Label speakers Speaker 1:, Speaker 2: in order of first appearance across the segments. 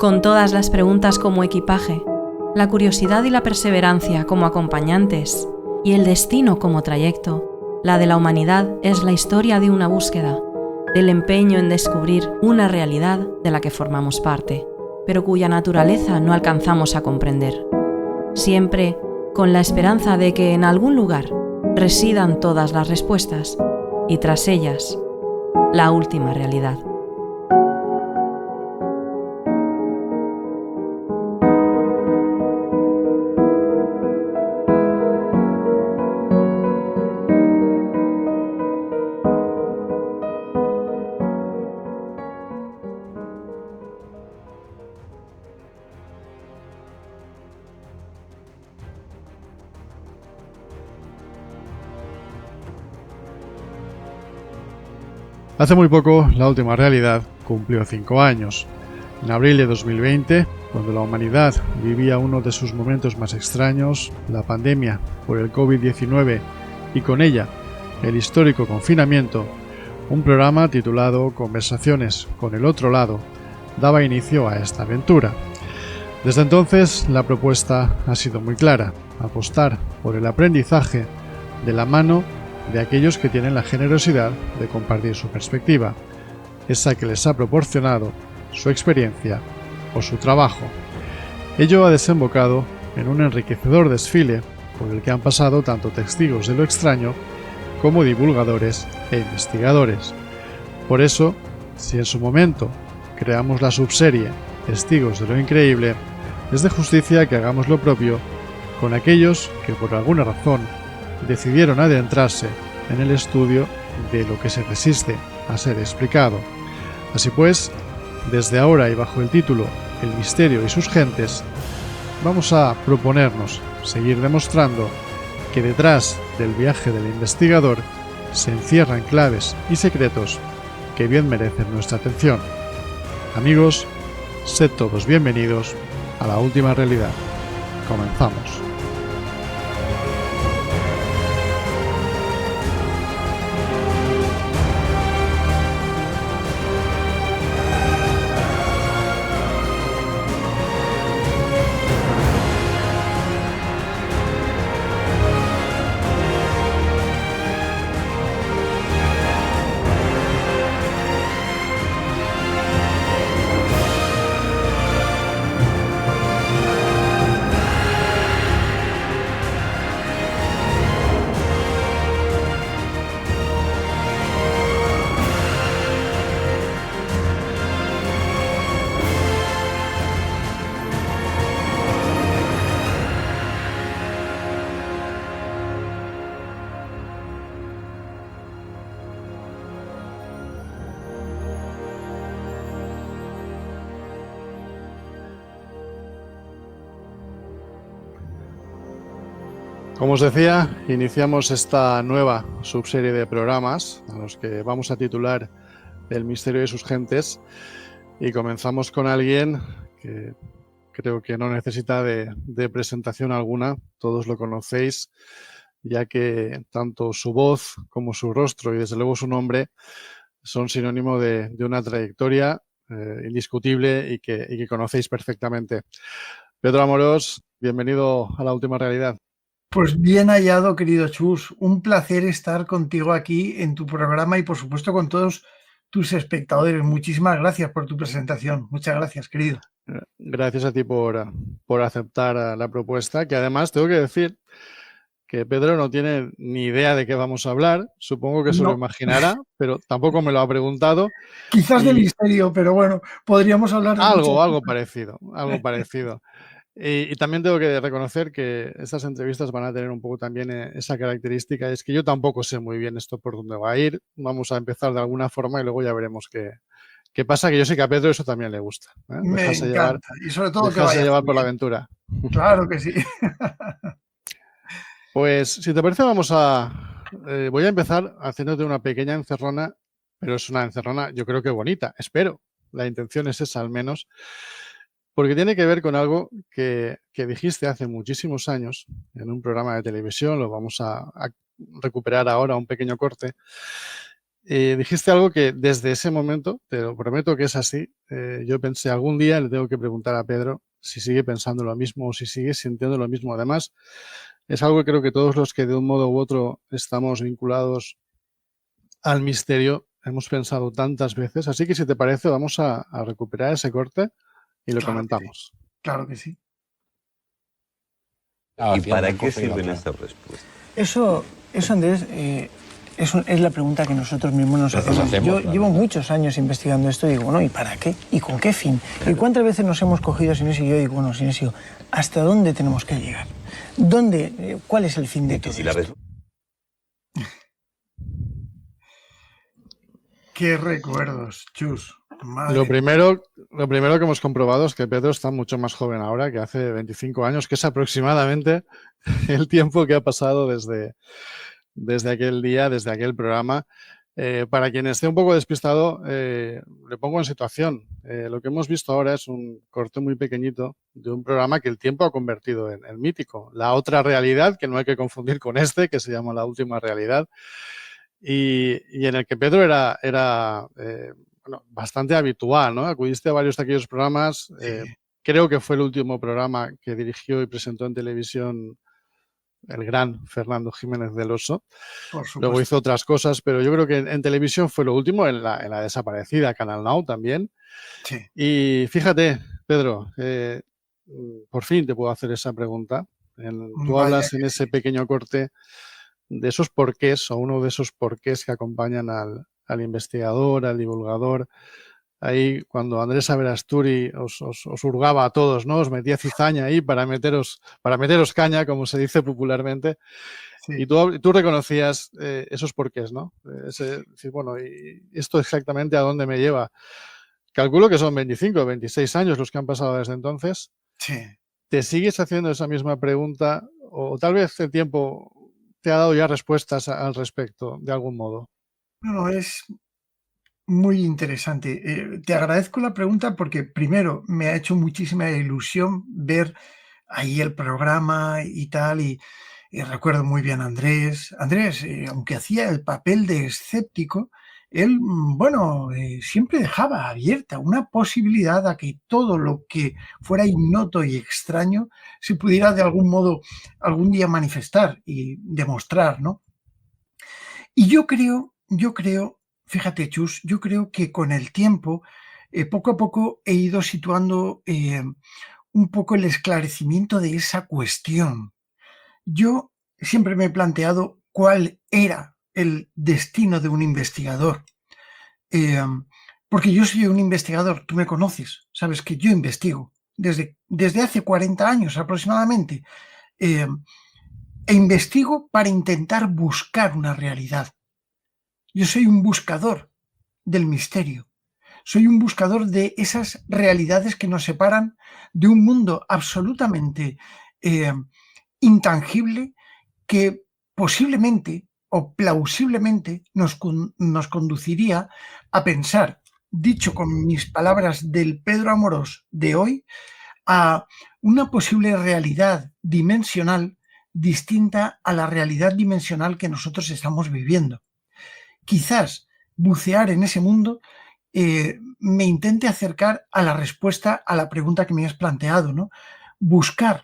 Speaker 1: Con todas las preguntas como equipaje, la curiosidad y la perseverancia como acompañantes, y el destino como trayecto, la de la humanidad es la historia de una búsqueda, del empeño en descubrir una realidad de la que formamos parte, pero cuya naturaleza no alcanzamos a comprender. Siempre con la esperanza de que en algún lugar residan todas las respuestas y tras ellas, la última realidad.
Speaker 2: Hace muy poco, la última realidad cumplió 5 años. En abril de 2020, cuando la humanidad vivía uno de sus momentos más extraños, la pandemia por el COVID-19 y con ella el histórico confinamiento, un programa titulado Conversaciones con el otro lado daba inicio a esta aventura. Desde entonces, la propuesta ha sido muy clara: apostar por el aprendizaje de la mano de aquellos que tienen la generosidad de compartir su perspectiva, esa que les ha proporcionado su experiencia o su trabajo. Ello ha desembocado en un enriquecedor desfile por el que han pasado tanto testigos de lo extraño como divulgadores e investigadores. Por eso, si en su momento creamos la subserie Testigos de lo Increíble, es de justicia que hagamos lo propio con aquellos que por alguna razón decidieron adentrarse en el estudio de lo que se resiste a ser explicado. Así pues, desde ahora y bajo el título El misterio y sus gentes, vamos a proponernos seguir demostrando que detrás del viaje del investigador se encierran claves y secretos que bien merecen nuestra atención. Amigos, sed todos bienvenidos a la última realidad. Comenzamos. Como os decía, iniciamos esta nueva subserie de programas a los que vamos a titular El misterio y sus gentes, y comenzamos con alguien que creo que no necesita de presentación alguna. Todos lo conocéis, ya que tanto su voz como su rostro y desde luego su nombre son sinónimo de una trayectoria indiscutible y que conocéis perfectamente. Pedro Amorós, bienvenido a La Última Realidad.
Speaker 3: Pues bien hallado, querido Chus. Un placer estar contigo aquí en tu programa y, por supuesto, con todos tus espectadores. Muchísimas gracias por tu presentación. Muchas gracias, querido.
Speaker 2: Gracias a ti por aceptar la propuesta, que además tengo que decir que Pedro no tiene ni idea de qué vamos a hablar. Supongo que se lo imaginará, pero tampoco me lo ha preguntado.
Speaker 3: Quizás de misterio, pero bueno, podríamos hablar de
Speaker 2: algo parecido. Y también tengo que reconocer que estas entrevistas van a tener un poco también esa característica, es que yo tampoco sé muy bien esto por dónde va a ir. Vamos a empezar de alguna forma y luego ya veremos qué pasa, que yo sé que a Pedro eso también le gusta.
Speaker 3: Me encanta. Y sobre todo que vaya
Speaker 2: llevar por la aventura.
Speaker 3: Claro que sí.
Speaker 2: Pues si te parece voy a empezar haciéndote una pequeña encerrona, pero es una encerrona yo creo que bonita, espero. La intención es esa al menos. Porque tiene que ver con algo que dijiste hace muchísimos años en un programa de televisión. Lo vamos a recuperar ahora, un pequeño corte. dijiste algo que desde ese momento, te lo prometo que es así, yo pensé algún día le tengo que preguntar a Pedro si sigue pensando lo mismo o si sigue sintiendo lo mismo. Además, es algo que creo que todos los que de un modo u otro estamos vinculados al misterio hemos pensado tantas veces. Así que si te parece vamos a recuperar ese corte y lo comentamos.
Speaker 3: Claro que sí.
Speaker 4: ¿Y para qué sirven estas respuestas?
Speaker 5: Eso Andrés, es la pregunta que nosotros mismos nos hacemos. Yo llevo muchos años investigando esto y digo, bueno, ¿y para qué? ¿Y con qué fin? ¿Y cuántas veces nos hemos cogido, Sinesio y yo, y digo, bueno, Sinesio, ¿hasta dónde tenemos que llegar? ¿Cuál es el fin de todo esto?
Speaker 3: Qué recuerdos, Chus.
Speaker 2: Lo primero que hemos comprobado es que Pedro está mucho más joven ahora que hace 25 años, que es aproximadamente el tiempo que ha pasado desde aquel día, desde aquel programa. Para quien esté un poco despistado, le pongo en situación. Lo que hemos visto ahora es un corte muy pequeñito de un programa que el tiempo ha convertido en mítico. La otra realidad, que no hay que confundir con este, que se llama La Última Realidad, y en el que Pedro era bastante habitual, ¿no? Acudiste a varios de aquellos programas.
Speaker 3: Sí.
Speaker 2: Creo que fue el último programa que dirigió y presentó en televisión el gran Fernando Jiménez del Oso. Luego hizo otras cosas, pero yo creo que en televisión fue lo último, en la desaparecida Canal Now también.
Speaker 3: Sí.
Speaker 2: Y fíjate, Pedro, por fin te puedo hacer esa pregunta. Tú hablas en ese pequeño corte de esos porqués, o uno de esos porqués que acompañan al investigador, al divulgador. Ahí cuando Andrés Aberasturi os hurgaba a todos, ¿no? Os metía cizaña ahí para meteros caña, como se dice popularmente. Sí. Y tú reconocías esos porqués, ¿no? Decir, bueno, ¿y esto exactamente a dónde me lleva? Calculo que son 25, 26 años los que han pasado desde entonces.
Speaker 3: Sí.
Speaker 2: ¿Te sigues haciendo esa misma pregunta? O tal vez el tiempo te ha dado ya respuestas al respecto, de algún modo.
Speaker 3: No, es muy interesante. Te agradezco la pregunta porque, primero, me ha hecho muchísima ilusión ver ahí el programa y tal, y recuerdo muy bien a Andrés. Andrés, aunque hacía el papel de escéptico, él, bueno, siempre dejaba abierta una posibilidad a que todo lo que fuera ignoto y extraño se pudiera de algún modo algún día manifestar y demostrar, ¿no? Y yo creo, fíjate, Chus, yo creo que con el tiempo, poco a poco he ido situando un poco el esclarecimiento de esa cuestión. Yo siempre me he planteado cuál era el destino de un investigador. Porque yo soy un investigador, tú me conoces, sabes que yo investigo desde hace 40 años aproximadamente. E investigo para intentar buscar una realidad. Yo soy un buscador del misterio. Soy un buscador de esas realidades que nos separan de un mundo absolutamente intangible que posiblemente o plausiblemente nos conduciría a pensar, dicho con mis palabras del Pedro Amorós de hoy, a una posible realidad dimensional distinta a la realidad dimensional que nosotros estamos viviendo. Quizás bucear en ese mundo me intente acercar a la respuesta a la pregunta que me has planteado, ¿no? Buscar,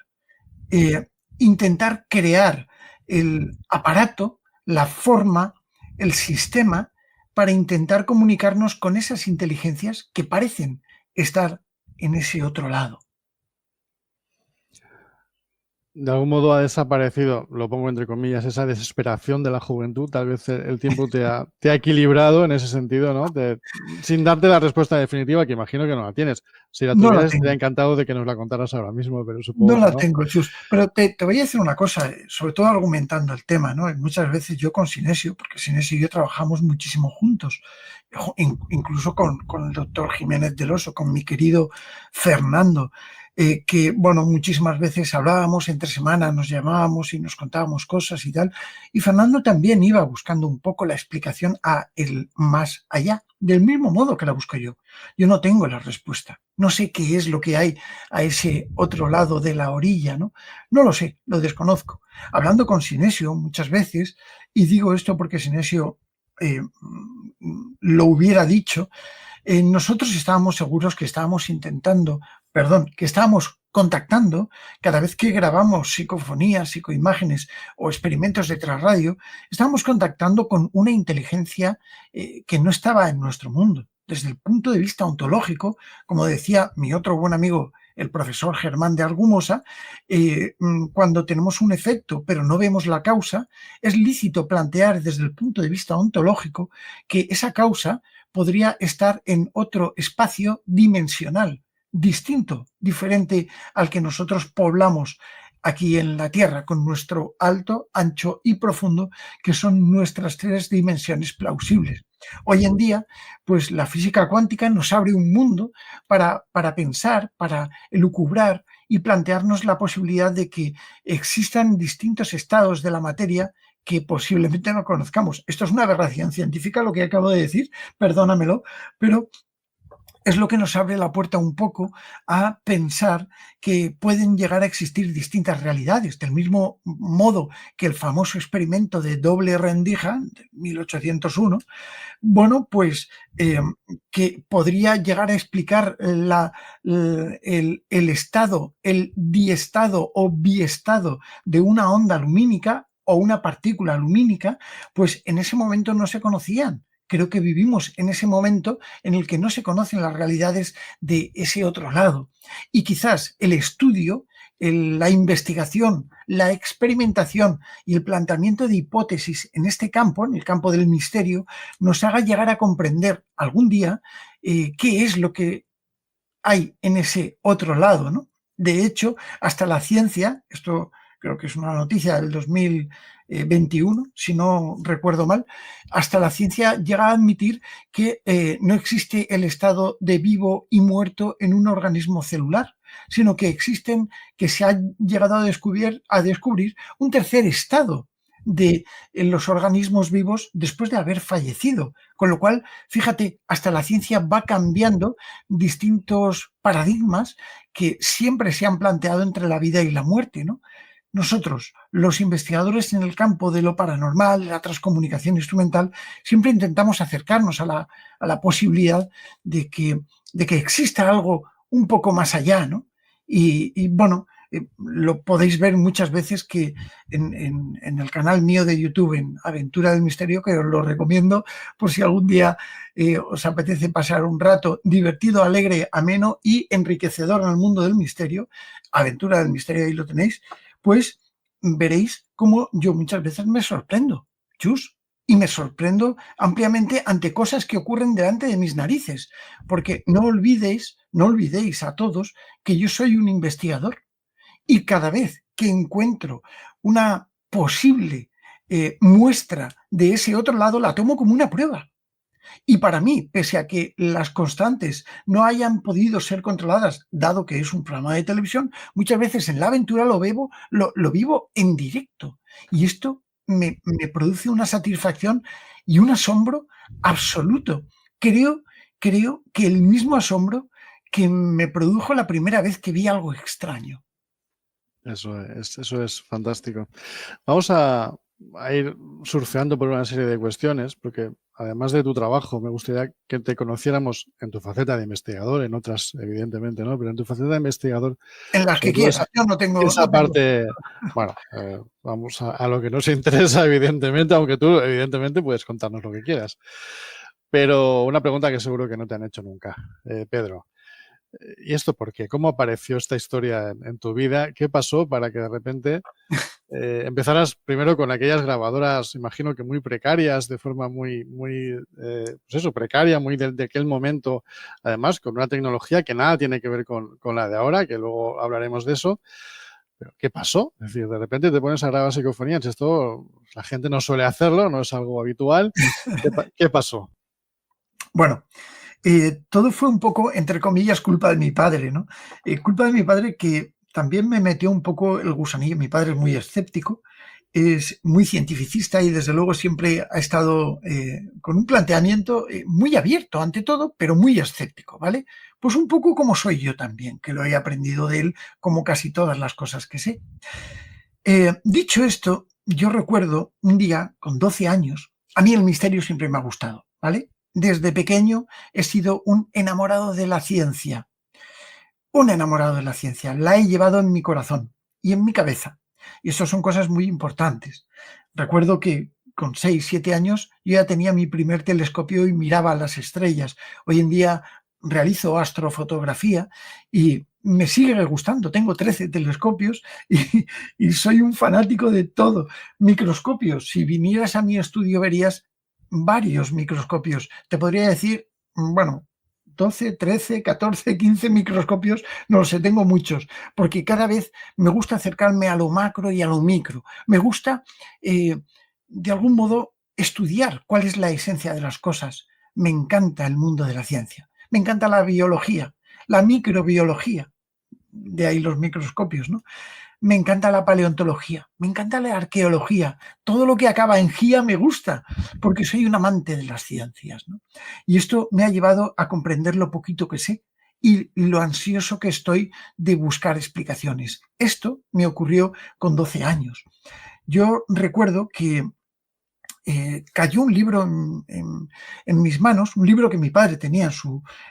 Speaker 3: intentar crear el aparato, la forma, el sistema para intentar comunicarnos con esas inteligencias que parecen estar en ese otro lado.
Speaker 2: De algún modo ha desaparecido, lo pongo entre comillas, esa desesperación de la juventud. Tal vez el tiempo te ha equilibrado en ese sentido, ¿no? Sin darte la respuesta definitiva, que imagino que no la tienes. Si la tuvieras, estaría encantado de que nos la contaras ahora mismo, pero supongo
Speaker 3: que no.
Speaker 2: No
Speaker 3: la tengo, Chus. Pero te voy a decir una cosa, sobre todo argumentando el tema, ¿no? Muchas veces yo con Sinesio, porque Sinesio y yo trabajamos muchísimo juntos, incluso con el doctor Jiménez del Oso, con mi querido Fernando, que, bueno, muchísimas veces hablábamos entre semanas, nos llamábamos y nos contábamos cosas y tal, y Fernando también iba buscando un poco la explicación a el más allá, del mismo modo que la busco yo. Yo no tengo la respuesta, no sé qué es lo que hay a ese otro lado de la orilla, ¿no? No lo sé, lo desconozco. Hablando con Sinesio muchas veces, y digo esto porque Sinesio lo hubiera dicho, nosotros estábamos seguros que estábamos contactando cada vez que grabamos psicofonías, psicoimágenes o experimentos de trasradio, estábamos contactando con una inteligencia que no estaba en nuestro mundo. Desde el punto de vista ontológico, como decía mi otro buen amigo, el profesor Germán de Argumosa, cuando tenemos un efecto pero no vemos la causa, es lícito plantear desde el punto de vista ontológico que esa causa podría estar en otro espacio dimensional, distinto, diferente al que nosotros poblamos aquí en la Tierra, con nuestro alto, ancho y profundo, que son nuestras 3 dimensiones plausibles. Hoy en día, pues la física cuántica nos abre un mundo para pensar, para elucubrar y plantearnos la posibilidad de que existan distintos estados de la materia que posiblemente no conozcamos. Esto es una aberración científica lo que acabo de decir, perdónamelo, pero es lo que nos abre la puerta un poco a pensar que pueden llegar a existir distintas realidades, del mismo modo que el famoso experimento de doble rendija de 1801, bueno, pues que podría llegar a explicar el estado, el diestado o biestado de una onda lumínica o una partícula lumínica, pues en ese momento no se conocían. Creo que vivimos en ese momento en el que no se conocen las realidades de ese otro lado. Y quizás el estudio, la investigación, la experimentación y el planteamiento de hipótesis en este campo, en el campo del misterio, nos haga llegar a comprender algún día qué es lo que hay en ese otro lado, ¿no? De hecho, hasta la ciencia, esto creo que es una noticia del 2021, si no recuerdo mal, hasta la ciencia llega a admitir que no existe el estado de vivo y muerto en un organismo celular, sino que se ha llegado a descubrir un tercer estado de los organismos vivos después de haber fallecido. Con lo cual, fíjate, hasta la ciencia va cambiando distintos paradigmas que siempre se han planteado entre la vida y la muerte, ¿no? Nosotros, los investigadores en el campo de lo paranormal, la transcomunicación instrumental, siempre intentamos acercarnos a la posibilidad de que exista algo un poco más allá, ¿no? Y bueno, lo podéis ver muchas veces que en el canal mío de YouTube, en Aventura del Misterio, que os lo recomiendo por si algún día os apetece pasar un rato divertido, alegre, ameno y enriquecedor en el mundo del misterio, Aventura del Misterio, ahí lo tenéis, pues veréis cómo yo muchas veces me sorprendo, chus, y me sorprendo ampliamente ante cosas que ocurren delante de mis narices, porque no olvidéis a todos que yo soy un investigador y cada vez que encuentro una posible muestra de ese otro lado la tomo como una prueba. Y para mí, pese a que las constantes no hayan podido ser controladas, dado que es un programa de televisión, muchas veces en la aventura lo vivo en directo. Y esto me produce una satisfacción y un asombro absoluto. Creo que el mismo asombro que me produjo la primera vez que vi algo extraño.
Speaker 2: Eso es fantástico. Vamos a ir surfeando por una serie de cuestiones, porque además de tu trabajo, me gustaría que te conociéramos en tu faceta de investigador, en otras evidentemente, ¿no? Pero en tu faceta de investigador...
Speaker 3: En las que quieras, yo no tengo...
Speaker 2: Esa parte, bueno, vamos a lo que nos interesa evidentemente, aunque tú evidentemente puedes contarnos lo que quieras. Pero una pregunta que seguro que no te han hecho nunca, Pedro. ¿Y esto por qué? ¿Cómo apareció esta historia en tu vida? ¿Qué pasó para que de repente empezaras primero con aquellas grabadoras, imagino que muy precarias, de forma muy pues eso, precaria, muy de aquel momento, además con una tecnología que nada tiene que ver con la de ahora, que luego hablaremos de eso? ¿Pero qué pasó? Es decir, de repente te pones a grabar psicofonías, esto la gente no suele hacerlo, no es algo habitual. ¿Qué pasó?
Speaker 3: Bueno, todo fue un poco, entre comillas, culpa de mi padre, ¿no? Culpa de mi padre, que también me metió un poco el gusanillo. Mi padre es muy escéptico, es muy cientificista y desde luego siempre ha estado con un planteamiento muy abierto ante todo, pero muy escéptico, ¿vale? Pues un poco como soy yo también, que lo he aprendido de él, como casi todas las cosas que sé. Dicho esto, yo recuerdo un día, con 12 años, a mí el misterio siempre me ha gustado, ¿vale? Desde pequeño he sido un enamorado de la ciencia. Un enamorado de la ciencia. La he llevado en mi corazón y en mi cabeza. Y eso son cosas muy importantes. Recuerdo que con 6, 7 años yo ya tenía mi primer telescopio y miraba las estrellas. Hoy en día realizo astrofotografía y me sigue gustando. Tengo 13 telescopios y soy un fanático de todo. Microscopios. Si vinieras a mi estudio verías varios microscopios. Te podría decir, bueno, 12, 13, 14, 15 microscopios, no lo sé, tengo muchos, porque cada vez me gusta acercarme a lo macro y a lo micro. Me gusta, de algún modo, estudiar cuál es la esencia de las cosas. Me encanta el mundo de la ciencia. Me encanta la biología, la microbiología, de ahí los microscopios, ¿no? Me encanta la paleontología, me encanta la arqueología. Todo lo que acaba en gía me gusta, porque soy un amante de las ciencias, ¿no? Y esto me ha llevado a comprender lo poquito que sé y lo ansioso que estoy de buscar explicaciones. Esto me ocurrió con 12 años. Yo recuerdo que cayó un libro en mis manos, un libro que mi padre tenía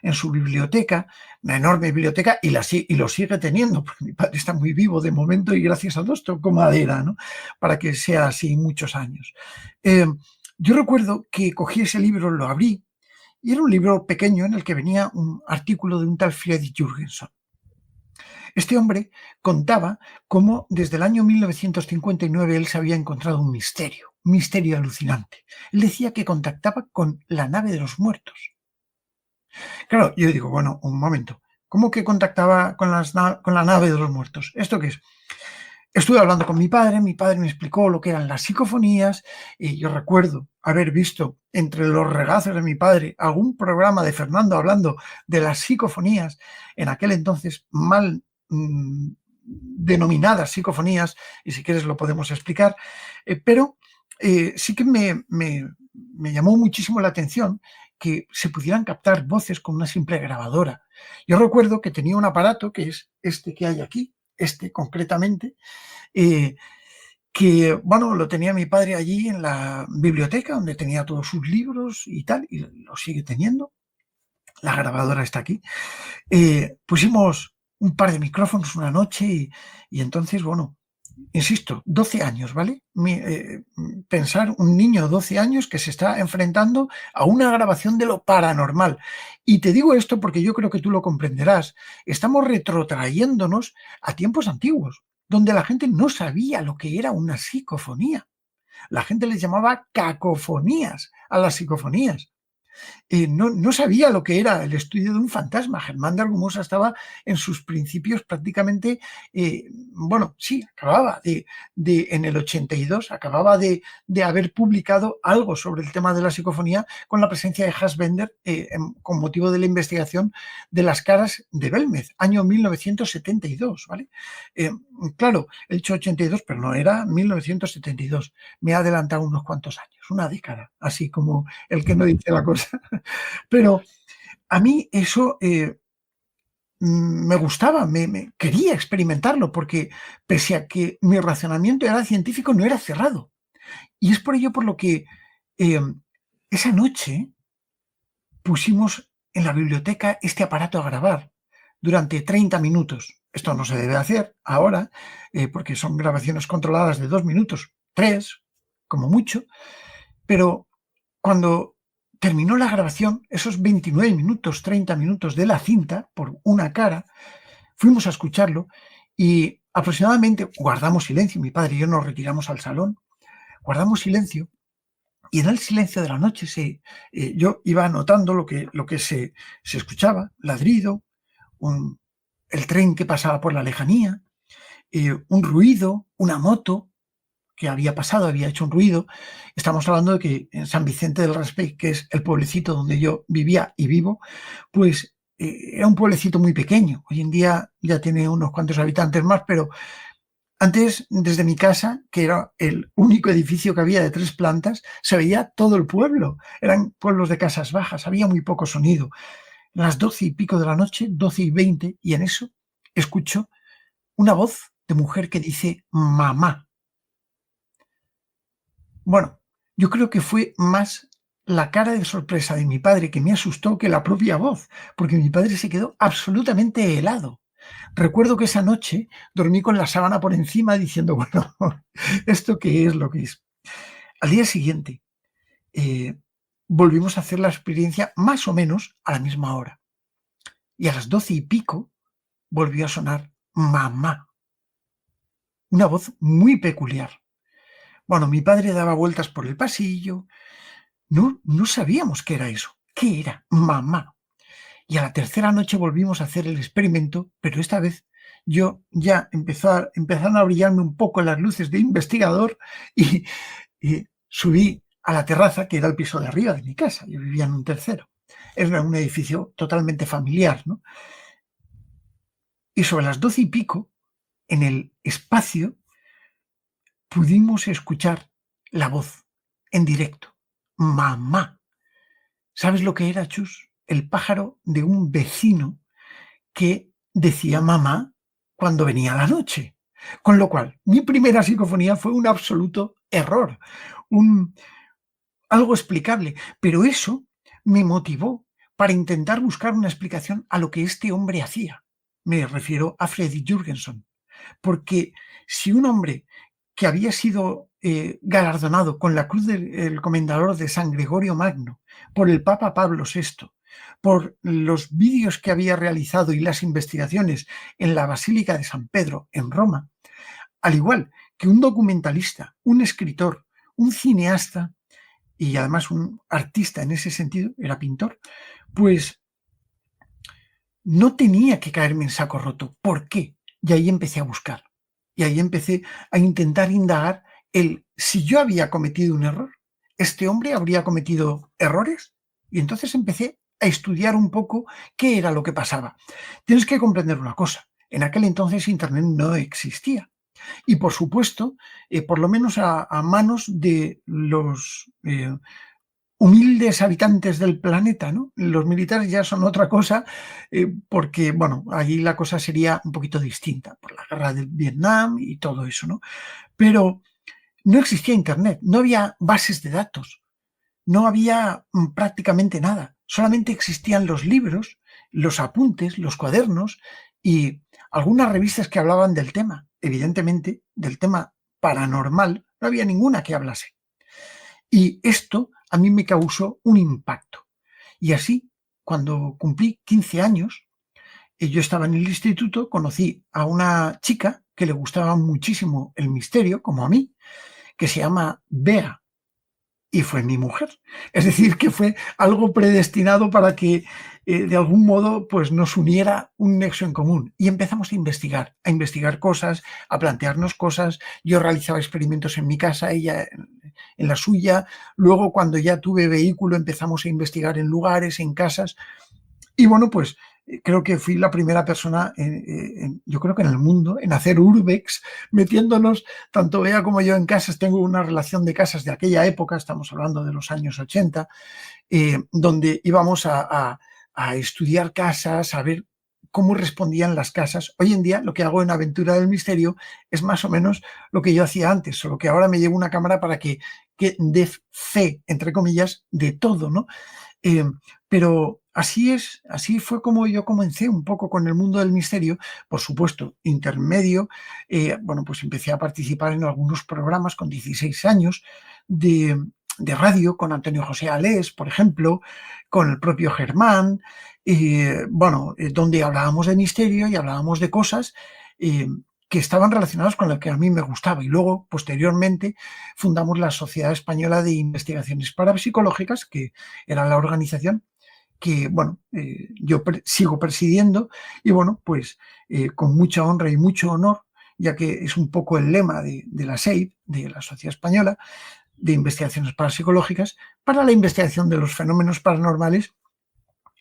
Speaker 3: en su biblioteca, una enorme biblioteca, y lo sigue teniendo, porque mi padre está muy vivo de momento y gracias a Dios tocó madera, ¿no? Para que sea así muchos años. Yo recuerdo que cogí ese libro, lo abrí, y era un libro pequeño en el que venía un artículo de un tal Friedrich Jürgenson. Este hombre contaba cómo desde el año 1959 él se había encontrado un misterio alucinante. Él decía que contactaba con la nave de los muertos. Claro, yo digo, bueno, un momento, ¿cómo que contactaba con la nave de los muertos? ¿Esto qué es? Estuve hablando con mi padre me explicó lo que eran las psicofonías, y yo recuerdo haber visto entre los regazos de mi padre algún programa de Fernando hablando de las psicofonías, en aquel entonces mal denominadas psicofonías, y si quieres lo podemos explicar, pero sí que me llamó muchísimo la atención que se pudieran captar voces con una simple grabadora. Yo recuerdo que tenía un aparato, que es este que hay aquí, este concretamente, que, bueno, lo tenía mi padre allí en la biblioteca, donde tenía todos sus libros y tal, y lo sigue teniendo. La grabadora está aquí. Pusimos un par de micrófonos una noche y entonces, bueno, insisto, 12 años, ¿vale? Pensar un niño de 12 años que se está enfrentando a una grabación de lo paranormal. Y te digo esto porque yo creo que tú lo comprenderás. Estamos retrotrayéndonos a tiempos antiguos, donde la gente no sabía lo que era una psicofonía. La gente les llamaba cacofonías a las psicofonías. No sabía lo que era el estudio de un fantasma. Germán de Argumosa estaba en sus principios prácticamente, bueno, sí, acababa en el 82, acababa de haber publicado algo sobre el tema de la psicofonía con la presencia de Fassbender con motivo de la investigación de las caras de Belmez, año 1972, ¿vale? Claro, he dicho 82, pero no, era 1972. Me ha adelantado unos cuantos años, una década, así como el que no dice la cosa. Pero a mí eso me gustaba, quería experimentarlo, porque pese a que mi razonamiento era científico, no era cerrado. Y es por ello por lo que esa noche pusimos en la biblioteca este aparato a grabar durante 30 minutos. Esto no se debe hacer ahora, porque son grabaciones controladas de 2 minutos, 3, como mucho, pero cuando terminó la grabación, esos 29 minutos, 30 minutos de la cinta, por una cara, fuimos a escucharlo y aproximadamente guardamos silencio. Mi padre y yo nos retiramos al salón, guardamos silencio y en el silencio de la noche yo iba notando lo que se escuchaba, ladrido, el tren que pasaba por la lejanía, un ruido, una moto que había pasado, había hecho un ruido. Estamos hablando de que en San Vicente del Raspey, que es el pueblecito donde yo vivía y vivo, pues era un pueblecito muy pequeño. Hoy en día ya tiene unos cuantos habitantes más, pero antes, desde mi casa, que era el único edificio que había de 3 plantas, se veía todo el pueblo. Eran pueblos de casas bajas, había muy poco sonido. Las 12 y pico de la noche, 12 y 20, y en eso escucho una voz de mujer que dice mamá. Bueno, yo creo que fue más la cara de sorpresa de mi padre, que me asustó, que la propia voz, porque mi padre se quedó absolutamente helado. Recuerdo que esa noche dormí con la sábana por encima diciendo, bueno, ¿esto qué es lo que es? Al día siguiente volvimos a hacer la experiencia más o menos a la misma hora. Y a las 12:00 volvió a sonar mamá. Una voz muy peculiar. Bueno, mi padre daba vueltas por el pasillo. No sabíamos qué era eso. ¿Qué era? Mamá. Y a la tercera noche volvimos a hacer el experimento, pero esta vez yo ya empezaron a brillarme un poco las luces de investigador y subí a la terraza, que era el piso de arriba de mi casa. Yo vivía en un tercero. Era un edificio totalmente familiar, ¿no? Y sobre las 12:00, en el espacio, pudimos escuchar la voz en directo. Mamá. ¿Sabes lo que era, Chus? El pájaro de un vecino que decía mamá cuando venía la noche. Con lo cual, mi primera psicofonía fue un absoluto error, algo explicable, pero eso me motivó para intentar buscar una explicación a lo que este hombre hacía. Me refiero a Freddy Jürgensen, porque si un hombre que había sido galardonado con la Cruz del Comendador de San Gregorio Magno por el Papa Pablo VI, por los vídeos que había realizado y las investigaciones en la Basílica de San Pedro en Roma, al igual que un documentalista, un escritor, un cineasta y además un artista en ese sentido, era pintor, pues no tenía que caerme en saco roto. ¿Por qué? Y ahí empecé a buscar. Y ahí empecé a intentar indagar si yo había cometido un error, ¿este hombre habría cometido errores? Y entonces empecé a estudiar un poco qué era lo que pasaba. Tienes que comprender una cosa. En aquel entonces Internet no existía. Y por supuesto, por lo menos a manos de los humildes habitantes del planeta, ¿no? Los militares ya son otra cosa, porque, bueno, allí la cosa sería un poquito distinta, por la guerra de Vietnam y todo eso, ¿no? Pero no existía Internet, no había bases de datos, no había prácticamente nada, solamente existían los libros, los apuntes, los cuadernos y algunas revistas que hablaban del tema. Evidentemente, del tema paranormal, no había ninguna que hablase. Y esto a mí me causó un impacto. Y así, cuando cumplí 15 años, yo estaba en el instituto, conocí a una chica que le gustaba muchísimo el misterio, como a mí, que se llama Bea, y fue mi mujer. Es decir, que fue algo predestinado para que de algún modo pues nos uniera un nexo en común. Y empezamos a investigar cosas, a plantearnos cosas. Yo realizaba experimentos en mi casa, ella en la suya. Luego, cuando ya tuve vehículo, empezamos a investigar en lugares, en casas. Y bueno, pues creo que fui la primera persona, yo creo que en el mundo, en hacer urbex, metiéndonos, tanto Bea como yo en casas. Tengo una relación de casas de aquella época, estamos hablando de los años 80, donde íbamos a estudiar casas, a ver cómo respondían las casas. Hoy en día lo que hago en Aventura del Misterio es más o menos lo que yo hacía antes, solo que ahora me llevo una cámara para que dé fe, entre comillas, de todo, ¿no? Pero así fue como yo comencé un poco con el mundo del misterio. Por supuesto, intermedio, bueno, pues empecé a participar en algunos programas con 16 años de radio, con Antonio José Alés, por ejemplo, con el propio Germán, bueno, donde hablábamos de misterio y hablábamos de cosas que estaban relacionadas con lo que a mí me gustaba. Y luego, posteriormente, fundamos la Sociedad Española de Investigaciones Parapsicológicas, que era la organización que, bueno, yo sigo presidiendo y, bueno, pues con mucha honra y mucho honor, ya que es un poco el lema de la SEIP, de la Sociedad Española de Investigaciones Parapsicológicas, para la investigación de los fenómenos paranormales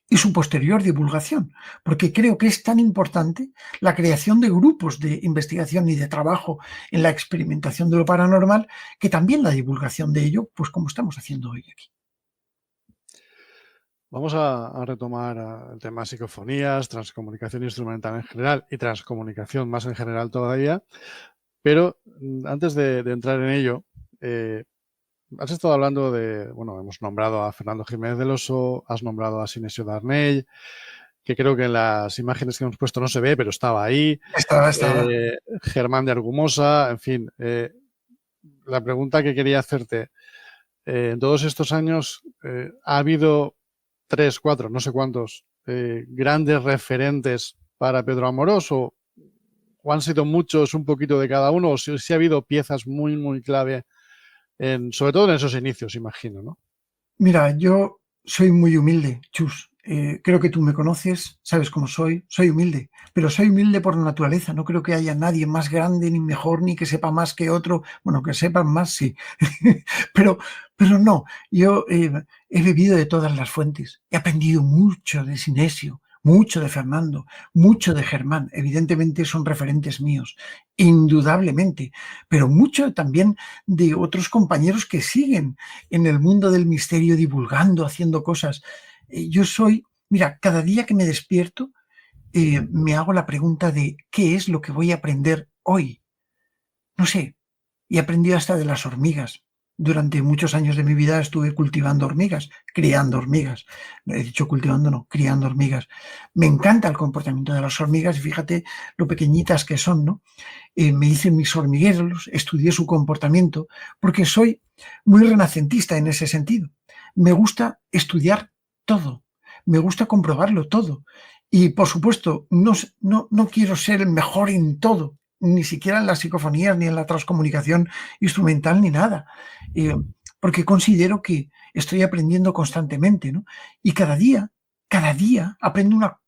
Speaker 3: y su posterior divulgación, porque creo que es tan importante la creación de grupos de investigación y de trabajo en la experimentación de lo paranormal, que también la divulgación de ello, pues como estamos haciendo hoy aquí.
Speaker 2: Vamos a retomar el tema psicofonías, transcomunicación instrumental en general y transcomunicación más en general todavía, pero antes de entrar en ello, has estado hablando de, bueno, hemos nombrado a Fernando Jiménez del Oso, has nombrado a Sinesio Darnell, que creo que en las imágenes que hemos puesto no se ve, pero estaba ahí.
Speaker 3: Estaba.
Speaker 2: Germán de Argumosa, en fin. La pregunta que quería hacerte, en todos estos años ha habido 3, 4, no sé cuántos, grandes referentes para Pedro Amorós, o han sido muchos, un poquito de cada uno, o si ha habido piezas muy, muy clave, sobre todo en esos inicios, imagino, ¿no?
Speaker 3: Mira, yo soy muy humilde, Chus. Creo que tú me conoces, sabes cómo soy humilde, pero soy humilde por naturaleza. No creo que haya nadie más grande ni mejor ni que sepa más que otro. Bueno, que sepan más, sí, pero no. Yo he bebido de todas las fuentes. He aprendido mucho de Sinesio, mucho de Fernando, mucho de Germán. Evidentemente son referentes míos, indudablemente, pero mucho también de otros compañeros que siguen en el mundo del misterio divulgando, haciendo cosas. Yo soy, mira, cada día que me despierto me hago la pregunta de ¿qué es lo que voy a aprender hoy? No sé, he aprendido hasta de las hormigas. Durante muchos años de mi vida estuve cultivando hormigas, criando hormigas. He dicho cultivando, no, criando hormigas. Me encanta el comportamiento de las hormigas y fíjate lo pequeñitas que son, ¿no? Me hice mis hormigueros, estudié su comportamiento, porque soy muy renacentista en ese sentido. Me gusta estudiar todo, me gusta comprobarlo todo. Y por supuesto, no quiero ser el mejor en todo, ni siquiera en las psicofonías, ni en la transcomunicación instrumental, ni nada, porque considero que estoy aprendiendo constantemente, ¿no? Y cada día aprendo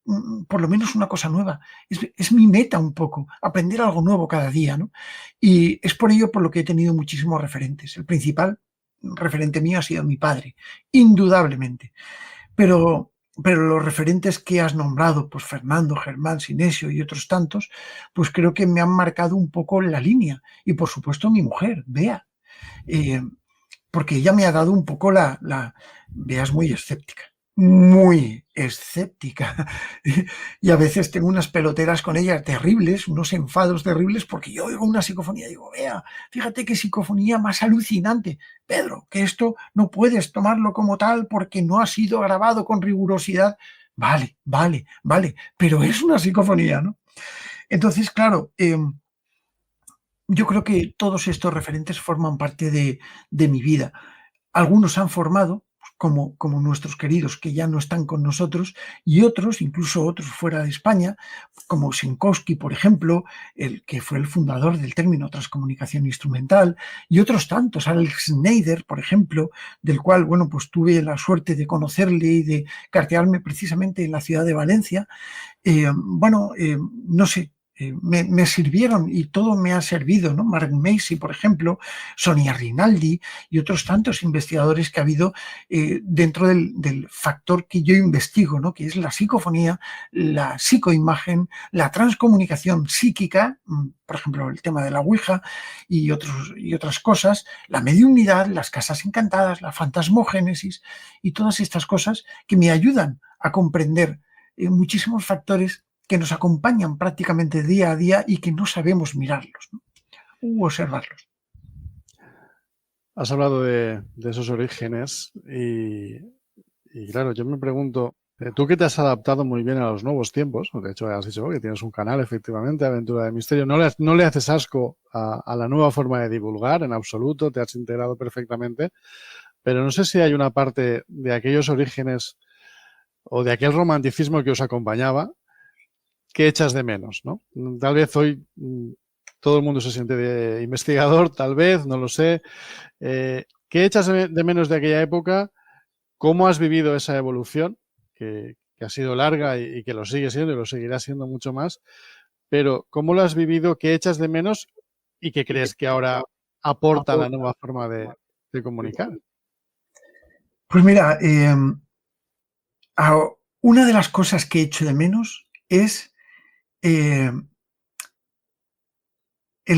Speaker 3: por lo menos una cosa nueva. Es mi meta un poco, aprender algo nuevo cada día, ¿no? Y es por ello por lo que he tenido muchísimos referentes. El principal referente mío ha sido mi padre, indudablemente. Pero los referentes que has nombrado, pues Fernando, Germán, Sinesio y otros tantos, pues creo que me han marcado un poco la línea. Y por supuesto mi mujer, Bea, porque ella me ha dado un poco Bea es muy escéptica. Y a veces tengo unas peloteras con ella terribles, unos enfados terribles, porque yo oigo una psicofonía y digo, Bea, fíjate qué psicofonía más alucinante. Pedro, que esto no puedes tomarlo como tal porque no ha sido grabado con rigurosidad. Vale, pero es una psicofonía, ¿no? Entonces, claro, yo creo que todos estos referentes forman parte de mi vida. Algunos han formado, como nuestros queridos que ya no están con nosotros, y otros, incluso otros fuera de España, como Sinkowski, por ejemplo, el que fue el fundador del término transcomunicación instrumental, y otros tantos, Alex Schneider, por ejemplo, del cual, bueno, pues tuve la suerte de conocerle y de cartearme precisamente en la ciudad de Valencia. No sé, me sirvieron y todo me ha servido, ¿no? Mark Macy, por ejemplo, Sonia Rinaldi y otros tantos investigadores que ha habido dentro del factor que yo investigo, ¿no? Que es la psicofonía, la psicoimagen, la transcomunicación psíquica, por ejemplo, el tema de la Ouija y otras cosas, la mediunidad, las casas encantadas, la fantasmogénesis y todas estas cosas que me ayudan a comprender muchísimos factores que nos acompañan prácticamente día a día y que no sabemos mirarlos, ¿no? U observarlos.
Speaker 2: Has hablado de esos orígenes y claro, yo me pregunto, tú que te has adaptado muy bien a los nuevos tiempos, de hecho has dicho que tienes un canal, efectivamente, Aventura de Misterio, no le haces asco a la nueva forma de divulgar en absoluto, te has integrado perfectamente, pero no sé si hay una parte de aquellos orígenes o de aquel romanticismo que os acompañaba que echas de menos, ¿no? Tal vez hoy todo el mundo se siente de investigador, tal vez, no lo sé. ¿Qué echas de menos de aquella época? ¿Cómo has vivido esa evolución? Que ha sido larga y que lo sigue siendo y lo seguirá siendo mucho más. Pero ¿cómo lo has vivido? ¿Qué echas de menos? ¿Y qué crees que ahora aporta la nueva forma de comunicar?
Speaker 3: Pues mira, una de las cosas que echo de menos es el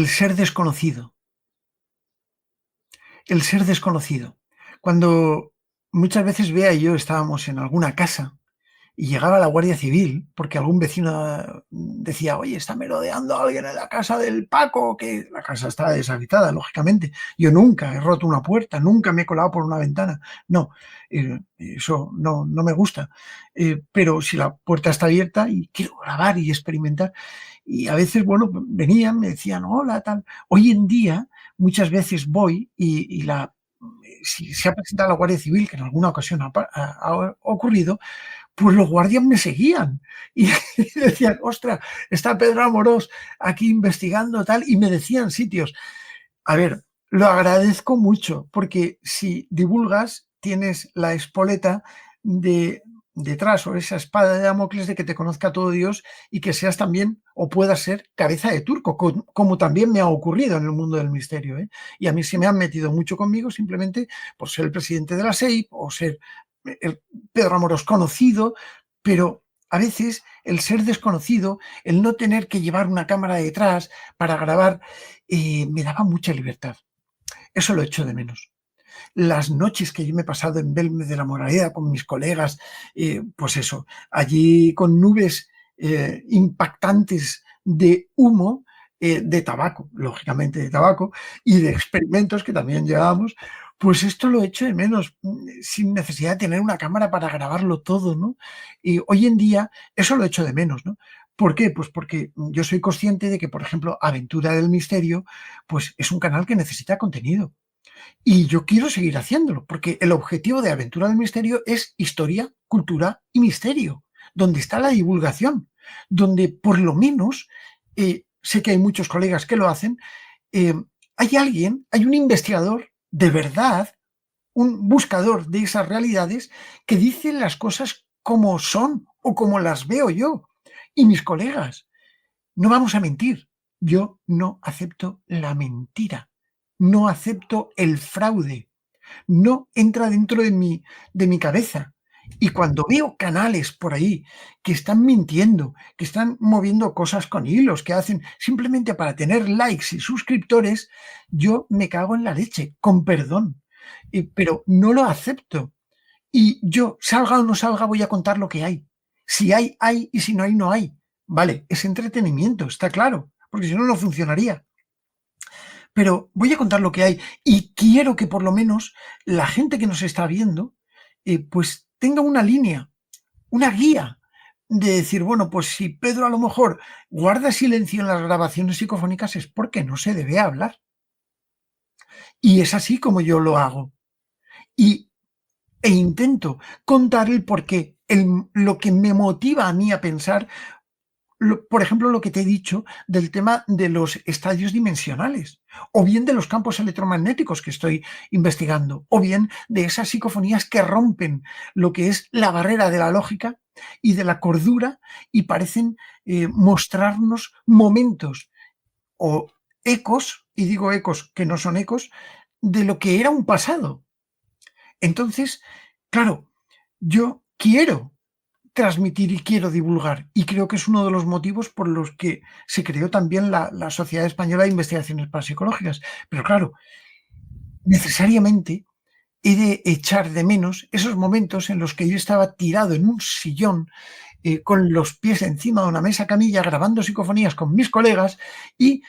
Speaker 3: ser desconocido. El ser desconocido. Cuando muchas veces Bea y yo estábamos en alguna casa y llegaba la Guardia Civil, porque algún vecino decía, oye, está merodeando a alguien en la casa del Paco, que la casa estaba deshabitada, lógicamente. Yo nunca he roto una puerta, nunca me he colado por una ventana. No, eso no me gusta. Pero si la puerta está abierta y quiero grabar y experimentar, y a veces, bueno, venían, me decían, hola, tal. Hoy en día, muchas veces voy y si se ha presentado la Guardia Civil, que en alguna ocasión ha ocurrido, pues los guardias me seguían y decían, ostras, está Pedro Amorós aquí investigando tal, y me decían sitios. A ver, lo agradezco mucho, porque si divulgas, tienes la espoleta detrás, o esa espada de Damocles de que te conozca todo Dios y que seas también, o puedas ser, cabeza de turco, como también me ha ocurrido en el mundo del misterio, ¿eh? Y a mí se me han metido mucho conmigo simplemente por ser el presidente de la SEIP o ser el Pedro Amorós conocido, pero a veces el ser desconocido, el no tener que llevar una cámara detrás para grabar, me daba mucha libertad. Eso lo echo de menos. Las noches que yo me he pasado en Belmez de la Moraleda con mis colegas, pues eso, allí con nubes impactantes de humo, de tabaco, lógicamente de tabaco, y de experimentos que también llevábamos, pues esto lo echo de menos, sin necesidad de tener una cámara para grabarlo todo, ¿no? Y hoy en día eso lo echo de menos, ¿no? ¿Por qué? Pues porque yo soy consciente de que, por ejemplo, Aventura del Misterio, pues es un canal que necesita contenido. Y yo quiero seguir haciéndolo, porque el objetivo de Aventura del Misterio es historia, cultura y misterio, donde está la divulgación, donde por lo menos, sé que hay muchos colegas que lo hacen, hay un investigador de verdad, un buscador de esas realidades que dice las cosas como son o como las veo yo. Y mis colegas, no vamos a mentir, yo no acepto la mentira, no acepto el fraude, no entra dentro de mi cabeza. Y cuando veo canales por ahí que están mintiendo, que están moviendo cosas con hilos, que hacen simplemente para tener likes y suscriptores, yo me cago en la leche, con perdón. Pero no lo acepto. Y yo, salga o no salga, voy a contar lo que hay. Si hay, hay, y si no hay, no hay. Vale, es entretenimiento, está claro, porque si no, no funcionaría. Pero voy a contar lo que hay y quiero que por lo menos la gente que nos está viendo, pues tenga una línea, una guía de decir, bueno, pues si Pedro a lo mejor guarda silencio en las grabaciones psicofónicas es porque no se debe hablar. Y es así como yo lo hago. E intento contar el porqué, lo que me motiva a mí a pensar, por ejemplo, lo que te he dicho del tema de los estadios dimensionales, o bien de los campos electromagnéticos que estoy investigando, o bien de esas psicofonías que rompen lo que es la barrera de la lógica y de la cordura y parecen mostrarnos momentos o ecos, y digo ecos que no son ecos, de lo que era un pasado. Entonces, claro, yo quiero transmitir y quiero divulgar, y creo que es uno de los motivos por los que se creó también la Sociedad Española de Investigaciones Parapsicológicas. Pero claro, necesariamente he de echar de menos esos momentos en los que yo estaba tirado en un sillón, con los pies encima de una mesa camilla, grabando psicofonías con mis colegas, y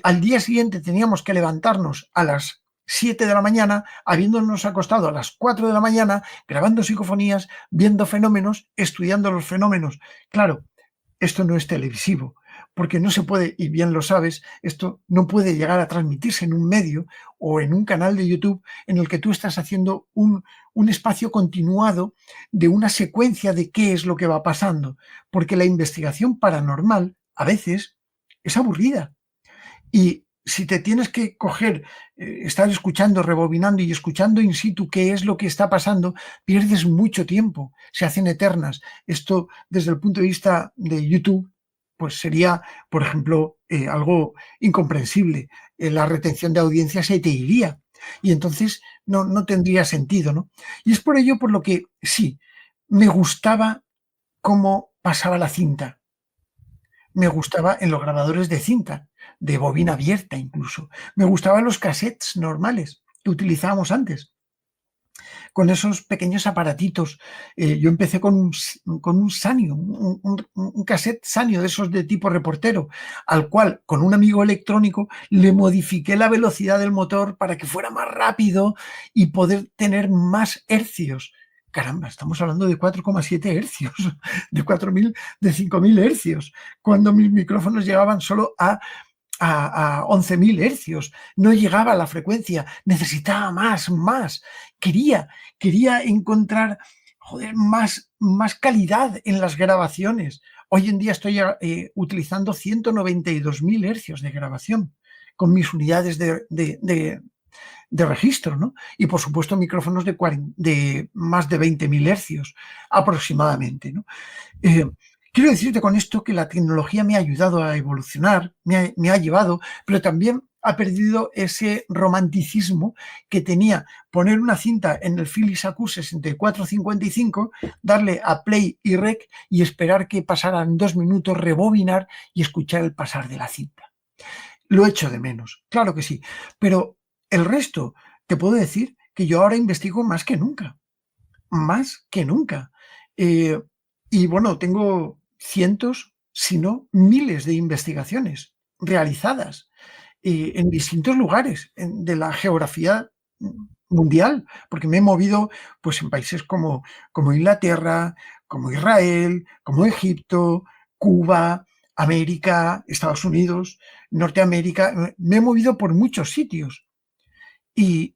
Speaker 3: al día siguiente teníamos que levantarnos a las 7 de la mañana, habiéndonos acostado a las 4 de la mañana, grabando psicofonías, viendo fenómenos, estudiando los fenómenos. Claro, esto no es televisivo, porque no se puede, y bien lo sabes, esto no puede llegar a transmitirse en un medio o en un canal de YouTube en el que tú estás haciendo un espacio continuado de una secuencia de qué es lo que va pasando, porque la investigación paranormal a veces es aburrida. Y si te tienes que coger, estar escuchando, rebobinando y escuchando in situ qué es lo que está pasando, pierdes mucho tiempo, se hacen eternas. Esto, desde el punto de vista de YouTube, pues sería, por ejemplo, algo incomprensible. La retención de audiencia se te iría y entonces no tendría sentido, ¿no? Y es por ello por lo que sí, me gustaba cómo pasaba la cinta. Me gustaba en los grabadores de cinta, de bobina abierta incluso. Me gustaban los cassettes normales que utilizábamos antes. con esos pequeños aparatitos. Yo empecé con un Sanyo, un cassette Sanyo de esos de tipo reportero, al cual con un amigo electrónico le modifiqué la velocidad del motor para que fuera más rápido y poder tener más hercios. Caramba, estamos hablando de 4,7 hercios, de 4.000, de 5.000 hercios, cuando mis micrófonos llegaban solo a 11.000 hercios, no llegaba a la frecuencia, necesitaba más. Quería encontrar, más calidad en las grabaciones. Hoy en día estoy utilizando 192.000 hercios de grabación con mis unidades de registro, ¿no? Y por supuesto micrófonos de más de 20.000 hercios aproximadamente, ¿no? Quiero decirte con esto que la tecnología me ha ayudado a evolucionar, me ha llevado, pero también ha perdido ese romanticismo que tenía poner una cinta en el Philips AQ6455, darle a play y rec y esperar que pasaran 2 minutos, rebobinar y escuchar el pasar de la cinta. Lo echo de menos, claro que sí, pero el resto te puedo decir que yo ahora investigo más que nunca. Y bueno, tengo cientos, si no miles de investigaciones realizadas en distintos lugares de la geografía mundial, porque me he movido pues en países como Inglaterra, como Israel, como Egipto, Cuba, América, Estados Unidos, Norteamérica. Me he movido por muchos sitios y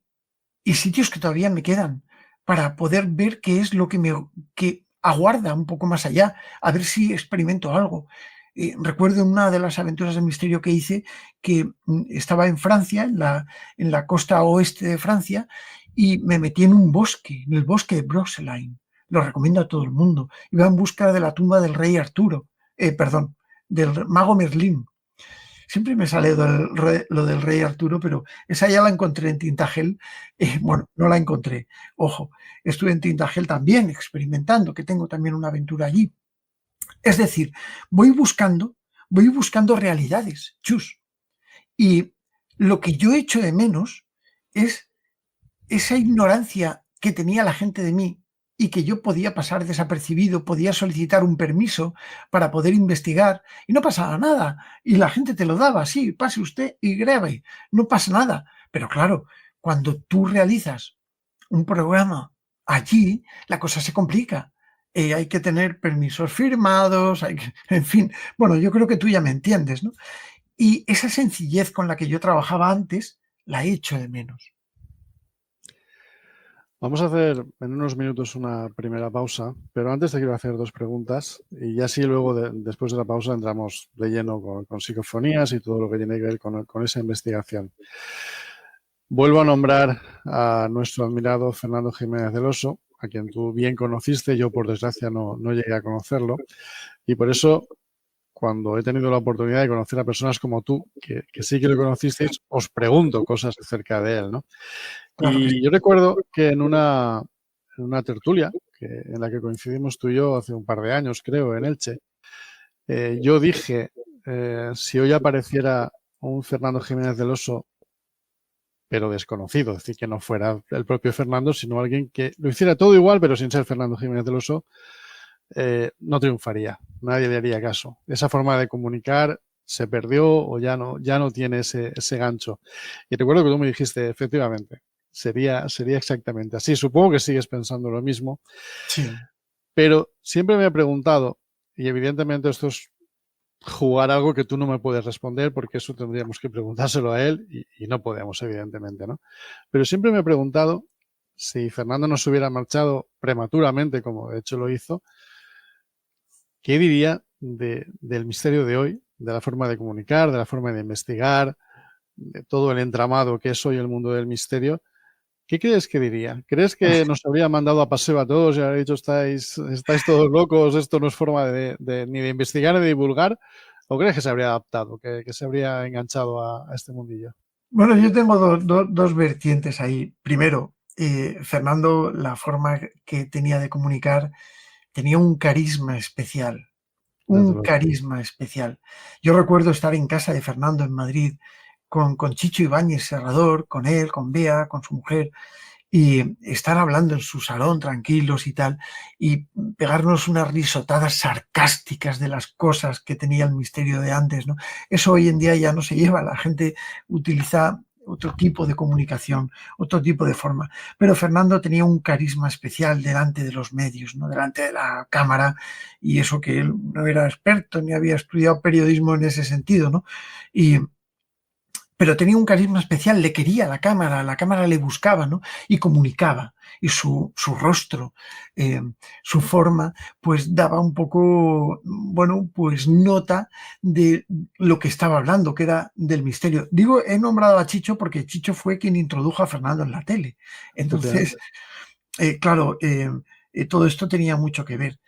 Speaker 3: sitios que todavía me quedan para poder ver qué es lo que aguarda un poco más allá, a ver si experimento algo. Recuerdo en una de las aventuras de misterio que hice que estaba en Francia, en la costa oeste de Francia, y me metí en un bosque, en el bosque de Brocéliande. Lo recomiendo a todo el mundo. Iba en busca de la tumba del rey Arturo, del mago Merlín. Siempre me sale lo del rey Arturo, pero esa ya la encontré en Tintagel. Bueno, no la encontré. Ojo, estuve en Tintagel también experimentando, que tengo también una aventura allí. Es decir, voy buscando realidades, chus. Y lo que yo echo de menos es esa ignorancia que tenía la gente de mí y que yo podía pasar desapercibido, podía solicitar un permiso para poder investigar y no pasaba nada. Y la gente te lo daba, sí, pase usted y grabe, no pasa nada. Pero claro, cuando tú realizas un programa allí, la cosa se complica. Hay que tener permisos firmados, en fin. Bueno, yo creo que tú ya me entiendes, ¿no? Y esa sencillez con la que yo trabajaba antes, la he hecho de menos.
Speaker 2: Vamos a hacer en unos minutos una primera pausa, pero antes te quiero hacer 2 preguntas y ya así luego, después de la pausa, entramos de lleno con psicofonías y todo lo que tiene que ver con esa investigación. Vuelvo a nombrar a nuestro admirado Fernando Jiménez del Oso, a quien tú bien conociste, yo por desgracia no llegué a conocerlo, y por eso cuando he tenido la oportunidad de conocer a personas como tú, que sí que lo conocisteis, os pregunto cosas acerca de él, ¿no? Y yo recuerdo que en una tertulia en la que coincidimos tú y yo hace un par de años, creo, en Elche, yo dije, si hoy apareciera un Fernando Jiménez del Oso, pero desconocido, es decir, que no fuera el propio Fernando, sino alguien que lo hiciera todo igual, pero sin ser Fernando Jiménez del Oso, no triunfaría, nadie le haría caso. Esa forma de comunicar se perdió o ya no tiene ese gancho. Y recuerdo que tú me dijiste, efectivamente, sería exactamente así. Supongo que sigues pensando lo mismo.
Speaker 3: Sí.
Speaker 2: Pero siempre me he preguntado, y evidentemente esto es jugar algo que tú no me puedes responder porque eso tendríamos que preguntárselo a él y no podemos, evidentemente, ¿no? Pero siempre me he preguntado si Fernando no se hubiera marchado prematuramente, como de hecho lo hizo, ¿qué diría del misterio de hoy, de la forma de comunicar, de la forma de investigar, de todo el entramado que es hoy el mundo del misterio? ¿Qué crees que diría? ¿Crees que nos habría mandado a paseo a todos y habría dicho estáis todos locos, esto no es forma ni de investigar ni de divulgar? ¿O crees que se habría adaptado, que se habría enganchado a este mundillo?
Speaker 3: Bueno, yo tengo dos vertientes ahí. Primero, Fernando, la forma que tenía de comunicar, tenía un carisma especial. Un carisma especial. Yo recuerdo estar en casa de Fernando en Madrid con Chicho Ibáñez Serrador, con él, con Bea, con su mujer, y estar hablando en su salón tranquilos y tal, y pegarnos unas risotadas sarcásticas de las cosas que tenía el misterio de antes, ¿no? Eso hoy en día ya no se lleva, la gente utiliza otro tipo de comunicación, otro tipo de forma. Pero Fernando tenía un carisma especial delante de los medios, ¿no? Delante de la cámara, y eso que él no era experto ni había estudiado periodismo en ese sentido, ¿no? Pero tenía un carisma especial, le quería la cámara le buscaba, ¿no? Y comunicaba. Y su rostro, su forma, pues daba un poco, bueno, pues nota de lo que estaba hablando, que era del misterio. Digo, he nombrado a Chicho porque Chicho fue quien introdujo a Fernando en la tele. Entonces, claro, todo esto tenía mucho que ver.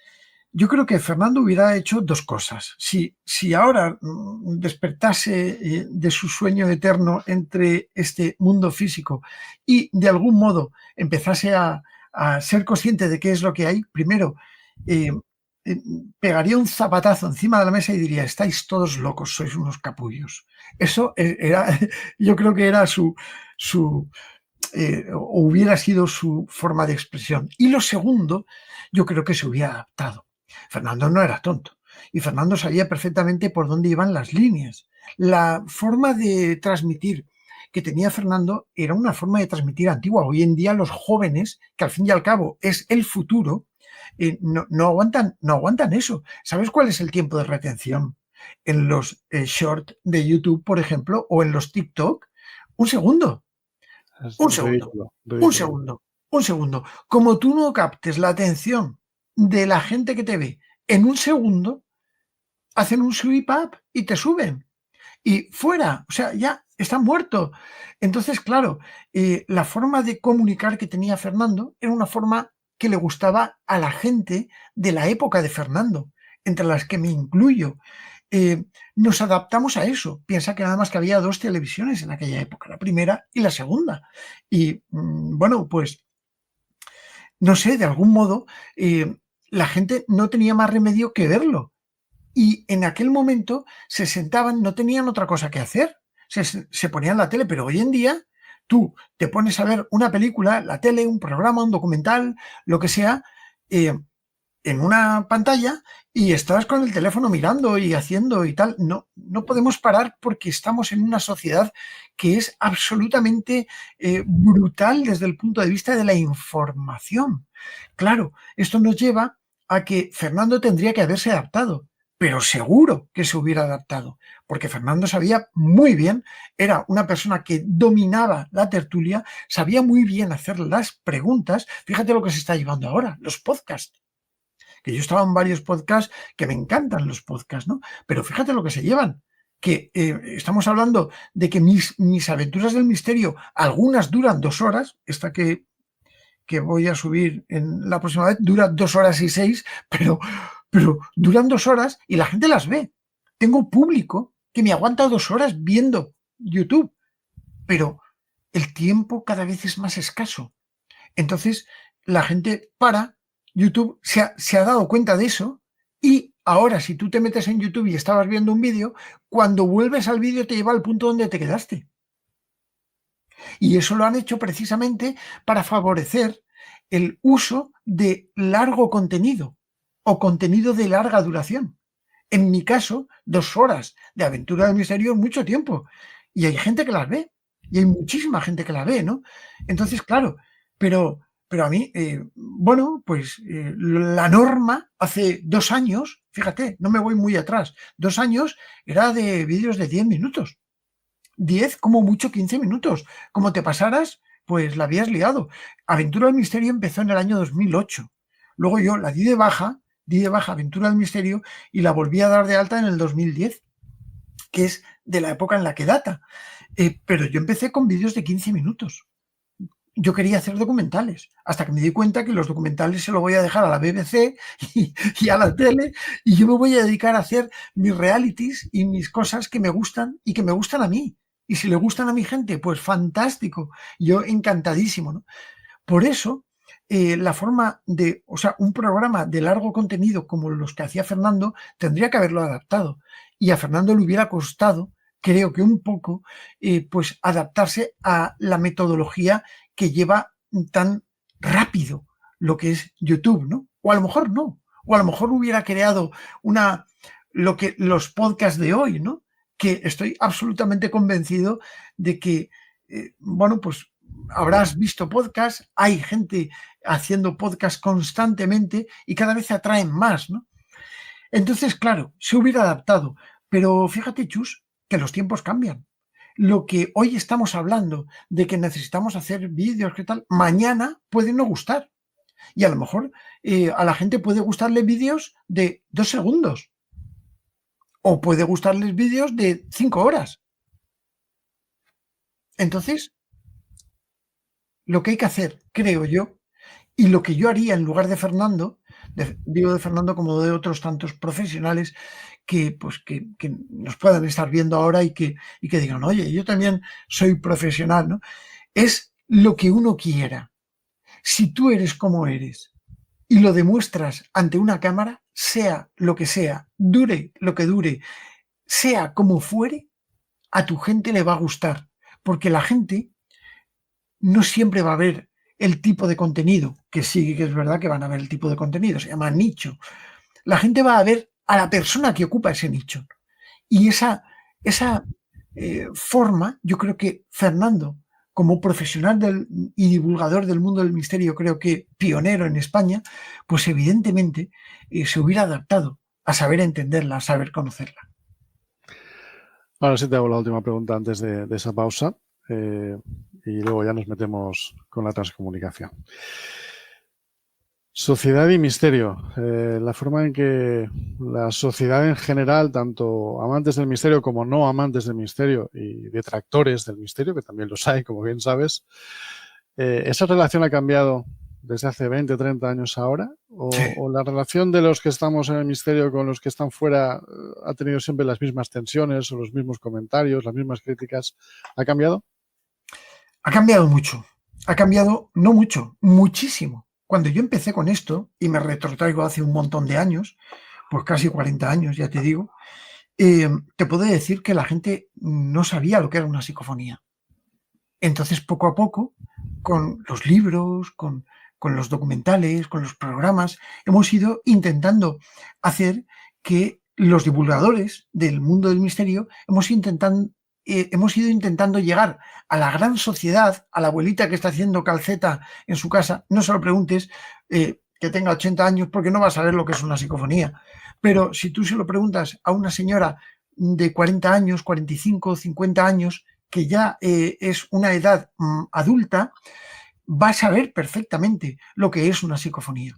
Speaker 3: Yo creo que Fernando hubiera hecho dos cosas. Si ahora despertase de su sueño eterno entre este mundo físico y de algún modo empezase a ser consciente de qué es lo que hay, primero pegaría un zapatazo encima de la mesa y diría: estáis todos locos, sois unos capullos. Eso era, yo creo que era o hubiera sido su forma de expresión. Y lo segundo, yo creo que se hubiera adaptado. Fernando no era tonto y Fernando sabía perfectamente por dónde iban las líneas. La forma de transmitir que tenía Fernando era una forma de transmitir antigua. Hoy en día los jóvenes, que al fin y al cabo es el futuro, no aguantan eso. ¿Sabes cuál es el tiempo de retención en los shorts de YouTube, por ejemplo, o en los TikTok? Un segundo. Un segundo. Un segundo. Un segundo. Como tú no captes la atención de la gente que te ve en un segundo, hacen un sweep up y te suben. Y fuera, o sea, ya están muertos. Entonces, claro, la forma de comunicar que tenía Fernando era una forma que le gustaba a la gente de la época de Fernando, entre las que me incluyo. Nos adaptamos a eso. Piensa que nada más que había 2 televisiones en aquella época, la primera y la segunda. Y bueno, pues no sé, de algún modo la gente no tenía más remedio que verlo. Y en aquel momento se sentaban, no tenían otra cosa que hacer, se ponían la tele, pero hoy en día tú te pones a ver una película, la tele, un programa, un documental, lo que sea, en una pantalla y estás con el teléfono mirando y haciendo y tal. No podemos parar porque estamos en una sociedad que es absolutamente brutal desde el punto de vista de la información. Claro, esto nos lleva a que Fernando tendría que haberse adaptado, pero seguro que se hubiera adaptado, porque Fernando sabía muy bien, era una persona que dominaba la tertulia, sabía muy bien hacer las preguntas. Fíjate lo que se está llevando ahora, los podcasts. Que yo estaba en varios podcasts, que me encantan los podcasts, ¿no? Pero fíjate lo que se llevan, que estamos hablando de que mis aventuras del misterio, algunas duran 2 horas, esta que voy a subir en la próxima vez dura 2 horas y 6, pero duran 2 horas y la gente las ve. Tengo público que me aguanta 2 horas viendo YouTube, pero el tiempo cada vez es más escaso. Entonces la gente para. YouTube se ha dado cuenta de eso y ahora si tú te metes en YouTube y estabas viendo un vídeo, cuando vuelves al vídeo te lleva al punto donde te quedaste. Y eso lo han hecho precisamente para favorecer el uso de largo contenido o contenido de larga duración. En mi caso, 2 horas de aventura del misterio es mucho tiempo y hay gente que las ve y hay muchísima gente que la ve, ¿no? Entonces, claro, pero a mí, bueno, pues la norma hace 2 años, fíjate, no me voy muy atrás, 2 años era de vídeos de 10 minutos. 10, como mucho 15 minutos. Como te pasaras, pues la habías liado. Aventura del Misterio empezó en el año 2008. Luego yo la di de baja Aventura del Misterio y la volví a dar de alta en el 2010, que es de la época en la que data. Pero yo empecé con vídeos de 15 minutos. Yo quería hacer documentales, hasta que me di cuenta que los documentales se los voy a dejar a la BBC y a la tele, y yo me voy a dedicar a hacer mis realities y mis cosas que me gustan y que me gustan a mí. Y si le gustan a mi gente, pues fantástico, yo encantadísimo, ¿no? Por eso, la forma de, o sea, un programa de largo contenido como los que hacía Fernando, tendría que haberlo adaptado. Y a Fernando le hubiera costado, creo que un poco, pues adaptarse a la metodología que lleva tan rápido lo que es YouTube, ¿no? O a lo mejor no. O a lo mejor hubiera creado los podcasts de hoy, ¿no? Que estoy absolutamente convencido de que, bueno, pues habrás visto podcasts, hay gente haciendo podcasts constantemente y cada vez atraen más, ¿no? Entonces, claro, se hubiera adaptado. Pero fíjate, Chus, que los tiempos cambian. Lo que hoy estamos hablando de que necesitamos hacer vídeos, ¿qué tal? Mañana puede no gustar. Y a lo mejor a la gente puede gustarle vídeos de 2 segundos. O puede gustarles vídeos de 5 horas. Entonces, lo que hay que hacer, creo yo, y lo que yo haría en lugar de Fernando, digo de Fernando como de otros tantos profesionales que nos puedan estar viendo ahora y que digan, oye, yo también soy profesional, ¿no? Es lo que uno quiera. Si tú eres como eres y lo demuestras ante una cámara, sea lo que sea, dure lo que dure, sea como fuere, a tu gente le va a gustar, porque la gente no siempre va a ver el tipo de contenido, que sí que es verdad que van a ver el tipo de contenido, se llama nicho. La gente va a ver a la persona que ocupa ese nicho. Y esa forma, yo creo que Fernando, como profesional y divulgador del mundo del misterio, creo que pionero en España, pues evidentemente se hubiera adaptado a saber entenderla, a saber conocerla.
Speaker 2: Ahora sí te hago la última pregunta antes de esa pausa y luego ya nos metemos con la transcomunicación. Sociedad y misterio. La forma en que la sociedad en general, tanto amantes del misterio como no amantes del misterio y detractores del misterio, que también los hay, como bien sabes, ¿esa relación ha cambiado desde hace 20, 30 años ahora? ¿O la relación de los que estamos en el misterio con los que están fuera ha tenido siempre las mismas tensiones o los mismos comentarios, las mismas críticas? ¿Ha cambiado?
Speaker 3: Ha cambiado mucho. Ha cambiado, no mucho, muchísimo. Cuando yo empecé con esto, y me retrotraigo hace un montón de años, pues casi 40 años, ya te digo, te puedo decir que la gente no sabía lo que era una psicofonía. Entonces, poco a poco, con los libros, con los documentales, con los programas, hemos ido intentando hacer que los divulgadores del mundo del misterio hemos ido intentando llegar a la gran sociedad, a la abuelita que está haciendo calceta en su casa. No se lo preguntes que tenga 80 años porque no va a saber lo que es una psicofonía. Pero si tú se lo preguntas a una señora de 40 años, 45, 50 años, que ya es una edad adulta, va a saber perfectamente lo que es una psicofonía.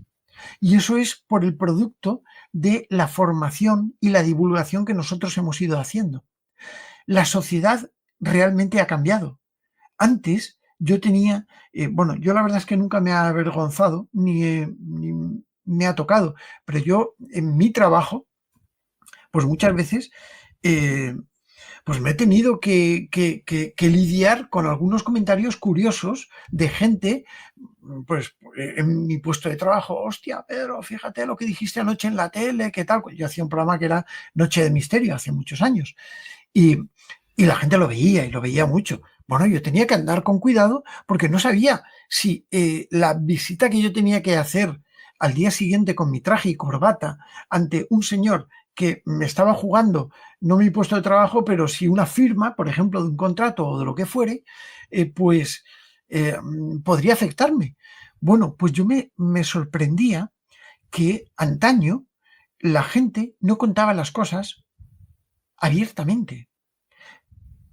Speaker 3: Y eso es por el producto de la formación y la divulgación que nosotros hemos ido haciendo. La sociedad realmente ha cambiado. Antes yo tenía, yo la verdad es que nunca me ha avergonzado ni me ha tocado, pero yo en mi trabajo, pues muchas veces pues me he tenido que lidiar con algunos comentarios curiosos de gente, pues en mi puesto de trabajo, hostia, Pedro, fíjate lo que dijiste anoche en la tele, qué tal. Yo hacía un programa que era Noche de Misterio hace muchos años y la gente lo veía y lo veía mucho. Bueno, yo tenía que andar con cuidado porque no sabía si la visita que yo tenía que hacer al día siguiente con mi traje y corbata ante un señor que me estaba jugando, no mi puesto de trabajo, pero sí una firma, por ejemplo, de un contrato o de lo que fuere, podría afectarme. Bueno, pues yo me sorprendía que antaño la gente no contaba las cosas abiertamente,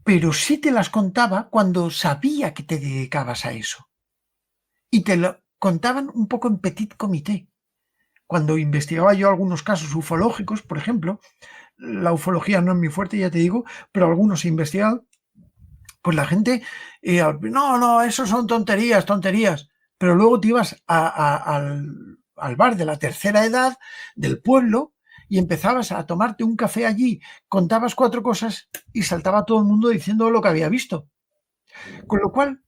Speaker 3: pero sí te las contaba cuando sabía que te dedicabas a eso. Y te lo contaban un poco en petit comité. Cuando investigaba yo algunos casos ufológicos, por ejemplo, la ufología no es muy fuerte, ya te digo, pero algunos he investigado, pues la gente, no, eso son tonterías. Pero luego te ibas al bar de la tercera edad del pueblo y empezabas a tomarte un café allí, contabas 4 cosas y saltaba todo el mundo diciendo lo que había visto. Con lo cual,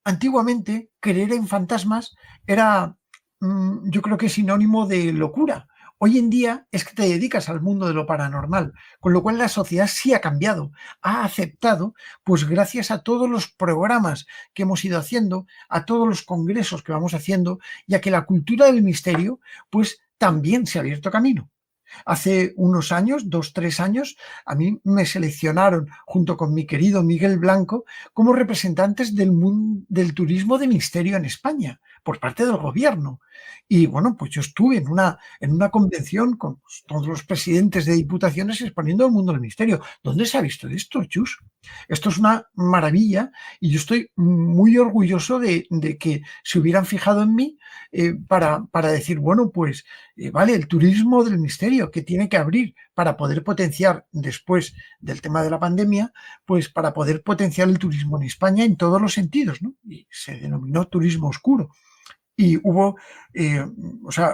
Speaker 3: antiguamente, creer en fantasmas era, yo creo que sinónimo de locura Hoy en día es que te dedicas al mundo de lo paranormal, con lo cual la sociedad sí ha cambiado, ha aceptado, pues gracias a todos los programas que hemos ido haciendo, a todos los congresos que vamos haciendo, y a que la cultura del misterio, pues también se ha abierto camino. Hace unos años, 2, 3 años, a mí me seleccionaron junto con mi querido Miguel Blanco como representantes del turismo de misterio en España por parte del gobierno. Y bueno, pues yo estuve en una convención con todos los presidentes de diputaciones exponiendo el mundo del misterio. ¿Dónde se ha visto esto, Chus? Esto es una maravilla y yo estoy muy orgulloso de que se hubieran fijado en mí para decir, bueno, pues vale, el turismo del misterio que tiene que abrir para poder potenciar después del tema de la pandemia, pues para poder potenciar el turismo en España en todos los sentidos, ¿no? Y se denominó turismo oscuro. Y hubo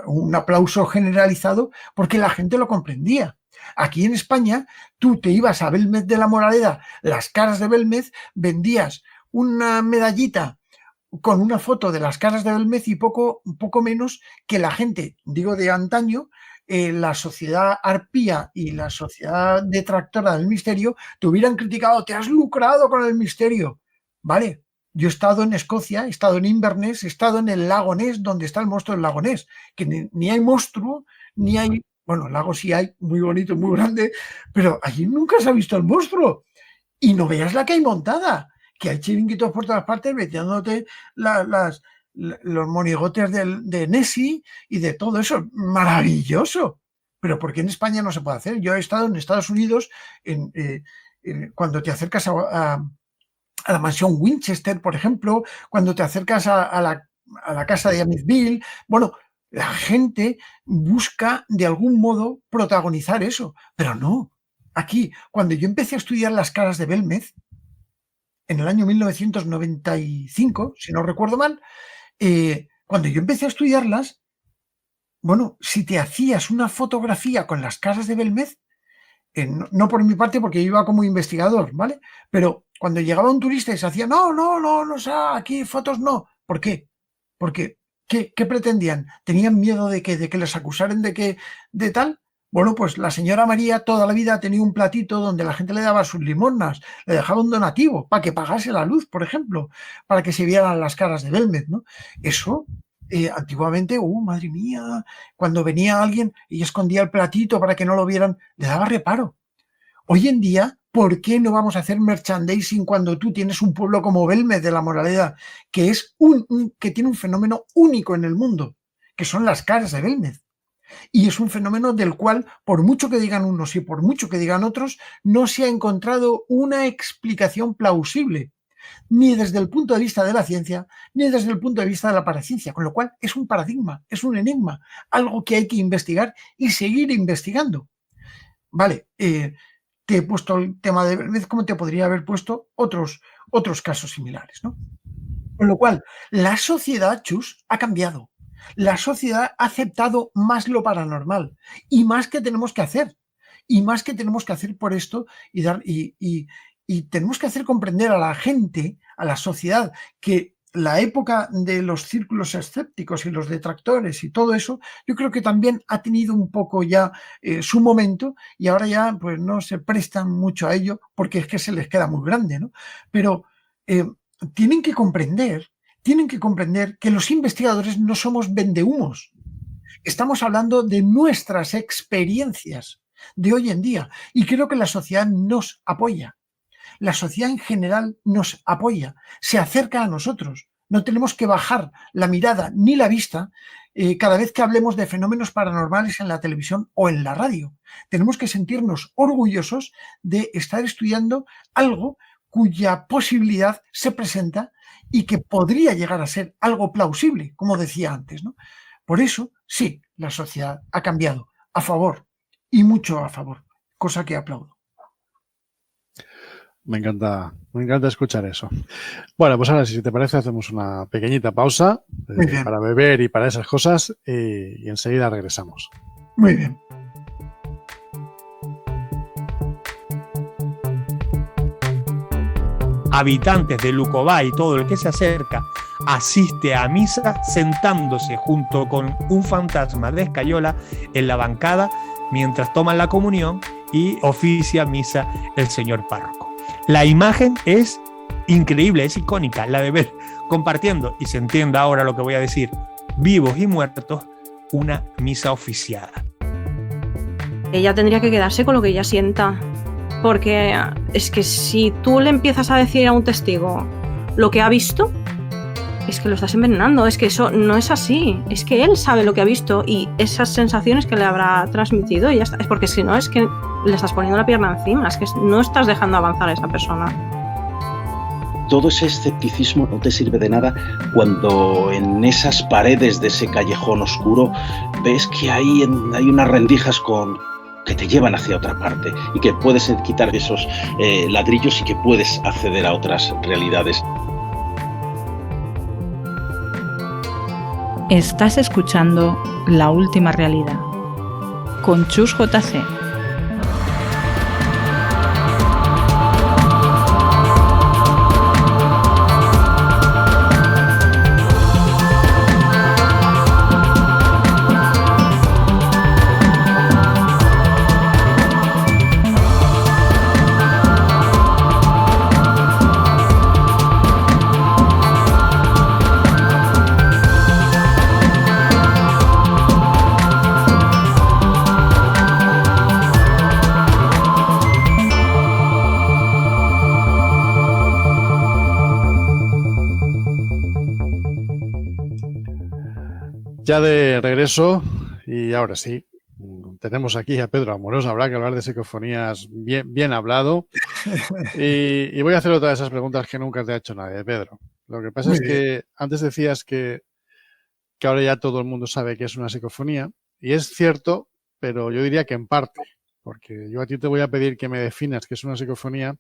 Speaker 3: un aplauso generalizado porque la gente lo comprendía. Aquí en España, tú te ibas a Belmez de la Moraleda, las caras de Belmez, vendías una medallita con una foto de las caras de Belmez y poco menos que la gente, digo de antaño, la sociedad arpía y la sociedad detractora del misterio te hubieran criticado, te has lucrado con el misterio. Vale, yo he estado en Escocia, he estado en Inverness, he estado en el lago Ness, donde está el monstruo del lago Ness, que ni hay monstruo, ni hay... Bueno, el lago sí hay, muy bonito, muy grande, pero allí nunca se ha visto el monstruo. Y no veas la que hay montada, que hay chiringuitos por todas partes metiéndote los monigotes de Nessie y de todo eso. Maravilloso. Pero ¿por qué en España no se puede hacer? Yo he estado en Estados Unidos cuando te acercas a la mansión Winchester, por ejemplo, cuando te acercas a la casa de Amityville. Bueno, la gente busca de algún modo protagonizar eso, pero no. Aquí, cuando yo empecé a estudiar las caras de Belmez, en el año 1995, si no recuerdo mal, cuando yo empecé a estudiarlas, bueno, si te hacías una fotografía con las caras de Belmez, no por mi parte porque yo iba como investigador, ¿vale? Pero cuando llegaba un turista y se hacía, no, aquí fotos no. ¿Por qué? Porque, ¿qué pretendían? ¿Tenían miedo de que les acusaran de tal? Bueno, pues la señora María toda la vida ha tenido un platito donde la gente le daba sus limosnas, le dejaba un donativo para que pagase la luz, por ejemplo, para que se vieran las caras de Belmez, ¿no? Eso, antiguamente, madre mía, cuando venía alguien y escondía el platito para que no lo vieran, le daba reparo. Hoy en día, ¿por qué no vamos a hacer merchandising cuando tú tienes un pueblo como Belmez de la Moraleda, que es que tiene un fenómeno único en el mundo, que son las caras de Belmez? Y es un fenómeno del cual, por mucho que digan unos y por mucho que digan otros, no se ha encontrado una explicación plausible, ni desde el punto de vista de la ciencia, ni desde el punto de vista de la paraciencia, con lo cual es un paradigma, es un enigma, algo que hay que investigar y seguir investigando. Vale, te he puesto el tema de Belmez como te podría haber puesto otros casos similares, ¿no? Con lo cual, la sociedad, Chus, ha cambiado. La sociedad ha aceptado más lo paranormal y más que tenemos que hacer. Y más que tenemos que hacer por esto y tenemos que hacer comprender a la gente, a la sociedad, que la época de los círculos escépticos y los detractores y todo eso, yo creo que también ha tenido un poco ya su momento y ahora ya pues no se prestan mucho a ello porque es que se les queda muy grande, ¿no? Pero tienen que comprender que los investigadores no somos vendehumos. Estamos hablando de nuestras experiencias de hoy en día y creo que la sociedad nos apoya. La sociedad en general nos apoya, se acerca a nosotros. No tenemos que bajar la mirada ni la vista cada vez que hablemos de fenómenos paranormales en la televisión o en la radio. Tenemos que sentirnos orgullosos de estar estudiando algo cuya posibilidad se presenta y que podría llegar a ser algo plausible, como decía antes, ¿no? Por eso, sí, la sociedad ha cambiado a favor y mucho a favor, cosa que aplaudo.
Speaker 2: Me encanta escuchar eso. Bueno, pues ahora, si te parece, hacemos una pequeñita pausa para beber y para esas cosas y enseguida regresamos.
Speaker 3: Muy bien.
Speaker 6: Habitantes de Lucová y todo el que se acerca, asiste a misa sentándose junto con un fantasma de escayola en la bancada mientras toman la comunión y oficia misa el señor párroco. La imagen es increíble, es icónica, la de ver compartiendo, y se entienda ahora lo que voy a decir, vivos y muertos, una misa oficiada.
Speaker 7: Ella tendría que quedarse con lo que ella sienta, porque es que si tú le empiezas a decir a un testigo lo que ha visto, es que lo estás envenenando, es que eso no es así, es que él sabe lo que ha visto y esas sensaciones que le habrá transmitido y ya está. Es porque si no es que le estás poniendo la pierna encima, es que no estás dejando avanzar a esa persona.
Speaker 8: Todo ese escepticismo no te sirve de nada cuando en esas paredes de ese callejón oscuro ves que hay unas rendijas que te llevan hacia otra parte y que puedes quitar esos ladrillos y que puedes acceder a otras realidades.
Speaker 9: Estás escuchando La Última Realidad con Chus JC.
Speaker 2: Ya de regreso, y ahora sí, tenemos aquí a Pedro Amorós, habrá que hablar de psicofonías bien hablado. Y voy a hacer otra de esas preguntas que nunca te ha hecho nadie, Pedro. Lo que pasa es que antes decías que ahora ya todo el mundo sabe que es una psicofonía, y es cierto, pero yo diría que en parte, porque yo a ti te voy a pedir que me definas qué es una psicofonía,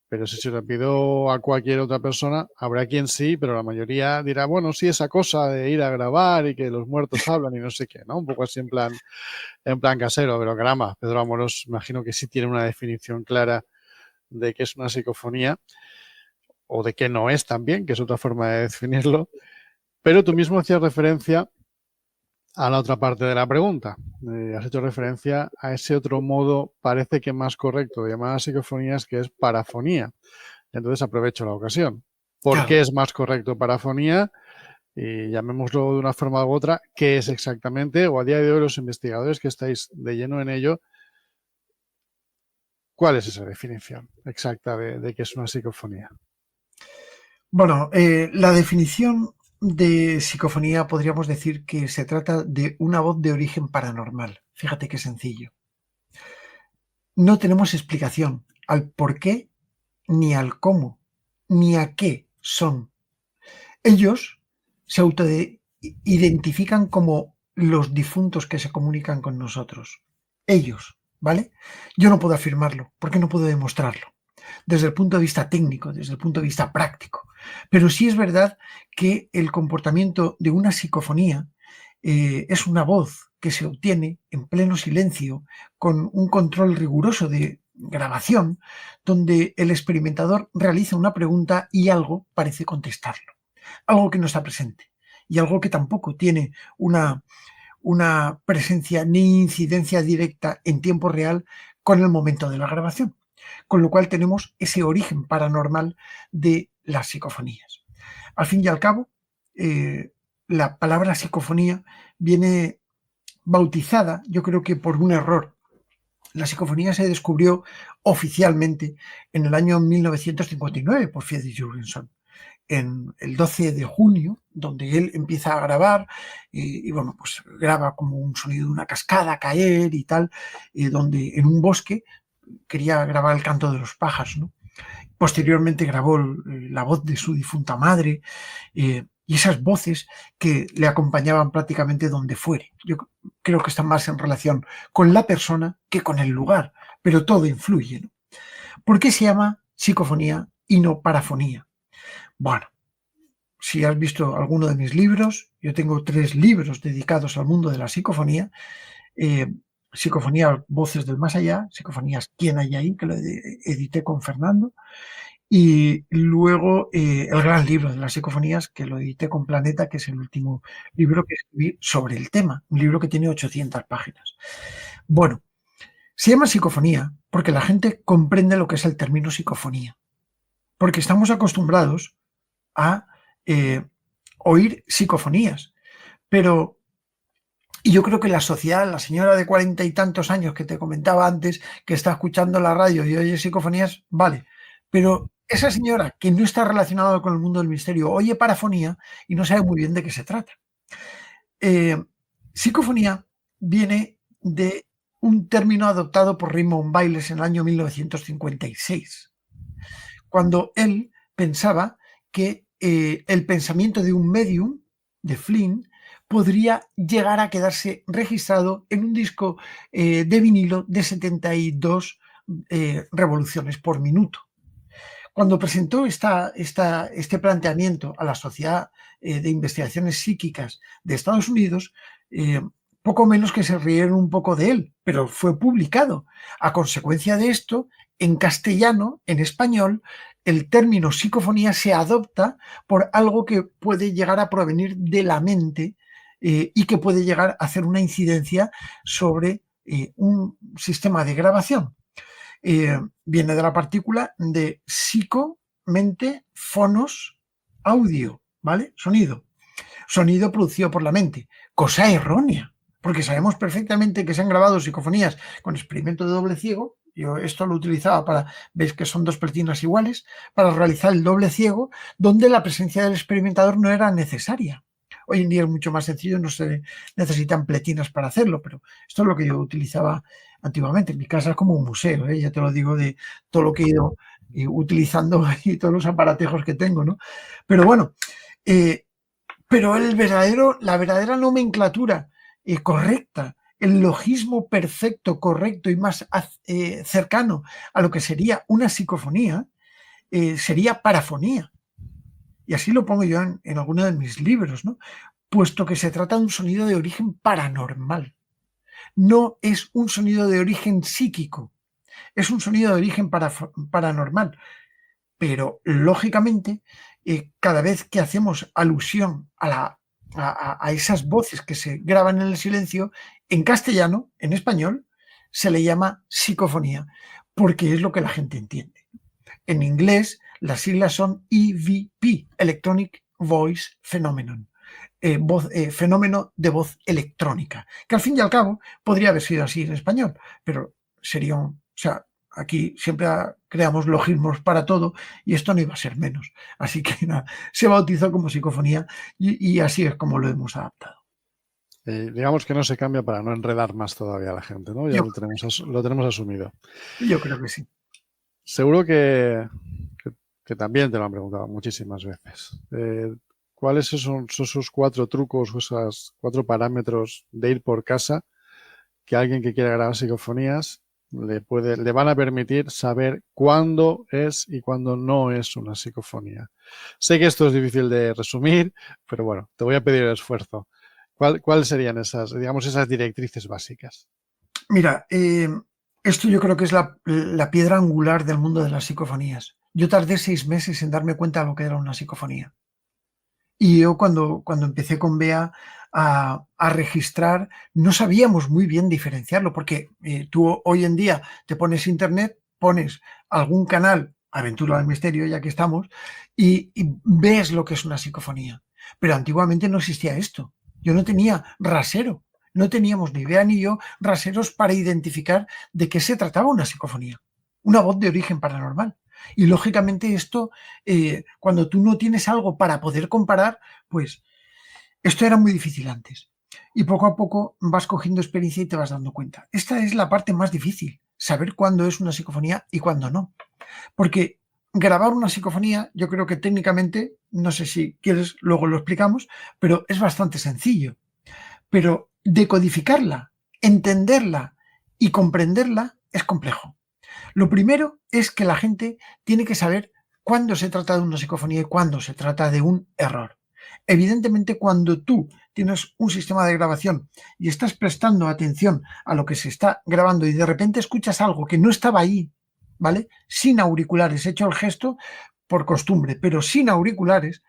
Speaker 2: pero si se lo pido a cualquier otra persona, habrá quien sí, pero la mayoría dirá, bueno, sí, esa cosa de ir a grabar y que los muertos hablan y no sé qué, ¿no? Un poco así en plan casero, pero caramba, Pedro Amorós, imagino que sí tiene una definición clara de qué es una psicofonía o de qué no es también, que es otra forma de definirlo, pero tú mismo hacías referencia a la otra parte de la pregunta. Has hecho referencia a ese otro modo, parece que más correcto, de llamar a psicofonías, que es parafonía. Entonces aprovecho la ocasión. ¿Por qué es más correcto parafonía? Y llamémoslo de una forma u otra, ¿qué es exactamente? O a día de hoy los investigadores que estáis de lleno en ello, ¿cuál es esa definición exacta de qué es una psicofonía?
Speaker 3: Bueno, la definición de psicofonía podríamos decir que se trata de una voz de origen paranormal. Fíjate qué sencillo. No tenemos explicación al por qué, ni al cómo, ni a qué son. Ellos se autoidentifican como los difuntos que se comunican con nosotros. Ellos, ¿vale? Yo no puedo afirmarlo porque no puedo demostrarlo desde el punto de vista técnico, desde el punto de vista práctico. Pero sí es verdad que el comportamiento de una psicofonía es una voz que se obtiene en pleno silencio con un control riguroso de grabación donde el experimentador realiza una pregunta y algo parece contestarlo. Algo que no está presente y algo que tampoco tiene una presencia ni incidencia directa en tiempo real con el momento de la grabación. Con lo cual tenemos ese origen paranormal de las psicofonías. Al fin y al cabo, la palabra psicofonía viene bautizada, yo creo que por un error. La psicofonía se descubrió oficialmente en el año 1959 por Friedrich Jürgenson, en el 12 de junio, donde él empieza a grabar y bueno, pues graba como un sonido de una cascada caer y tal, donde en un bosque quería grabar el canto de los pájaros, ¿no? Posteriormente grabó la voz de su difunta madre y esas voces que le acompañaban prácticamente donde fuere. Yo creo que están más en relación con la persona que con el lugar, pero todo influye, ¿no? ¿Por qué se llama psicofonía y no parafonía? Bueno, si has visto alguno de mis libros, yo tengo 3 libros dedicados al mundo de la psicofonía. Psicofonía Voces del Más Allá, Psicofonías ¿Quién hay ahí?, que lo edité con Fernando, Y luego el gran libro de las psicofonías, que lo edité con Planeta, que es el último libro que escribí sobre el tema, un libro que tiene 800 páginas. Bueno, se llama psicofonía porque la gente comprende lo que es el término psicofonía, porque estamos acostumbrados a oír psicofonías, pero y yo creo que la sociedad, la señora de 40 y tantos años que te comentaba antes, que está escuchando la radio y oye psicofonías, vale, pero esa señora que no está relacionada con el mundo del misterio oye parafonía y no sabe muy bien de qué se trata. Psicofonía viene de un término adoptado por Raymond Bayles en el año 1956, cuando él pensaba que el pensamiento de un medium, de Flynn, podría llegar a quedarse registrado en un disco de vinilo de 72 revoluciones por minuto. Cuando presentó este planteamiento a la Sociedad de Investigaciones Psíquicas de Estados Unidos, poco menos que se rieron un poco de él, pero fue publicado. A consecuencia de esto, en castellano, en español, el término psicofonía se adopta por algo que puede llegar a provenir de la mente y que puede llegar a hacer una incidencia sobre un sistema de grabación. Viene de la partícula de psico, mente, fonos, audio, ¿vale? Sonido. Sonido producido por la mente, cosa errónea, porque sabemos perfectamente que se han grabado psicofonías con experimento de doble ciego. Yo esto lo utilizaba para, veis que son dos pletinas iguales, para realizar el doble ciego, donde la presencia del experimentador no era necesaria. Hoy en día es mucho más sencillo, no se necesitan pletinas para hacerlo, pero esto es lo que yo utilizaba antiguamente. En mi casa es como un museo, ya te lo digo, de todo lo que he ido utilizando y todos los aparatejos que tengo, ¿no? Pero bueno, pero la verdadera nomenclatura correcta, el logismo perfecto, correcto y más cercano a lo que sería una psicofonía, sería parafonía. Y así lo pongo yo en alguno de mis libros, ¿no? Puesto que se trata de un sonido de origen paranormal. No es un sonido de origen psíquico, es un sonido de origen paranormal. Pero, lógicamente, cada vez que hacemos alusión a esas voces que se graban en el silencio, en castellano, en español, se le llama psicofonía, porque es lo que la gente entiende. En inglés, las siglas son EVP, Electronic Voice Phenomenon, fenómeno de voz electrónica, que al fin y al cabo podría haber sido así en español, pero sería aquí siempre creamos logismos para todo y esto no iba a ser menos. Así que nada, se bautizó como psicofonía y así es como lo hemos adaptado.
Speaker 2: Digamos que no se cambia para no enredar más todavía a la gente, ¿no? Ya lo tenemos asumido.
Speaker 3: Yo creo que sí.
Speaker 2: Seguro que también te lo han preguntado muchísimas veces. ¿Cuáles son esos 4 trucos o esos 4 parámetros de ir por casa que alguien que quiera grabar psicofonías le van a permitir saber cuándo es y cuándo no es una psicofonía? Sé que esto es difícil de resumir, pero bueno, te voy a pedir el esfuerzo. ¿Cuáles serían esas directrices básicas?
Speaker 3: Mira, esto yo creo que es la piedra angular del mundo de las psicofonías. Yo tardé 6 meses en darme cuenta de lo que era una psicofonía. Y yo cuando empecé con Bea a registrar, no sabíamos muy bien diferenciarlo, porque tú hoy en día te pones internet, pones algún canal, Aventura del Misterio, ya que estamos, y ves lo que es una psicofonía. Pero antiguamente no existía esto. Yo no tenía rasero, no teníamos ni Bea ni yo raseros para identificar de qué se trataba una psicofonía, una voz de origen paranormal. Y lógicamente esto, cuando tú no tienes algo para poder comparar, pues esto era muy difícil antes. Y poco a poco vas cogiendo experiencia y te vas dando cuenta. Esta es la parte más difícil, saber cuándo es una psicofonía y cuándo no. Porque grabar una psicofonía, yo creo que técnicamente, no sé si quieres, luego lo explicamos, pero es bastante sencillo. Pero decodificarla, entenderla y comprenderla es complejo. Lo primero es que la gente tiene que saber cuándo se trata de una psicofonía y cuándo se trata de un error. Evidentemente, cuando tú tienes un sistema de grabación y estás prestando atención a lo que se está grabando y de repente escuchas algo que no estaba ahí ¿vale? Sin auriculares. He hecho el gesto por costumbre, pero sin auriculares,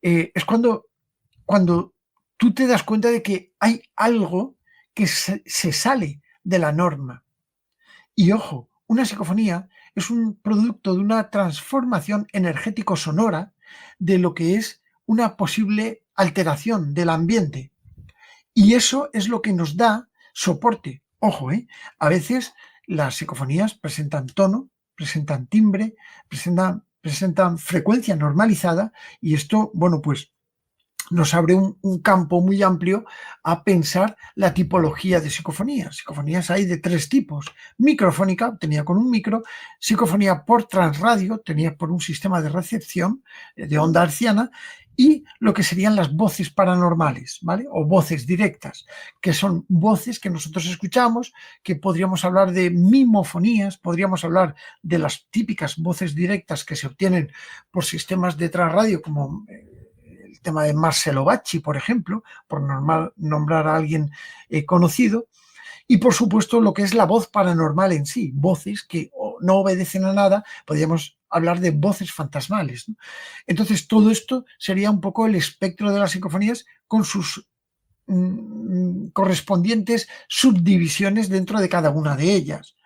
Speaker 3: es cuando tú te das cuenta de que hay algo que se sale de la norma. Y ojo, una psicofonía es un producto de una transformación energético-sonora de lo que es una posible alteración del ambiente. Y eso es lo que nos da soporte. Ojo, a veces las psicofonías presentan tono, presentan timbre, presentan frecuencia normalizada, y esto, bueno, pues nos abre un campo muy amplio a pensar la tipología de psicofonías. Psicofonías hay de 3 tipos. Microfónica, obtenida con un micro; psicofonía por transradio, obtenida por un sistema de recepción de onda hertziana; y lo que serían las voces paranormales, ¿vale? O voces directas, que son voces que nosotros escuchamos, que podríamos hablar de mimofonías, podríamos hablar de las típicas voces directas que se obtienen por sistemas de transradio, como el tema de Marcelo Bacci, por ejemplo, por nombrar a alguien conocido. Y por supuesto lo que es la voz paranormal en sí, voces que no obedecen a nada, podríamos hablar de voces fantasmales, ¿no? Entonces todo esto sería un poco el espectro de las psicofonías con sus correspondientes subdivisiones dentro de cada una de ellas.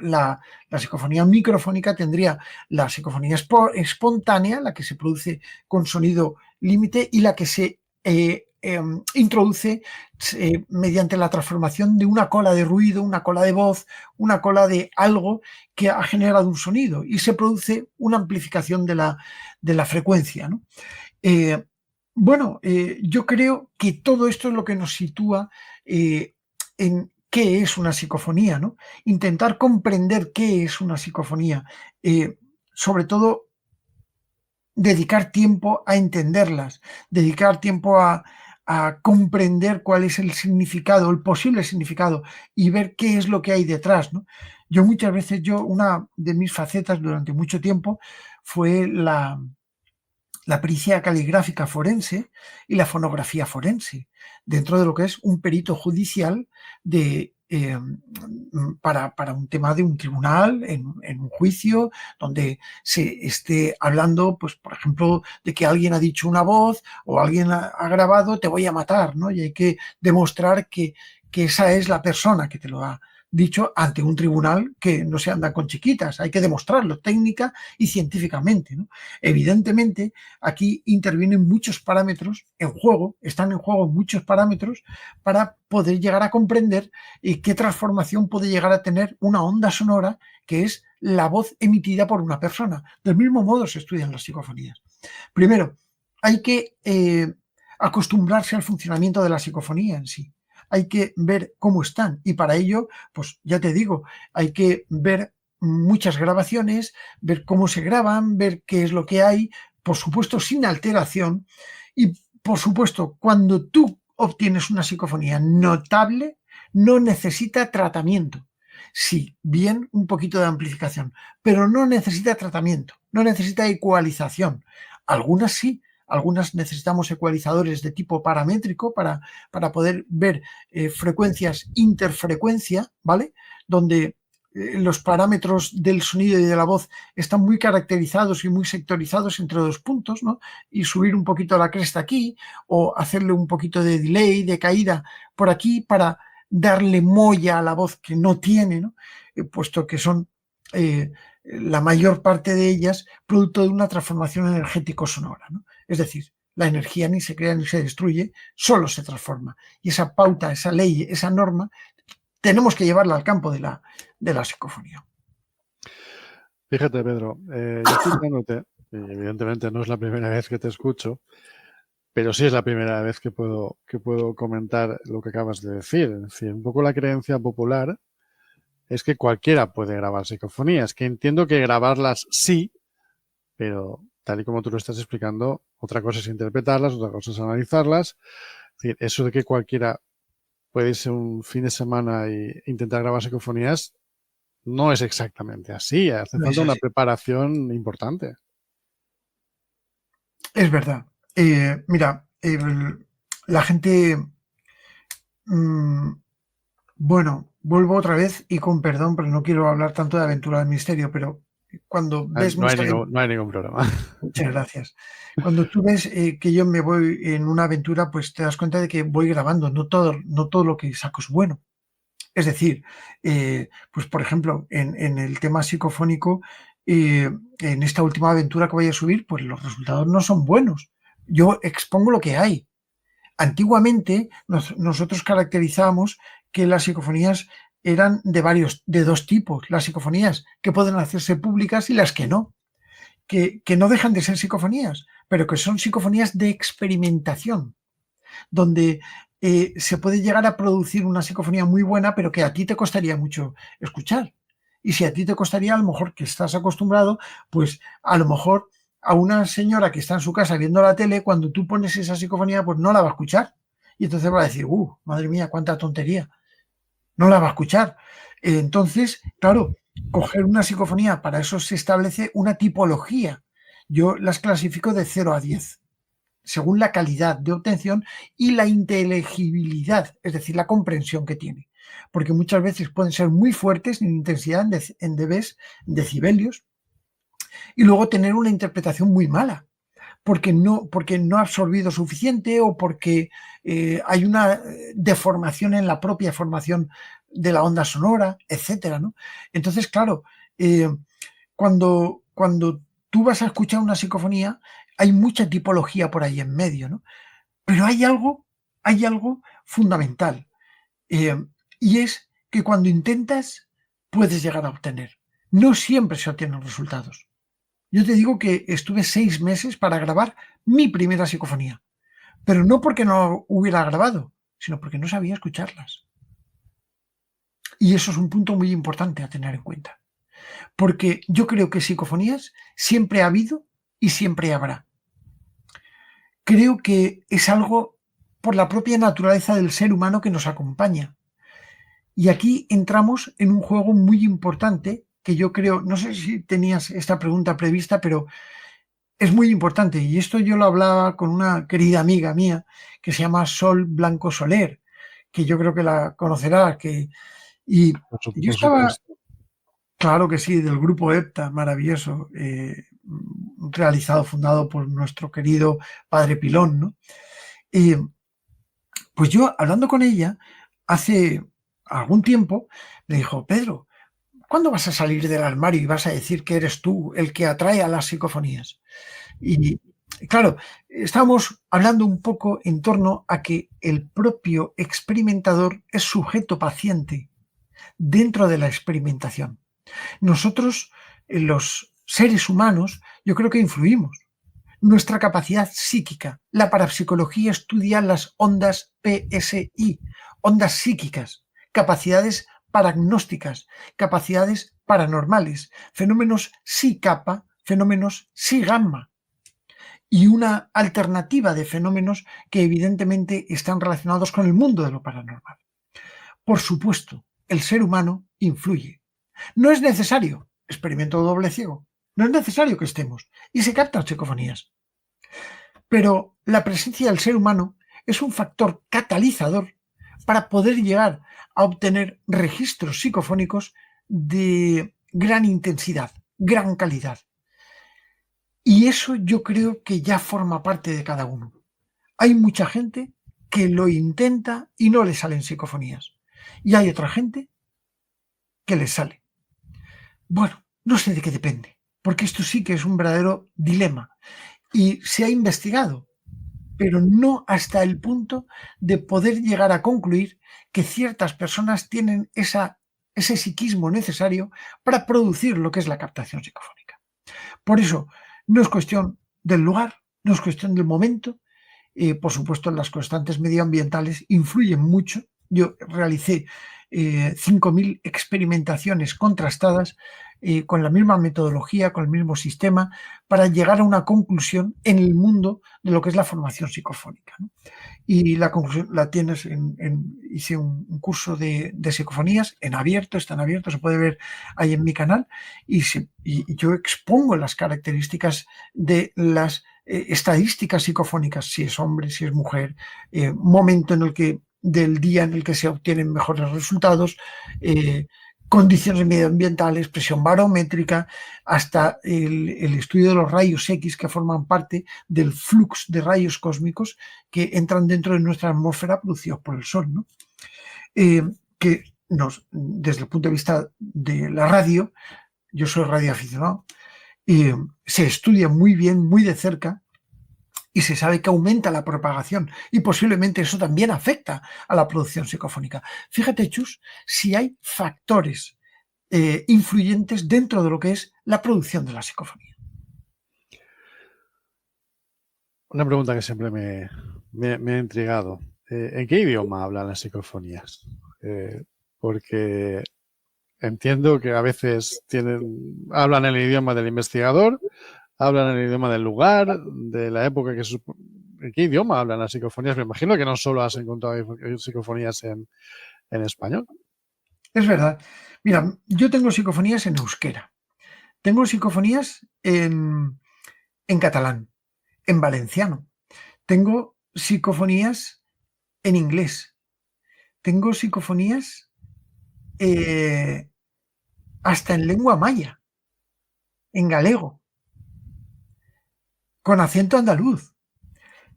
Speaker 3: La psicofonía microfónica tendría la psicofonía espontánea, la que se produce con sonido límite, y la que se introduce mediante la transformación de una cola de ruido, una cola de voz, una cola de algo que ha generado un sonido, y se produce una amplificación de la frecuencia, ¿no? Yo creo que todo esto es lo que nos sitúa en qué es una psicofonía, ¿no? Intentar comprender qué es una psicofonía, sobre todo dedicar tiempo a entenderlas, dedicar tiempo a comprender cuál es el significado, el posible significado, y ver qué es lo que hay detrás, ¿no? Yo muchas veces, una de mis facetas durante mucho tiempo fue la pericia caligráfica forense y la fonografía forense, dentro de lo que es un perito judicial para un tema de un tribunal, en un juicio, donde se esté hablando, pues, por ejemplo, de que alguien ha dicho una voz o alguien ha grabado "te voy a matar", ¿no? Y hay que demostrar que esa es la persona que te lo ha dicho ante un tribunal, que no se anda con chiquitas, hay que demostrarlo técnica y científicamente, ¿no? Evidentemente, aquí intervienen muchos parámetros en juego, están en juego muchos parámetros para poder llegar a comprender qué transformación puede llegar a tener una onda sonora, que es la voz emitida por una persona. Del mismo modo se estudian las psicofonías. Primero, hay que acostumbrarse al funcionamiento de la psicofonía en sí. Hay que ver cómo están, y para ello, pues ya te digo, hay que ver muchas grabaciones, ver cómo se graban, ver qué es lo que hay, por supuesto sin alteración, y por supuesto cuando tú obtienes una psicofonía notable, no necesita tratamiento. Sí, bien, un poquito de amplificación, pero no necesita tratamiento, no necesita ecualización. Algunas sí. Algunas necesitamos ecualizadores de tipo paramétrico para poder ver frecuencias interfrecuencia, ¿vale? Donde los parámetros del sonido y de la voz están muy caracterizados y muy sectorizados entre 2 puntos, ¿no? Y subir un poquito la cresta aquí, o hacerle un poquito de delay, de caída por aquí, para darle molla a la voz que no tiene, ¿no? Puesto que son la mayor parte de ellas producto de una transformación energético-sonora, ¿no? Es decir, la energía ni se crea ni se destruye, solo se transforma. Y esa pauta, esa ley, esa norma, tenemos que llevarla al campo de la psicofonía.
Speaker 2: Fíjate, Pedro, yo escuchándote, y evidentemente no es la primera vez que te escucho, pero sí es la primera vez que puedo comentar lo que acabas de decir. Es decir, un poco la creencia popular es que cualquiera puede grabar psicofonías, que entiendo que grabarlas sí, pero tal y como tú lo estás explicando, otra cosa es interpretarlas, otra cosa es analizarlas. Es decir, eso de que cualquiera puede irse un fin de semana e intentar grabar psicofonías no es exactamente así. Hace falta una preparación importante.
Speaker 3: Es verdad. Mira, la gente Bueno, vuelvo otra vez y con perdón, pero no quiero hablar tanto de Aventura del Misterio, pero cuando ves
Speaker 2: No hay
Speaker 3: mis
Speaker 2: no hay ningún problema.
Speaker 3: Muchas gracias. Cuando tú ves que yo me voy en una aventura, pues te das cuenta de que voy grabando, no todo lo que saco es bueno. Es decir, pues por ejemplo, en el tema psicofónico, en esta última aventura que voy a subir, pues los resultados no son buenos. Yo expongo lo que hay. Antiguamente nosotros caracterizábamos que las psicofonías eran de dos tipos, las psicofonías que pueden hacerse públicas y las que no. Que no dejan de ser psicofonías, pero que son psicofonías de experimentación, donde se puede llegar a producir una psicofonía muy buena, pero que a ti te costaría mucho escuchar. Y si a ti te costaría, a lo mejor que estás acostumbrado, pues a lo mejor a una señora que está en su casa viendo la tele, cuando tú pones esa psicofonía, pues no la va a escuchar. Y entonces va a decir, madre mía, cuánta tontería. No la va a escuchar. Entonces, claro, coger una psicofonía, para eso se establece una tipología. Yo las clasifico de 0 a 10, según la calidad de obtención y la inteligibilidad, es decir, la comprensión que tiene. Porque muchas veces pueden ser muy fuertes en intensidad, en decibelios, y luego tener una interpretación muy mala, porque no ha absorbido suficiente o porque hay una deformación en la propia formación de la onda sonora, etcétera, ¿no? Entonces, claro, cuando tú vas a escuchar una psicofonía, hay mucha tipología por ahí en medio, ¿no? Pero hay algo fundamental, y es que cuando intentas, puedes llegar a obtener. No siempre se obtienen resultados. Yo te digo que estuve 6 meses para grabar mi primera psicofonía, pero no porque no hubiera grabado, sino porque no sabía escucharlas. Y eso es un punto muy importante a tener en cuenta, porque yo creo que psicofonías siempre ha habido y siempre habrá. Creo que es algo por la propia naturaleza del ser humano que nos acompaña. Y aquí entramos en un juego muy importante que yo creo, no sé si tenías esta pregunta prevista, pero es muy importante. Y esto yo lo hablaba con una querida amiga mía que se llama Sol Blanco Soler, que yo creo que la conocerás. Y yo estaba, claro que sí, del grupo EPTA, maravilloso, fundado por nuestro querido padre Pilón, ¿no? Pues yo, hablando con ella, hace algún tiempo, me dijo, Pedro, ¿cuándo vas a salir del armario y vas a decir que eres tú el que atrae a las psicofonías? Y claro, estamos hablando un poco en torno a que el propio experimentador es sujeto paciente dentro de la experimentación. Nosotros, los seres humanos, yo creo que influimos. Nuestra capacidad psíquica. La parapsicología estudia las ondas PSI, ondas psíquicas, capacidades paragnósticas, capacidades paranormales, fenómenos psi kappa, fenómenos psi gamma, y una alternativa de fenómenos que evidentemente están relacionados con el mundo de lo paranormal. Por supuesto, el ser humano influye. No es necesario, experimento doble ciego, no es necesario que estemos, y se captan psicofonías. Pero la presencia del ser humano es un factor catalizador para poder llegar a obtener registros psicofónicos de gran intensidad, gran calidad. Y eso yo creo que ya forma parte de cada uno. Hay mucha gente que lo intenta y no le salen psicofonías. Y hay otra gente que les sale. Bueno, no sé de qué depende, porque esto sí que es un verdadero dilema. Y se ha investigado, pero no hasta el punto de poder llegar a concluir que ciertas personas tienen ese psiquismo necesario para producir lo que es la captación psicofónica. Por eso, no es cuestión del lugar, no es cuestión del momento. Por supuesto, las constantes medioambientales influyen mucho. Yo realicé 5.000 experimentaciones contrastadas con la misma metodología, con el mismo sistema, para llegar a una conclusión en el mundo de lo que es la formación psicofónica, ¿no? Y la conclusión la tienes hice un curso de psicofonías está en abierto, se puede ver ahí en mi canal, y yo expongo las características de las estadísticas psicofónicas, si es hombre, si es mujer, momento en el que del día en el que se obtienen mejores resultados, condiciones medioambientales, presión barométrica, hasta el estudio de los rayos X que forman parte del flux de rayos cósmicos que entran dentro de nuestra atmósfera producidos por el Sol, ¿no? Que desde el punto de vista de la radio, yo soy radioaficionado, se estudia muy bien, muy de cerca, y se sabe que aumenta la propagación y posiblemente eso también afecta a la producción psicofónica. Fíjate, Chus, si hay factores influyentes dentro de lo que es la producción de la psicofonía.
Speaker 2: Una pregunta que siempre me ha intrigado. ¿En qué idioma hablan las psicofonías? Porque entiendo que a veces hablan el idioma del investigador, hablan el idioma del lugar, de la época que... ¿En qué idioma hablan las psicofonías? Me imagino que no solo has encontrado psicofonías en español.
Speaker 3: Es verdad. Mira, yo tengo psicofonías en euskera. Tengo psicofonías en catalán, en valenciano. Tengo psicofonías en inglés. Tengo psicofonías hasta en lengua maya, en galego, con acento andaluz.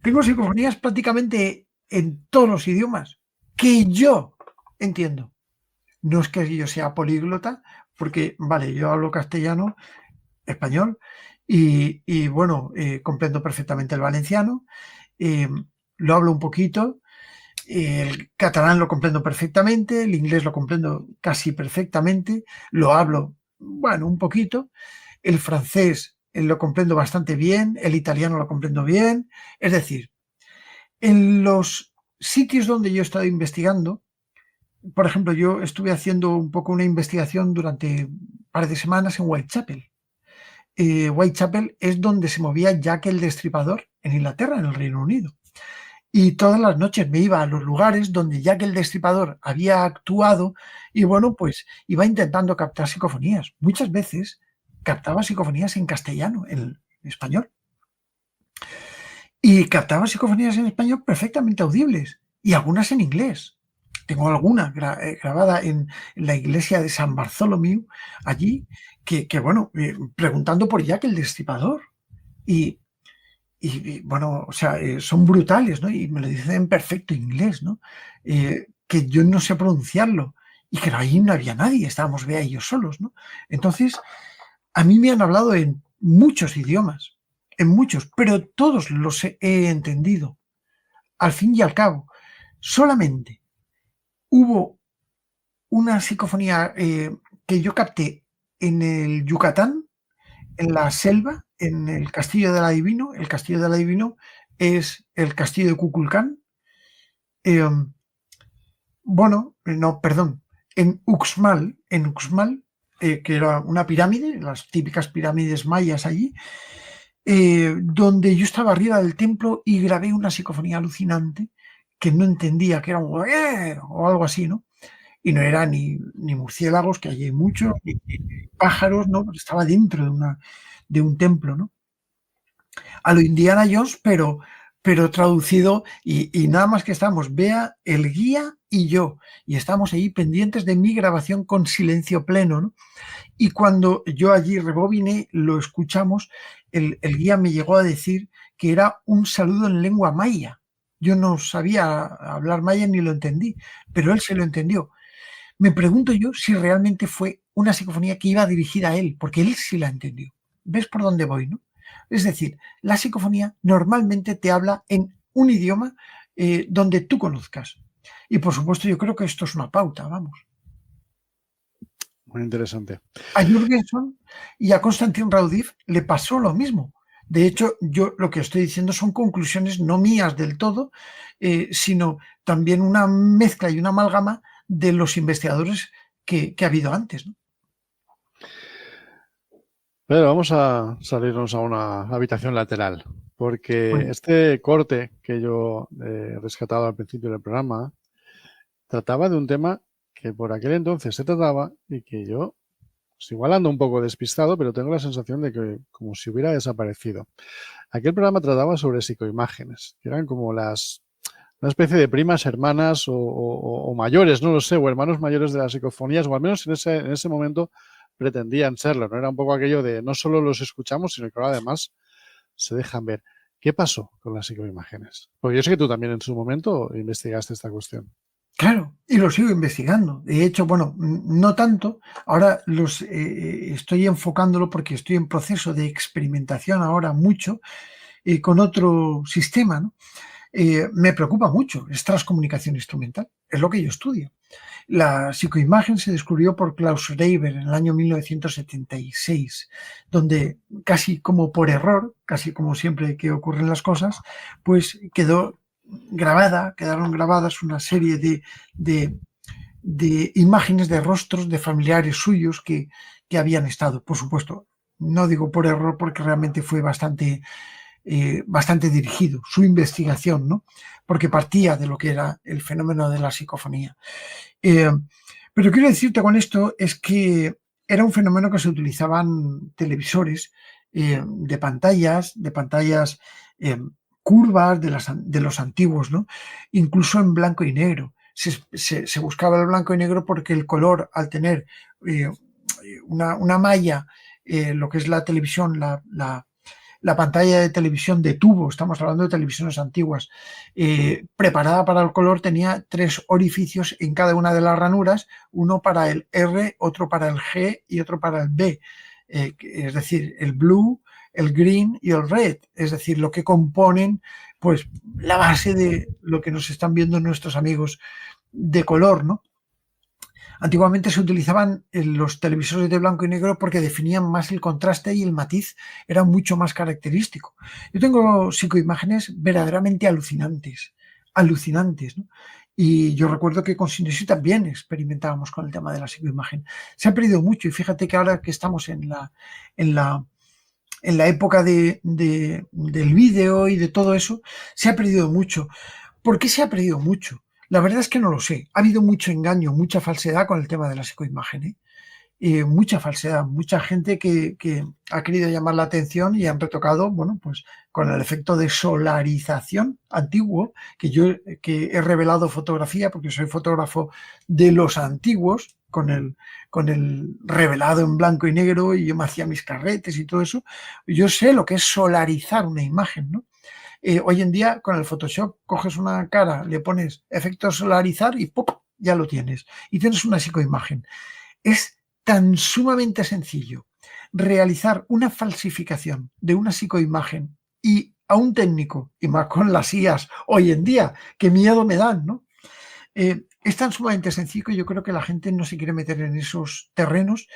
Speaker 3: Tengo psicofonías prácticamente en todos los idiomas que yo entiendo. No es que yo sea políglota, porque, vale, yo hablo castellano, español, y bueno, comprendo perfectamente el valenciano, lo hablo un poquito, el catalán lo comprendo perfectamente, el inglés lo comprendo casi perfectamente, lo hablo, bueno, un poquito, el francés lo comprendo bastante bien, el italiano lo comprendo bien, es decir, en los sitios donde yo he estado investigando, por ejemplo, yo estuve haciendo un poco una investigación durante un par de semanas en Whitechapel. Whitechapel es donde se movía Jack el Destripador en Inglaterra, en el Reino Unido. Y todas las noches me iba a los lugares donde Jack el Destripador había actuado y, bueno, pues iba intentando captar psicofonías. Muchas veces captaba psicofonías en castellano, en español. Y captaba psicofonías en español perfectamente audibles y algunas en inglés. Tengo alguna grabada en la iglesia de San Bartholomew, allí, que bueno, preguntando por Jack el Destripador. Y bueno, o sea, son brutales, ¿no? Y me lo dicen en perfecto inglés, ¿no? Que yo no sé pronunciarlo y que ahí no había nadie, estábamos Bea y yo solos, ¿no? Entonces, a mí me han hablado en muchos idiomas, en muchos, pero todos los he entendido. Al fin y al cabo, solamente hubo una psicofonía que yo capté en el Yucatán, en la selva, en el Castillo del Adivino. El Castillo del Adivino es el castillo de Kukulcán. En Uxmal, que era una pirámide, las típicas pirámides mayas allí, donde yo estaba arriba del templo y grabé una psicofonía alucinante que no entendía, que era un o algo así, ¿no? Y no era ni murciélagos, que allí hay muchos, ni pájaros, ¿no? Estaba dentro de un templo, ¿no? A lo Indiana Jones, pero traducido, y nada más que estamos, Bea, el guía y yo, y estamos ahí pendientes de mi grabación con silencio pleno, ¿no? Y cuando yo allí rebobiné, lo escuchamos, el guía me llegó a decir que era un saludo en lengua maya. Yo no sabía hablar maya ni lo entendí, pero él se lo entendió. Me pregunto yo si realmente fue una psicofonía que iba dirigida a él, porque él sí la entendió. ¿Ves por dónde voy, no? Es decir, la psicofonía normalmente te habla en un idioma donde tú conozcas. Y por supuesto yo creo que esto es una pauta, vamos.
Speaker 2: Muy interesante.
Speaker 3: A Jürgenson y a Konstantin Raudiv le pasó lo mismo. De hecho, yo lo que estoy diciendo son conclusiones no mías del todo, sino también una mezcla y una amalgama de los investigadores que ha habido antes, ¿no?
Speaker 2: Pero vamos a salirnos a una habitación lateral, porque
Speaker 3: Bueno.
Speaker 2: este corte que yo he rescatado al principio del programa trataba de un tema que por aquel entonces se trataba y que yo, pues igual ando un poco despistado, pero tengo la sensación de que como si hubiera desaparecido. Aquel programa trataba sobre psicoimágenes, que eran como las una especie de primas hermanas o mayores, no lo sé, o hermanos mayores de las psicofonías, o al menos en ese momento pretendían serlo, ¿no? Era un poco aquello de no solo los escuchamos, sino que ahora además se dejan ver. ¿Qué pasó con las psicoimágenes? Porque yo sé que tú también en su momento investigaste esta cuestión.
Speaker 3: Claro, y lo sigo investigando. De hecho, bueno, no tanto. Ahora estoy enfocándolo porque estoy en proceso de experimentación ahora mucho con otro sistema, ¿no? Me preocupa mucho, es transcomunicación instrumental, es lo que yo estudio. La psicoimagen se descubrió por Klaus Schreiber en el año 1976, donde casi como por error, casi como siempre que ocurren las cosas, pues quedaron grabadas una serie de imágenes de rostros de familiares suyos que habían estado. Por supuesto, no digo por error porque realmente fue bastante dirigido su investigación, ¿no? Porque partía de lo que era el fenómeno de la psicofonía. Pero quiero decirte con esto es que era un fenómeno que se utilizaban televisores de pantallas curvas de los antiguos, ¿no? Incluso en blanco y negro. Se buscaba el blanco y negro porque el color, al tener una malla, lo que es la televisión, la pantalla de televisión de tubo, estamos hablando de televisiones antiguas, preparada para el color, tenía 3 orificios en cada una de las ranuras, uno para el R, otro para el G y otro para el B, es decir, el blue, el green y el red, es decir, lo que componen pues la base de lo que nos están viendo nuestros amigos de color, ¿no? Antiguamente se utilizaban los televisores de blanco y negro porque definían más el contraste y el matiz era mucho más característico. Yo tengo psicoimágenes verdaderamente alucinantes, ¿no? Y yo recuerdo que con Sinesi también experimentábamos con el tema de la psicoimagen. Se ha perdido mucho y fíjate que ahora que estamos en la época del vídeo y de todo eso, se ha perdido mucho. ¿Por qué se ha perdido mucho? La verdad es que no lo sé. Ha habido mucho engaño, mucha falsedad con el tema de la psicoimagen, mucha falsedad, mucha gente que ha querido llamar la atención y han retocado, bueno, pues con el efecto de solarización antiguo, que he revelado fotografía porque soy fotógrafo de los antiguos, con el revelado en blanco y negro, y yo me hacía mis carretes y todo eso. Yo sé lo que es solarizar una imagen, ¿no? Hoy en día con el Photoshop coges una cara, le pones efecto solarizar y ¡pop! Ya lo tienes. Y tienes una psicoimagen. Es tan sumamente sencillo realizar una falsificación de una psicoimagen y a un técnico, y más con las IAs hoy en día, qué miedo me dan, ¿no? Es tan sumamente sencillo, yo creo que la gente no se quiere meter en esos terrenos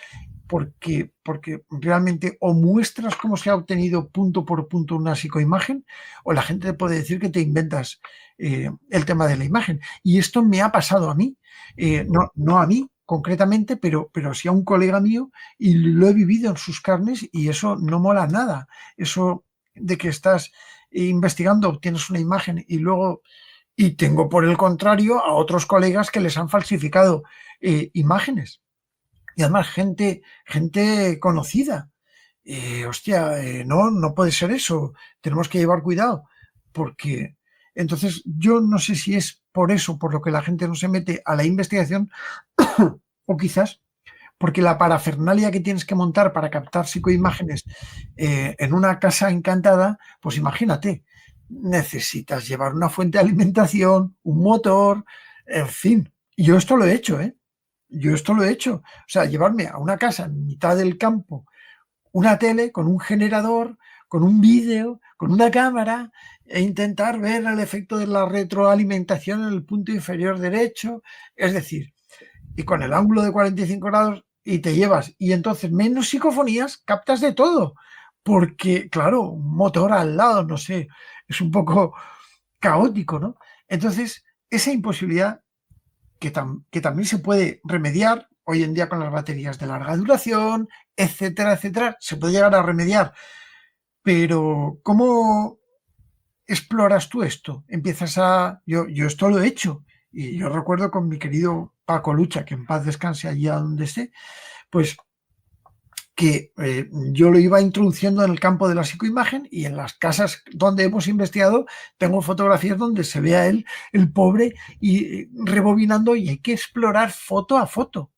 Speaker 3: porque realmente o muestras cómo se ha obtenido punto por punto una psicoimagen, o la gente te puede decir que te inventas el tema de la imagen. Y esto me ha pasado a mí, no a mí concretamente, pero sí a un colega mío, y lo he vivido en sus carnes, y eso no mola nada. Eso de que estás investigando, obtienes una imagen y luego... Y tengo, por el contrario, a otros colegas que les han falsificado imágenes. Y además gente conocida. No puede ser eso. Tenemos que llevar cuidado. Porque entonces yo no sé si es por eso, por lo que la gente no se mete a la investigación, o quizás porque la parafernalia que tienes que montar para captar psicoimágenes en una casa encantada, pues imagínate, necesitas llevar una fuente de alimentación, un motor, en fin. Yo esto lo he hecho, O sea, llevarme a una casa en mitad del campo una tele con un generador, con un vídeo, con una cámara, e intentar ver el efecto de la retroalimentación en el punto inferior derecho, es decir, y con el ángulo de 45 grados, y te llevas, y entonces menos psicofonías, captas de todo, porque claro, un motor al lado, no sé, es un poco caótico, ¿no? Entonces, esa imposibilidad que también se puede remediar hoy en día con las baterías de larga duración, etcétera, etcétera, se puede llegar a remediar. Pero, ¿cómo exploras tú esto? Yo esto lo he hecho, y yo recuerdo con mi querido Paco Lucha, que en paz descanse allí a donde esté, pues que yo lo iba introduciendo en el campo de la psicoimagen, y en las casas donde hemos investigado tengo fotografías donde se ve a él, el pobre, y rebobinando, y hay que explorar foto a foto.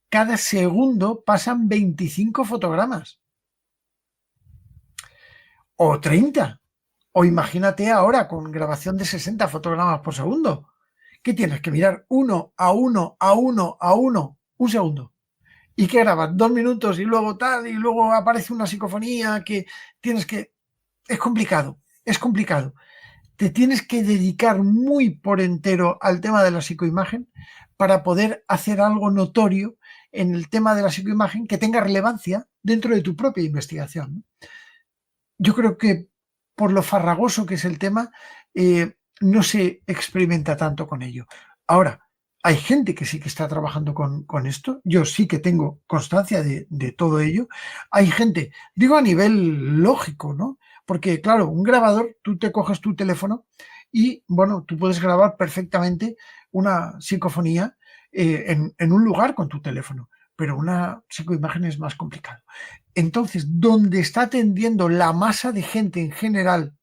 Speaker 3: Cada segundo pasan 25 fotogramas. O 30. O imagínate ahora con grabación de 60 fotogramas por segundo. ¿Qué tienes? Que mirar uno a uno, un segundo. ¿Y qué grabas? 2 minutos y luego tal, y luego aparece una psicofonía que tienes que... Es complicado. Te tienes que dedicar muy por entero al tema de la psicoimagen para poder hacer algo notorio en el tema de la psicoimagen que tenga relevancia dentro de tu propia investigación, ¿no? Yo creo que por lo farragoso que es el tema, no se experimenta tanto con ello. Ahora, hay gente que sí que está trabajando con esto. Yo sí que tengo constancia de todo ello. Hay gente, digo a nivel lógico, ¿no? Porque, claro, un grabador, tú te coges tu teléfono y, bueno, tú puedes grabar perfectamente una psicofonía en un lugar con tu teléfono, pero una psicoimagen es más complicado. Entonces, donde está tendiendo la masa de gente en general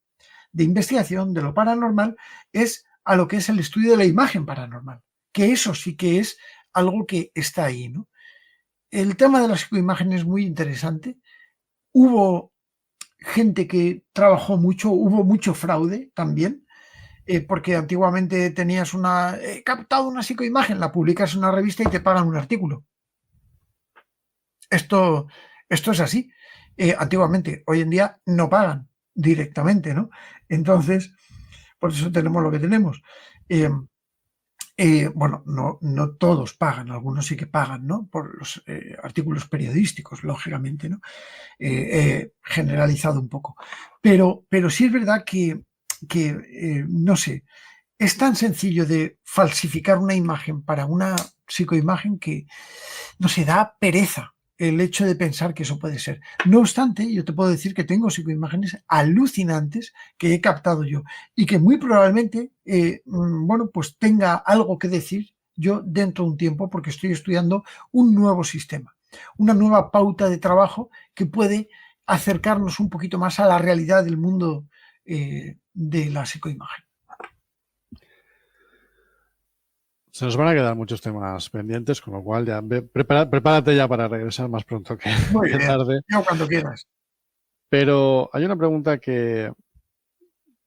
Speaker 3: de investigación de lo paranormal es a lo que es el estudio de la imagen paranormal, que eso sí que es algo que está ahí, ¿no? El tema de la psicoimagen es muy interesante. Hubo gente que trabajó mucho, hubo mucho fraude también, porque antiguamente tenías he captado una psicoimagen, la publicas en una revista y te pagan un artículo. Esto es así. Antiguamente, hoy en día no pagan directamente, ¿no? Entonces, por eso tenemos lo que tenemos. Bueno, no todos pagan, algunos sí que pagan, ¿no? Por los artículos periodísticos, lógicamente, ¿no? Generalizado un poco. Pero sí es verdad que no sé, es tan sencillo de falsificar una imagen para una psicoimagen que, no sé, da pereza el hecho de pensar que eso puede ser. No obstante, yo te puedo decir que tengo psicoimágenes alucinantes que he captado yo y que muy probablemente, bueno, pues tenga algo que decir yo dentro de un tiempo, porque estoy estudiando un nuevo sistema, una nueva pauta de trabajo que puede acercarnos un poquito más a la realidad del mundo de la psicoimagen.
Speaker 2: Se nos van a quedar muchos temas pendientes, con lo cual ya prepárate ya para regresar más pronto que tarde.
Speaker 3: Yo cuando quieras.
Speaker 2: Pero hay una pregunta que,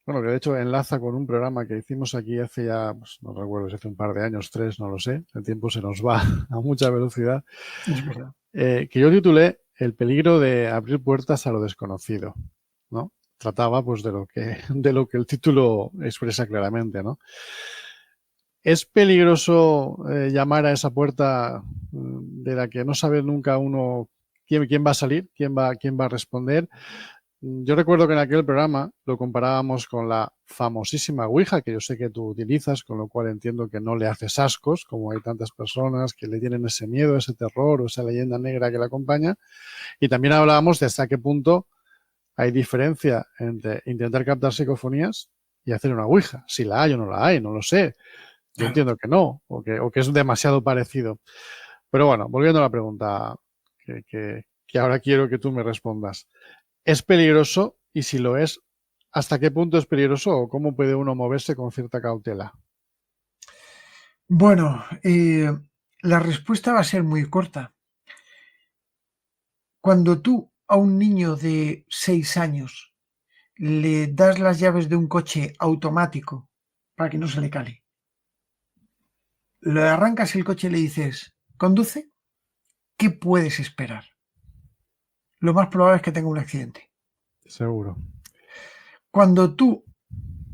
Speaker 2: bueno, que de hecho enlaza con un programa que hicimos aquí hace ya, pues, no recuerdo si hace un par de años, 3, no lo sé. El tiempo se nos va a mucha velocidad.
Speaker 3: Es verdad.
Speaker 2: Que yo titulé El peligro de abrir puertas a lo desconocido, ¿no? Trataba pues de lo que el título expresa claramente, ¿no? ¿Es peligroso llamar a esa puerta de la que no sabe nunca uno quién va a salir, quién va a responder? Yo recuerdo que en aquel programa lo comparábamos con la famosísima Ouija, que yo sé que tú utilizas, con lo cual entiendo que no le haces ascos, como hay tantas personas que le tienen ese miedo, ese terror o esa leyenda negra que la acompaña. Y también hablábamos de hasta qué punto hay diferencia entre intentar captar psicofonías y hacer una Ouija. Si la hay o no la hay, no lo sé. Yo entiendo que no, o que es demasiado parecido. Pero bueno, volviendo a la pregunta que ahora quiero que tú me respondas. ¿Es peligroso? Y si lo es, ¿hasta qué punto es peligroso o cómo puede uno moverse con cierta cautela?
Speaker 3: Bueno, la respuesta va a ser muy corta. Cuando tú a un niño de 6 años le das las llaves de un coche automático para que no se le cale, le arrancas el coche y le dices, conduce, ¿qué puedes esperar? Lo más probable es que tenga un accidente.
Speaker 2: Seguro.
Speaker 3: Cuando tú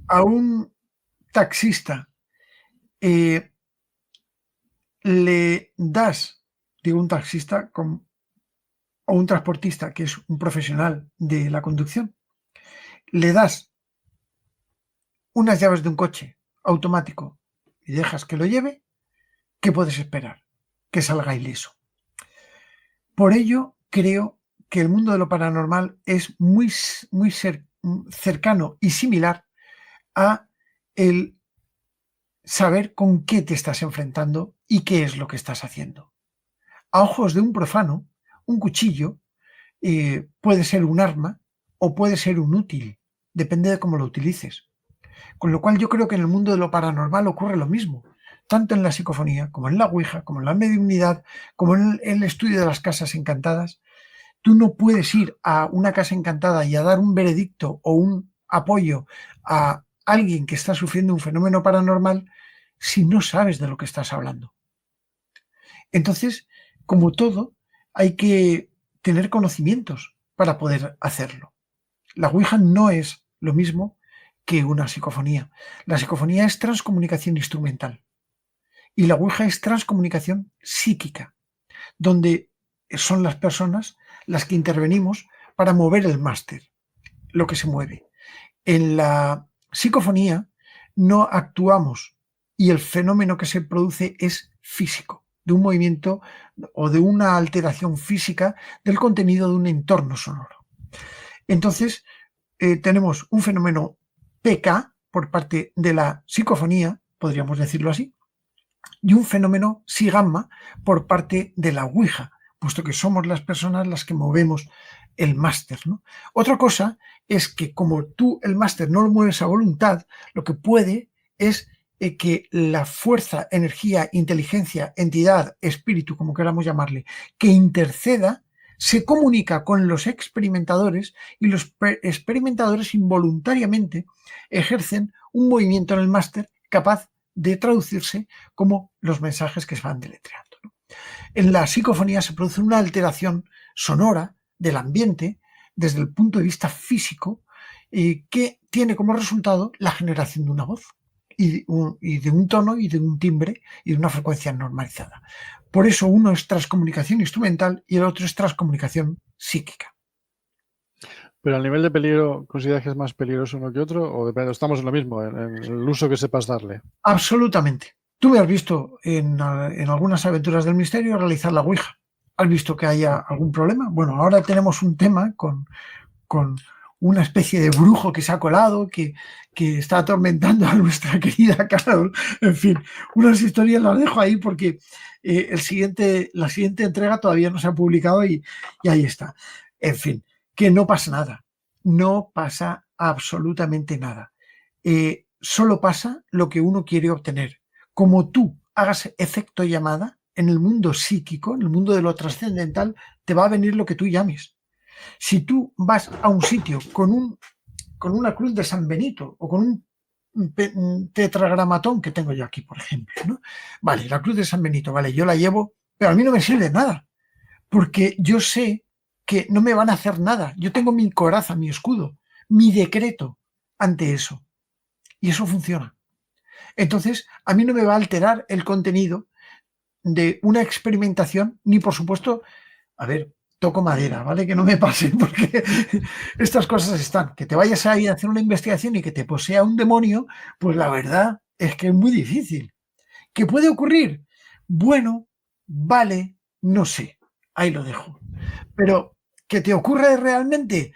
Speaker 3: a un taxista le das, digo un taxista o un transportista que es un profesional de la conducción, le das unas llaves de un coche automático y dejas que lo lleve, ¿qué puedes esperar? Que salga ileso. Por ello, creo que el mundo de lo paranormal es muy cercano y similar a el saber con qué te estás enfrentando y qué es lo que estás haciendo. A ojos de un profano, un cuchillo puede ser un arma o puede ser un útil, depende de cómo lo utilices. Con lo cual yo creo que en el mundo de lo paranormal ocurre lo mismo, tanto en la psicofonía, como en la ouija, como en la mediunidad, como en el estudio de las casas encantadas. Tú no puedes ir a una casa encantada y a dar un veredicto o un apoyo a alguien que está sufriendo un fenómeno paranormal si no sabes de lo que estás hablando. Entonces, como todo, hay que tener conocimientos para poder hacerlo. La ouija no es lo mismo que una psicofonía. La psicofonía es transcomunicación instrumental y la ouija es transcomunicación psíquica, donde son las personas las que intervenimos para mover el máster, lo que se mueve. En la psicofonía no actuamos y el fenómeno que se produce es físico, de un movimiento o de una alteración física del contenido de un entorno sonoro. Entonces, tenemos un fenómeno PK por parte de la psicofonía, podríamos decirlo así, y un fenómeno psi-gamma por parte de la ouija, puesto que somos las personas las que movemos el máster, ¿no? Otra cosa es que como tú el máster no lo mueves a voluntad, lo que puede es que la fuerza, energía, inteligencia, entidad, espíritu, como queramos llamarle, que interceda, se comunica con los experimentadores y los experimentadores involuntariamente ejercen un movimiento en el máster capaz de traducirse como los mensajes que se van deletreando, ¿no? En la psicofonía se produce una alteración sonora del ambiente desde el punto de vista físico que tiene como resultado la generación de una voz y de un tono y de un timbre y de una frecuencia normalizada. Por eso uno es transcomunicación instrumental y el otro es transcomunicación psíquica.
Speaker 2: Pero a nivel de peligro, ¿consideras que es más peligroso uno que otro? ¿O depende? Estamos en lo mismo, en el uso que sepas darle?
Speaker 3: Absolutamente. Tú me has visto en algunas aventuras del misterio realizar la ouija. ¿Has visto que haya algún problema? Bueno, ahora tenemos un tema con una especie de brujo que se ha colado, que está atormentando a nuestra querida Carol. En fin, unas historias las dejo ahí porque la siguiente entrega todavía no se ha publicado y ahí está. En fin, que no pasa nada. No pasa absolutamente nada. Solo pasa lo que uno quiere obtener. Como tú hagas efecto llamada, en el mundo psíquico, en el mundo de lo trascendental, te va a venir lo que tú llames. Si tú vas a un sitio con una cruz de San Benito o con un tetragramatón que tengo yo aquí, por ejemplo, ¿no? Vale, la cruz de San Benito, vale, yo la llevo, pero a mí no me sirve de nada, porque yo sé que no me van a hacer nada. Yo tengo mi coraza, mi escudo, mi decreto ante eso. Y eso funciona. Entonces, a mí no me va a alterar el contenido de una experimentación, ni por supuesto, a ver, toco madera, ¿vale? Que no me pase, porque estas cosas están. Que te vayas a ir a hacer una investigación y que te posea un demonio, pues la verdad es que es muy difícil. ¿Qué puede ocurrir? Bueno, vale, no sé, ahí lo dejo. Pero que te ocurra realmente,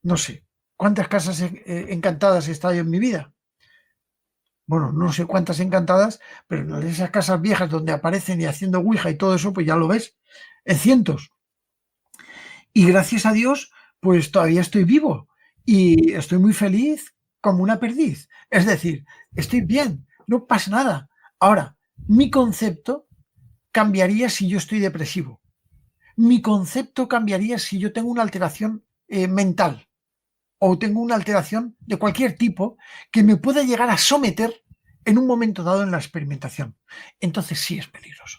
Speaker 3: no sé. ¿Cuántas casas encantadas he estado yo en mi vida? Bueno, no sé cuántas encantadas, pero en esas casas viejas donde aparecen y haciendo ouija y todo eso, pues ya lo ves, en cientos. Y gracias a Dios, pues todavía estoy vivo y estoy muy feliz como una perdiz. Es decir, estoy bien, no pasa nada. Ahora, mi concepto cambiaría si yo estoy depresivo. Mi concepto cambiaría si yo tengo una alteración mental o tengo una alteración de cualquier tipo que me pueda llegar a someter en un momento dado en la experimentación. Entonces sí es peligroso.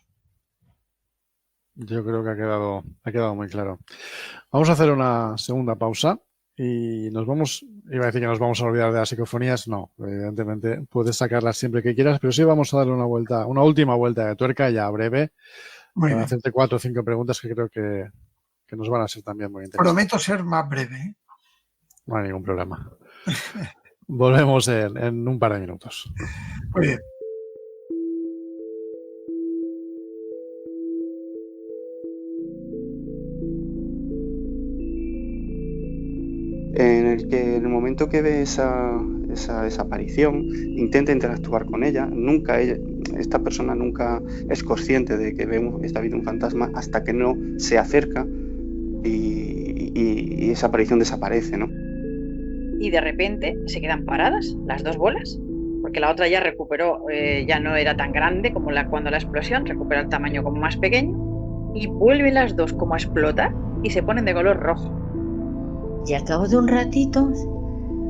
Speaker 2: Yo creo que ha quedado muy claro. Vamos a hacer una segunda pausa y iba a decir que nos vamos a olvidar de las psicofonías. No, evidentemente puedes sacarlas siempre que quieras, pero sí vamos a darle una última vuelta de tuerca ya breve. Para hacerte 4 o 5 preguntas que creo que nos van a ser también muy interesantes.
Speaker 3: Prometo ser más breve, ¿eh?
Speaker 2: No hay ningún problema. Volvemos en un par de minutos.
Speaker 3: Muy bien.
Speaker 10: En el momento que ve esa aparición, intenta interactuar con ella. Esta persona nunca es consciente de que está viendo un fantasma hasta que no se acerca y esa aparición desaparece, ¿no?
Speaker 11: Y de repente se quedan paradas las dos bolas, porque la otra ya recuperó, ya no era tan grande como cuando la explosión, recupera el tamaño como más pequeño, y vuelven las dos como a explotar y se ponen de color rojo.
Speaker 12: Y al cabo de un ratito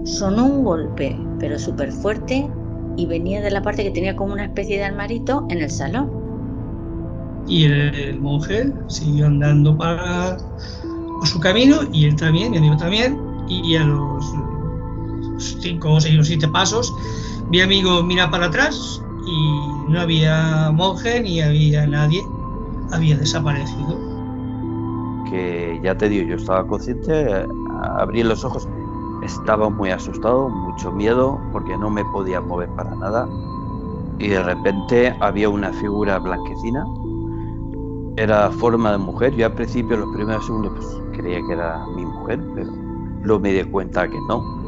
Speaker 12: sonó un golpe, pero súper fuerte, y venía de la parte que tenía como una especie de armarito en el salón.
Speaker 13: Y el monje siguió andando por su camino, y él también, y el amigo también, y a los 5 o 6 o 7 pasos, mi amigo mira para atrás y no había monje ni había nadie, había desaparecido.
Speaker 4: Que ya te digo, yo estaba consciente, abrí los ojos, estaba muy asustado, mucho miedo, porque no me podía mover para nada, y de repente había una figura blanquecina, era forma de mujer. Yo al principio, los primeros segundos, pues creía que era mi mujer, pero luego me di cuenta que no.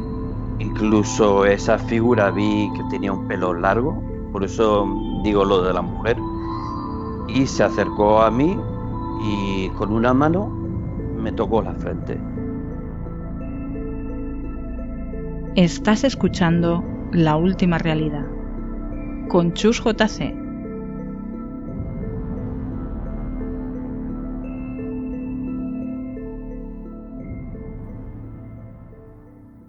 Speaker 4: Incluso esa figura vi que tenía un pelo largo, por eso digo lo de la mujer, y se acercó a mí y con una mano me tocó la frente.
Speaker 9: Estás escuchando La Última Realidad con Chus JC.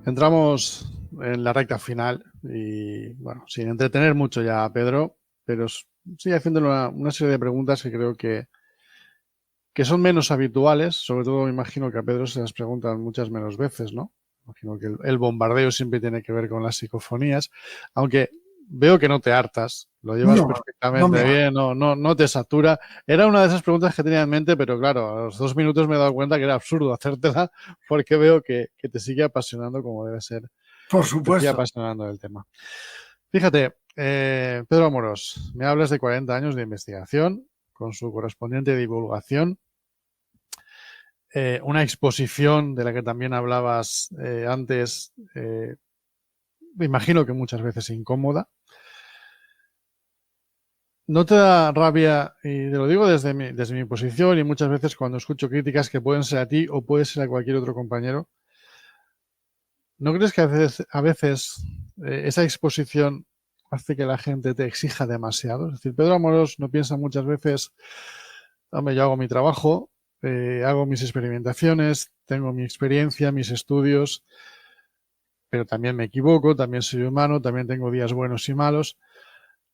Speaker 2: Entramos en la recta final y, bueno, sin entretener mucho ya a Pedro, pero sigue haciéndole una serie de preguntas que creo que son menos habituales. Sobre todo me imagino que a Pedro se las preguntan muchas menos veces, ¿no? Imagino que el bombardeo siempre tiene que ver con las psicofonías, aunque veo que no te hartas, lo llevas perfectamente bien, no te satura. Era una de esas preguntas que tenía en mente, pero claro, a los 2 minutos me he dado cuenta que era absurdo hacértela, porque veo que te sigue apasionando como debe ser.
Speaker 3: Por supuesto.
Speaker 2: Te sigue apasionando el tema. Fíjate, Pedro Amorós, me hablas de 40 años de investigación con su correspondiente divulgación. Una exposición de la que también hablabas antes, me imagino que muchas veces incómoda. ¿No te da rabia, y te lo digo desde mi posición y muchas veces cuando escucho críticas que pueden ser a ti o puede ser a cualquier otro compañero, ¿no crees que a veces esa exposición hace que la gente te exija demasiado? Es decir, Pedro Amorós no piensa muchas veces, hombre, yo hago mi trabajo, hago mis experimentaciones, tengo mi experiencia, mis estudios, pero también me equivoco, también soy humano, también tengo días buenos y malos.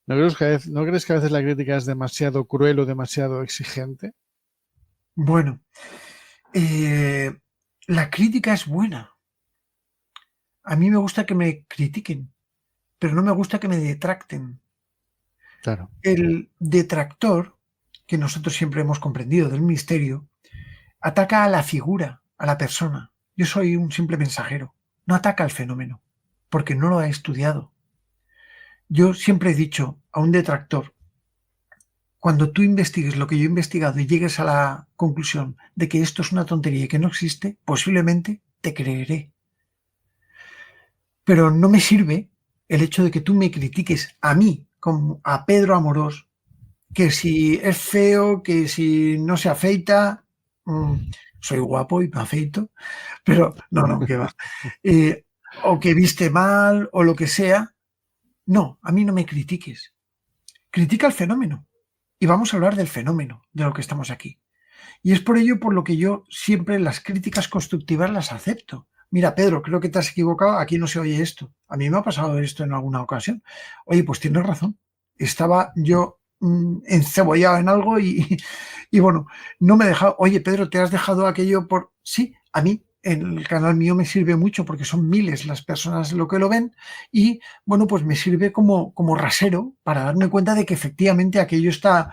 Speaker 2: ¿No crees que a veces la crítica es demasiado cruel o demasiado exigente?
Speaker 3: Bueno, la crítica es buena. A mí me gusta que me critiquen, pero no me gusta que me detracten.
Speaker 2: Claro.
Speaker 3: El detractor, que nosotros siempre hemos comprendido del misterio, ataca a la figura, a la persona. Yo soy un simple mensajero. No ataca al fenómeno, porque no lo ha estudiado. Yo siempre he dicho a un detractor, cuando tú investigues lo que yo he investigado y llegues a la conclusión de que esto es una tontería y que no existe, posiblemente te creeré. Pero no me sirve el hecho de que tú me critiques a mí, como a Pedro Amorós, que si es feo, que si no se afeita, soy guapo y me afeito, pero no, que va. O que viste mal o lo que sea. No, a mí no me critiques. Critica el fenómeno. Y vamos a hablar del fenómeno, de lo que estamos aquí. Y es por ello por lo que yo siempre las críticas constructivas las acepto. Mira, Pedro, creo que te has equivocado, aquí no se oye esto. A mí me ha pasado esto en alguna ocasión. Oye, pues tienes razón. Estaba yo encebollado en algo y bueno, no me he dejado. Oye, Pedro, ¿te has dejado aquello por...? Sí, a mí. El canal mío me sirve mucho porque son miles las personas lo que lo ven y, bueno, pues me sirve como rasero para darme cuenta de que efectivamente aquello está...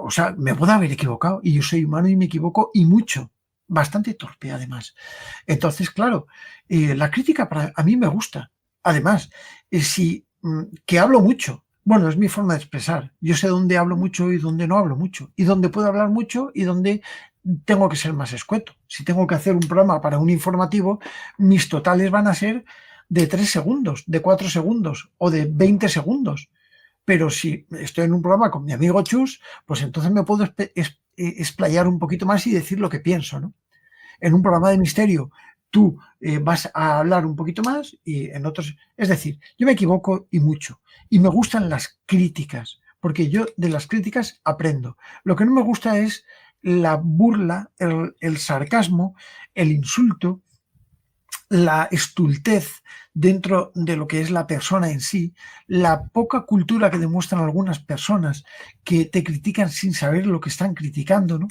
Speaker 3: o sea, me puedo haber equivocado y yo soy humano y me equivoco y mucho, bastante torpe además. Entonces, claro, la crítica a mí me gusta. Además, que hablo mucho. Bueno, es mi forma de expresar. Yo sé dónde hablo mucho y dónde no hablo mucho. Y dónde puedo hablar mucho y dónde tengo que ser más escueto. Si tengo que hacer un programa para un informativo, mis totales van a ser de 3 segundos, de 4 segundos o de 20 segundos. Pero si estoy en un programa con mi amigo Chus, pues entonces me puedo explayar un poquito más y decir lo que pienso, ¿no? En un programa de misterio tú vas a hablar un poquito más y en otros... Es decir, yo me equivoco y mucho. Y me gustan las críticas, porque yo de las críticas aprendo. Lo que no me gusta es la burla, el sarcasmo, el insulto, la estultez dentro de lo que es la persona en sí, la poca cultura que demuestran algunas personas que te critican sin saber lo que están criticando, ¿no?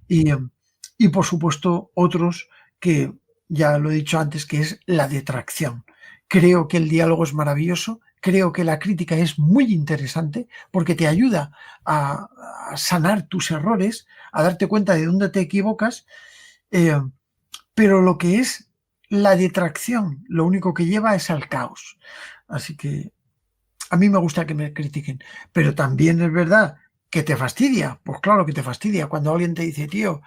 Speaker 3: Y por supuesto otros que, ya lo he dicho antes, que es la detracción. Creo que el diálogo es maravilloso, creo que la crítica es muy interesante porque te ayuda a sanar tus errores, a darte cuenta de dónde te equivocas, pero lo que es la detracción, lo único que lleva es al caos. Así que a mí me gusta que me critiquen, pero también es verdad que te fastidia. Pues claro que te fastidia cuando alguien te dice, tío,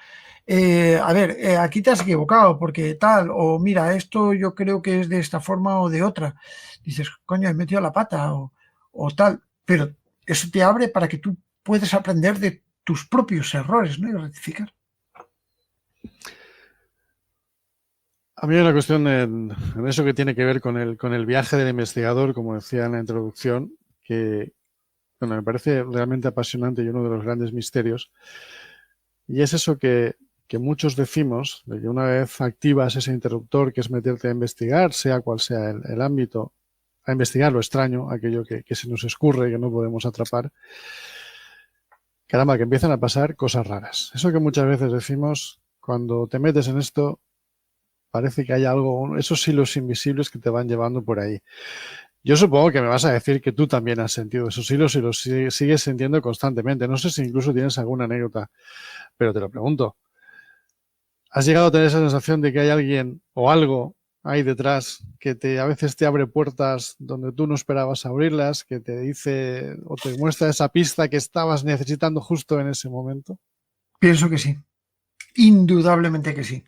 Speaker 3: a ver, aquí te has equivocado porque tal, o mira, esto yo creo que es de esta forma o de otra. Dices, coño, he metido la pata o tal, pero eso te abre para que tú puedas aprender de tus propios errores, ¿no? Y rectificar.
Speaker 2: A mí hay una cuestión en eso que tiene que ver con el viaje del investigador, como decía en la introducción, que bueno, me parece realmente apasionante y uno de los grandes misterios. Y es eso que muchos decimos, de que una vez activas ese interruptor que es meterte a investigar, sea cual sea el ámbito, a investigar lo extraño, aquello que se nos escurre, que no podemos atrapar, caramba, que empiezan a pasar cosas raras. Eso que muchas veces decimos, cuando te metes en esto, parece que hay algo, esos hilos invisibles que te van llevando por ahí. Yo supongo que me vas a decir que tú también has sentido esos hilos y los sigues sintiendo constantemente. No sé si incluso tienes alguna anécdota, pero te lo pregunto. ¿Has llegado a tener esa sensación de que hay alguien o algo ahí detrás que a veces te abre puertas donde tú no esperabas abrirlas, que te dice o te muestra esa pista que estabas necesitando justo en ese momento?
Speaker 3: Pienso que sí. Indudablemente que sí.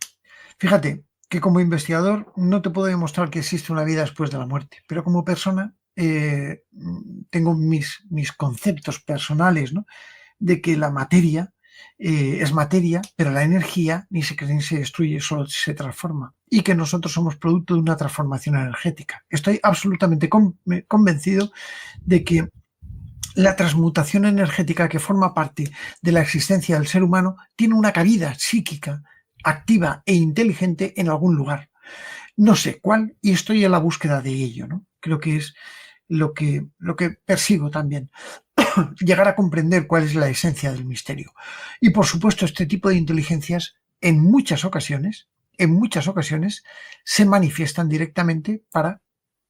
Speaker 3: Fíjate que como investigador no te puedo demostrar que existe una vida después de la muerte, pero como persona tengo mis conceptos personales, ¿no? De que la materia es materia, pero la energía ni se crea ni se destruye, solo se transforma. Y que nosotros somos producto de una transformación energética. Estoy absolutamente convencido de que la transmutación energética que forma parte de la existencia del ser humano tiene una cabida psíquica activa e inteligente en algún lugar. No sé cuál y estoy en la búsqueda de ello, ¿no? Creo que es lo que persigo también. Llegar a comprender cuál es la esencia del misterio. Y por supuesto este tipo de inteligencias en muchas ocasiones se manifiestan directamente para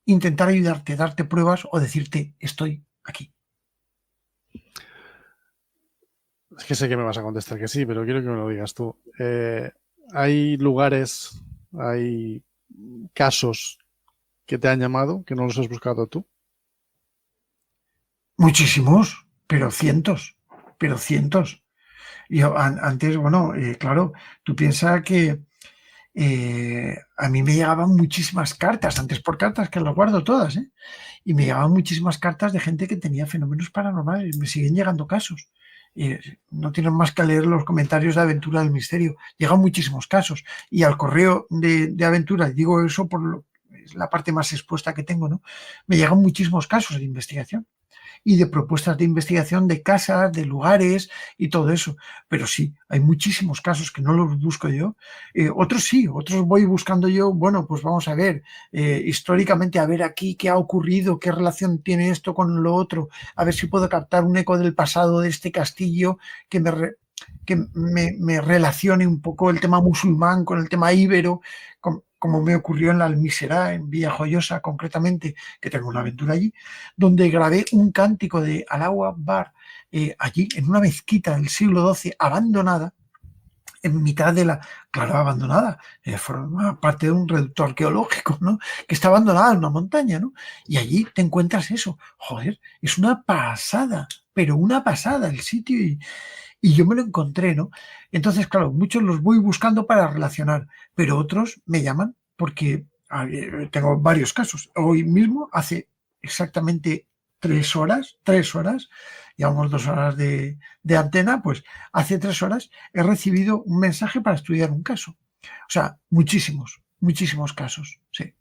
Speaker 3: intentar ayudarte, darte pruebas o decirte estoy aquí.
Speaker 2: Es que sé que me vas a contestar que sí, pero quiero que me lo digas tú. ¿Hay lugares, hay casos que te han llamado, que no los has buscado tú?
Speaker 3: Muchísimos, pero cientos. Yo antes, bueno, claro, tú piensas que a mí me llegaban muchísimas cartas, antes por cartas, que las guardo todas, y me llegaban muchísimas cartas de gente que tenía fenómenos paranormales, me siguen llegando casos. No tienen más que leer los comentarios de Aventura del Misterio, llegan muchísimos casos, y al correo de Aventura, digo eso por es la parte más expuesta que tengo, ¿no? Me llegan muchísimos casos de investigación y de propuestas de investigación de casas, de lugares y todo eso. Pero sí, hay muchísimos casos que no los busco yo. Otros sí, otros voy buscando yo, bueno, pues vamos a ver, históricamente, a ver aquí qué ha ocurrido, qué relación tiene esto con lo otro, a ver si puedo captar un eco del pasado de este castillo que me relacione un poco el tema musulmán con el tema íbero, como me ocurrió en la Almiserá, en Villajoyosa concretamente, que tengo una aventura allí, donde grabé un cántico de Allahu Akbar allí, en una mezquita del siglo XII, abandonada, en mitad de la... Claro, abandonada, forma parte de un reducto arqueológico, ¿no? Que está abandonada en una montaña, ¿no? Y allí te encuentras eso. Joder, es una pasada, pero una pasada el sitio y yo me lo encontré, ¿no? Entonces, claro, muchos los voy buscando para relacionar, pero otros me llaman porque tengo varios casos. Hoy mismo, hace exactamente 3 horas, llevamos 2 horas de antena, pues hace 3 horas he recibido un mensaje para estudiar un caso. O sea, muchísimos casos, sí.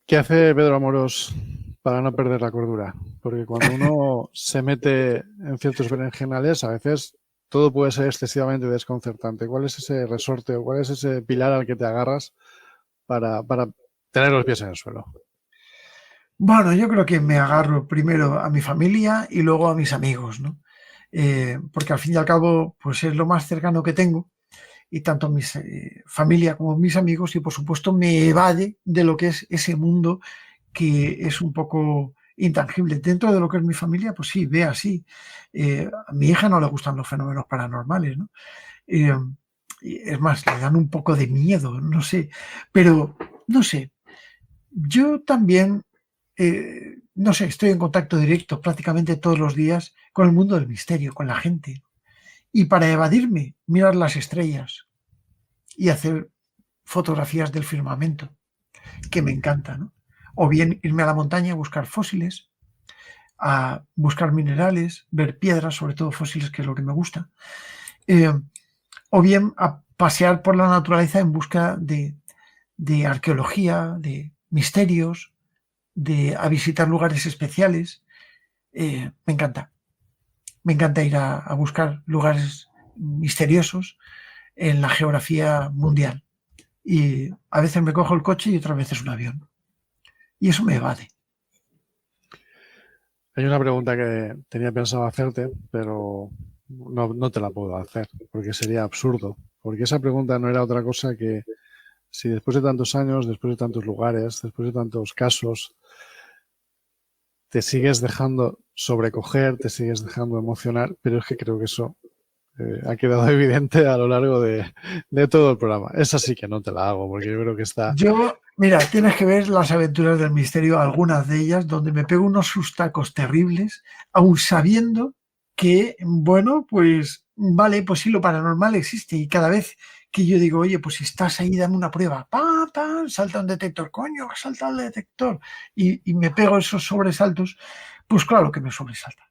Speaker 2: ¿Qué hace Pedro Amorós para no perder la cordura? Porque cuando uno se mete en ciertos berenjenales, a veces todo puede ser excesivamente desconcertante. ¿Cuál es ese resorte o cuál es ese pilar al que te agarras para tener los pies en el suelo?
Speaker 3: Bueno, yo creo que me agarro primero a mi familia y luego a mis amigos, ¿no? Porque al fin y al cabo, pues es lo más cercano que tengo, y tanto mi familia como mis amigos, y por supuesto me evade de lo que es ese mundo que es un poco intangible. Dentro de lo que es mi familia, pues sí, ve así. A mi hija no le gustan los fenómenos paranormales, ¿no? Es más, le dan un poco de miedo, no sé. Pero, no sé, yo también, no sé, estoy en contacto directo prácticamente todos los días con el mundo del misterio, con la gente. Y para evadirme, mirar las estrellas y hacer fotografías del firmamento, que me encanta, ¿no? O bien irme a la montaña a buscar fósiles, a buscar minerales, ver piedras, sobre todo fósiles, que es lo que me gusta. O bien a pasear por la naturaleza en busca de arqueología, de misterios, a visitar lugares especiales. Me encanta. Me encanta ir a buscar lugares misteriosos en la geografía mundial. Y a veces me cojo el coche y otras veces un avión. Y eso me evade.
Speaker 2: Hay una pregunta que tenía pensado hacerte, pero no te la puedo hacer, porque sería absurdo. Porque esa pregunta no era otra cosa que si después de tantos años, después de tantos lugares, después de tantos casos, te sigues dejando sobrecoger, te sigues dejando emocionar, pero es que creo que eso ha quedado evidente a lo largo de todo el programa. Esa sí que no te la hago, porque yo creo que está...
Speaker 3: Mira, tienes que ver Las aventuras del misterio, algunas de ellas, donde me pego unos sustacos terribles, aun sabiendo que, bueno, pues vale, pues sí, lo paranormal existe, y cada vez que yo digo, oye, pues si estás ahí, dame una prueba, ¡pam, pam! Salta un detector, coño, ha saltado el detector, y me pego esos sobresaltos, pues claro que me sobresalta.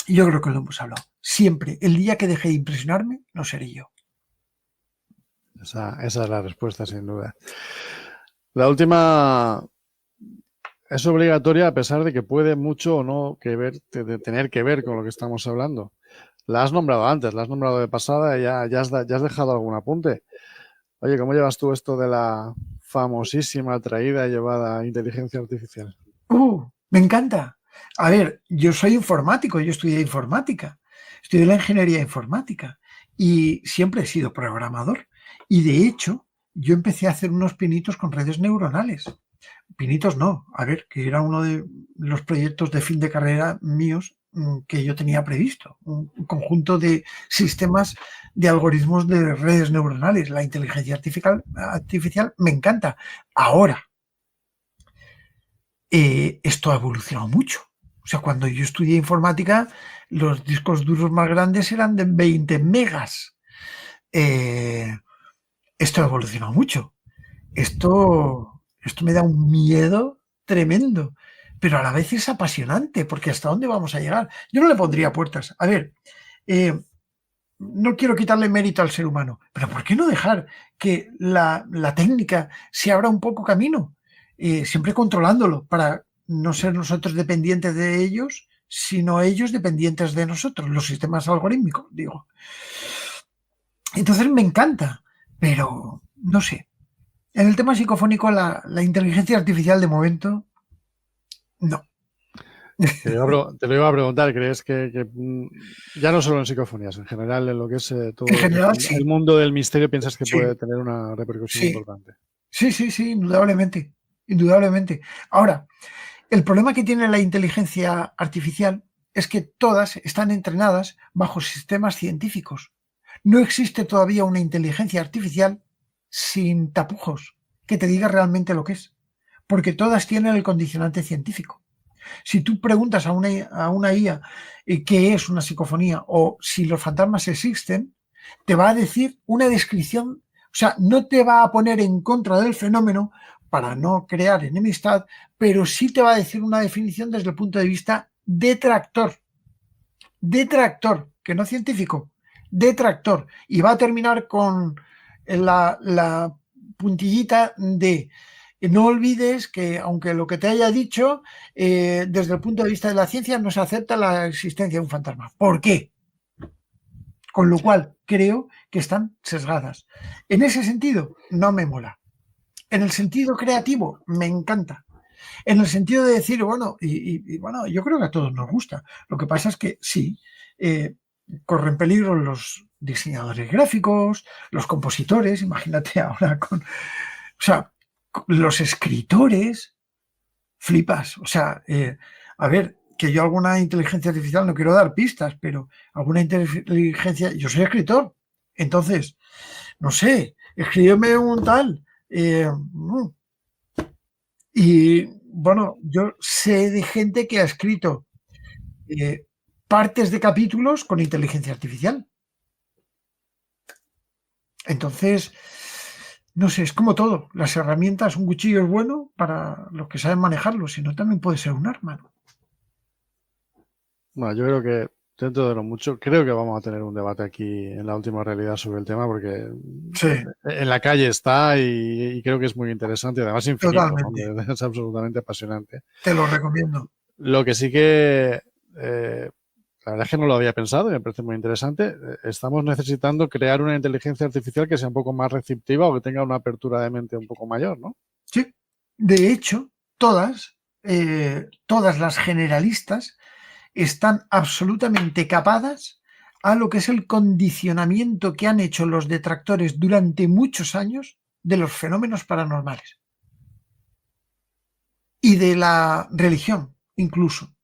Speaker 3: Y yo creo que lo hemos hablado. Siempre, el día que deje de impresionarme, no seré yo.
Speaker 2: Esa es la respuesta, sin duda. La última es obligatoria, a pesar de que puede mucho o no tener que ver con lo que estamos hablando. La has nombrado antes, la has nombrado de pasada y ya has dejado algún apunte. Oye, ¿cómo llevas tú esto de la famosísima, traída y llevada inteligencia artificial?
Speaker 3: Me encanta. A ver, yo soy informático, yo estudié informática, estudié la ingeniería informática y siempre he sido programador. Y de hecho, yo empecé a hacer unos pinitos con redes neuronales. Pinitos no, a ver, que era uno de los proyectos de fin de carrera míos que yo tenía previsto. Un conjunto de sistemas de algoritmos de redes neuronales. La inteligencia artificial me encanta. Ahora, esto ha evolucionado mucho. O sea, cuando yo estudié informática, los discos duros más grandes eran de 20 megas. Esto ha evolucionado mucho. Esto me da un miedo tremendo, pero a la vez es apasionante, porque ¿hasta dónde vamos a llegar? Yo no le pondría puertas. A ver, no quiero quitarle mérito al ser humano, pero ¿por qué no dejar que la técnica se abra un poco camino? Siempre controlándolo, para no ser nosotros dependientes de ellos, sino ellos dependientes de nosotros, los sistemas algorítmicos, digo. Entonces me encanta, pero no sé. En el tema psicofónico, la inteligencia artificial de momento, no.
Speaker 2: Te lo iba a preguntar, ¿crees que ya no solo en psicofonías, en general en lo que es todo
Speaker 3: en general,
Speaker 2: el mundo del misterio, piensas que puede tener una repercusión importante?
Speaker 3: Sí, indudablemente, indudablemente. Ahora, el problema que tiene la inteligencia artificial es que todas están entrenadas bajo sistemas científicos. No existe todavía una inteligencia artificial sin tapujos que te diga realmente lo que es, porque todas tienen el condicionante científico. Si tú preguntas a una IA qué es una psicofonía o si los fantasmas existen, te va a decir una descripción, o sea, no te va a poner en contra del fenómeno para no crear enemistad, pero sí te va a decir una definición desde el punto de vista detractor. Detractor, que no científico, detractor. Y va a terminar con la puntillita de no olvides que, aunque lo que te haya dicho, desde el punto de vista de la ciencia no se acepta la existencia de un fantasma. ¿Por qué? Con lo cual, creo que están sesgadas. En ese sentido, no me mola. En el sentido creativo, me encanta. En el sentido de decir, bueno, bueno, yo creo que a todos nos gusta. Lo que pasa es que sí, corren peligro los diseñadores gráficos, los compositores, imagínate ahora con... O sea, los escritores, flipas. O sea, a ver, que yo alguna inteligencia artificial, no quiero dar pistas, pero alguna inteligencia... Yo soy escritor, entonces, no sé, escríbeme un tal... y bueno, yo sé de gente que ha escrito partes de capítulos con inteligencia artificial. Entonces, no sé, es como todo. Las herramientas, un cuchillo es bueno para los que saben manejarlo, si no también puede ser un arma, ¿no?
Speaker 2: Bueno, yo creo que dentro de lo mucho, creo que vamos a tener un debate aquí en La Última Realidad sobre el tema, porque
Speaker 3: sí,
Speaker 2: en la calle está y creo que es muy interesante y además infinito,
Speaker 3: totalmente.
Speaker 2: ¿no? Es absolutamente apasionante.
Speaker 3: Te lo recomiendo.
Speaker 2: Lo que sí que la verdad es que no lo había pensado y me parece muy interesante. Estamos necesitando crear una inteligencia artificial que sea un poco más receptiva o que tenga una apertura de mente un poco mayor, ¿no?
Speaker 3: Sí, de hecho, todas las generalistas están absolutamente capadas a lo que es el condicionamiento que han hecho los detractores durante muchos años de los fenómenos paranormales y de la religión incluso,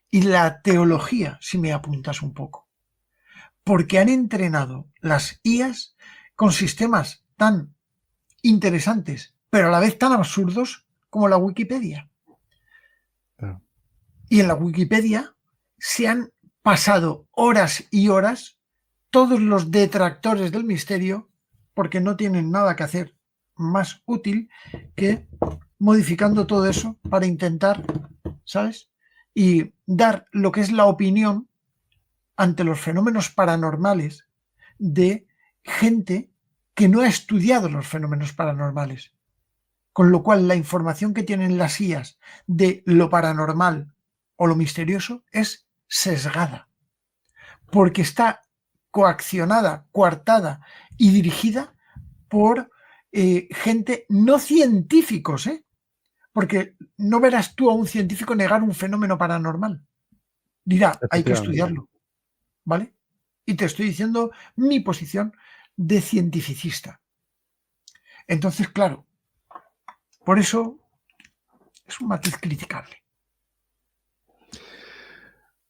Speaker 3: y la teología, si me apuntas un poco, porque han entrenado las IAs con sistemas tan interesantes, pero a la vez tan absurdos como la Wikipedia.
Speaker 2: Claro.
Speaker 3: Y en la Wikipedia se han pasado horas y horas todos los detractores del misterio porque no tienen nada que hacer más útil que modificando todo eso para intentar, ¿sabes? Y dar lo que es la opinión ante los fenómenos paranormales de gente que no ha estudiado los fenómenos paranormales. Con lo cual la información que tienen las IAs de lo paranormal o lo misterioso es sesgada, porque está coaccionada, coartada y dirigida por gente no científicos, porque no verás tú a un científico negar un fenómeno paranormal. Dirá, hay que estudiarlo, ¿vale? Y te estoy diciendo mi posición de cientificista. Entonces, claro, por eso es un matiz criticable.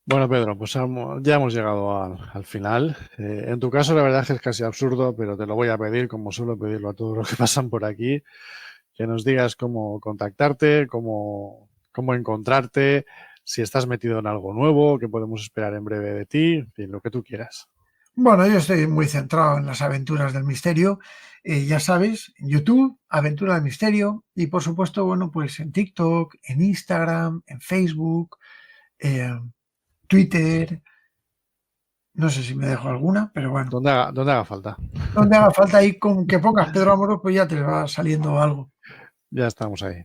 Speaker 2: Bueno, Pedro, pues ya hemos llegado al final. En tu caso, la verdad es que es casi absurdo, pero te lo voy a pedir, como suelo pedirlo a todos los que pasan por aquí, que nos digas cómo contactarte, cómo encontrarte, si estás metido en algo nuevo, qué podemos esperar en breve de ti, en fin, lo que tú quieras.
Speaker 3: Bueno, yo estoy muy centrado en las aventuras del misterio, ya sabes, en YouTube, Aventura del Misterio, y por supuesto, bueno, pues en TikTok, en Instagram, en Facebook, Twitter, no sé si me dejo alguna, pero bueno.
Speaker 2: ¿Dónde haga falta?
Speaker 3: Donde haga falta, y con que pongas Pedro Amorós, pues ya te va saliendo algo.
Speaker 2: Ya estamos ahí.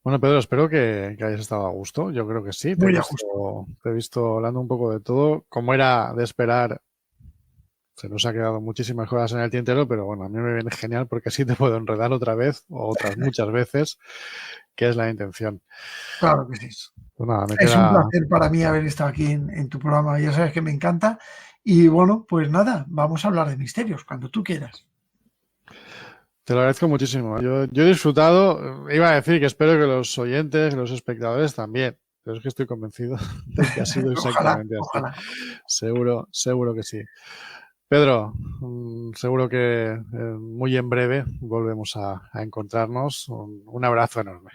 Speaker 2: Bueno, Pedro, espero que hayas estado a gusto. Yo creo que sí. Te he visto hablando un poco de todo. Como era de esperar, se nos ha quedado muchísimas cosas en el tintero, pero bueno, a mí me viene genial porque así te puedo enredar otra vez o otras muchas veces, que es la intención.
Speaker 3: Claro que sí.
Speaker 2: Pues nada,
Speaker 3: es un placer para mí haber estado aquí en tu programa. Ya sabes que me encanta. Y bueno, pues nada, vamos a hablar de misterios cuando tú quieras.
Speaker 2: Te lo agradezco muchísimo. Yo he disfrutado, iba a decir que espero que los oyentes, los espectadores también, pero es que estoy convencido de que ha sido exactamente así.
Speaker 3: Ojalá.
Speaker 2: Seguro que sí. Pedro, seguro que muy en breve volvemos a encontrarnos. Un abrazo enorme.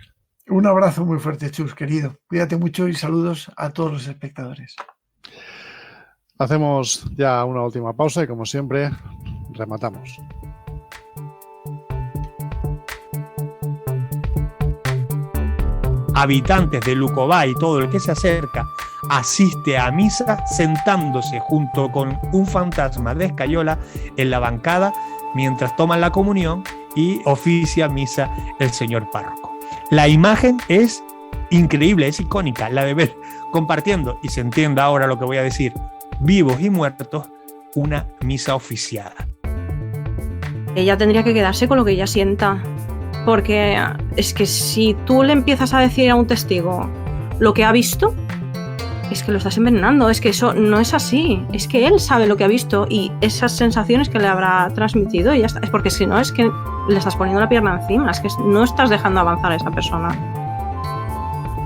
Speaker 3: Un abrazo muy fuerte, Chus, querido. Cuídate mucho y saludos a todos los espectadores.
Speaker 2: Hacemos ya una última pausa y, como siempre, rematamos.
Speaker 6: habitantes de Lucová y todo el que se acerca asiste a misa sentándose junto con un fantasma de escayola en la bancada mientras toman la comunión y oficia misa el señor párroco. La imagen es increíble, es icónica, la de ver compartiendo, y se entienda ahora lo que voy a decir, vivos y muertos, una misa oficiada.
Speaker 7: Ella tendría que quedarse con lo que ella sienta, porque es que si tú le empiezas a decir a un testigo lo que ha visto, es que lo estás envenenando, es que eso no es así, es que él sabe lo que ha visto y esas sensaciones que le habrá transmitido y ya está. Es porque si no es que le estás poniendo la pierna encima, es que no estás dejando avanzar a esa persona.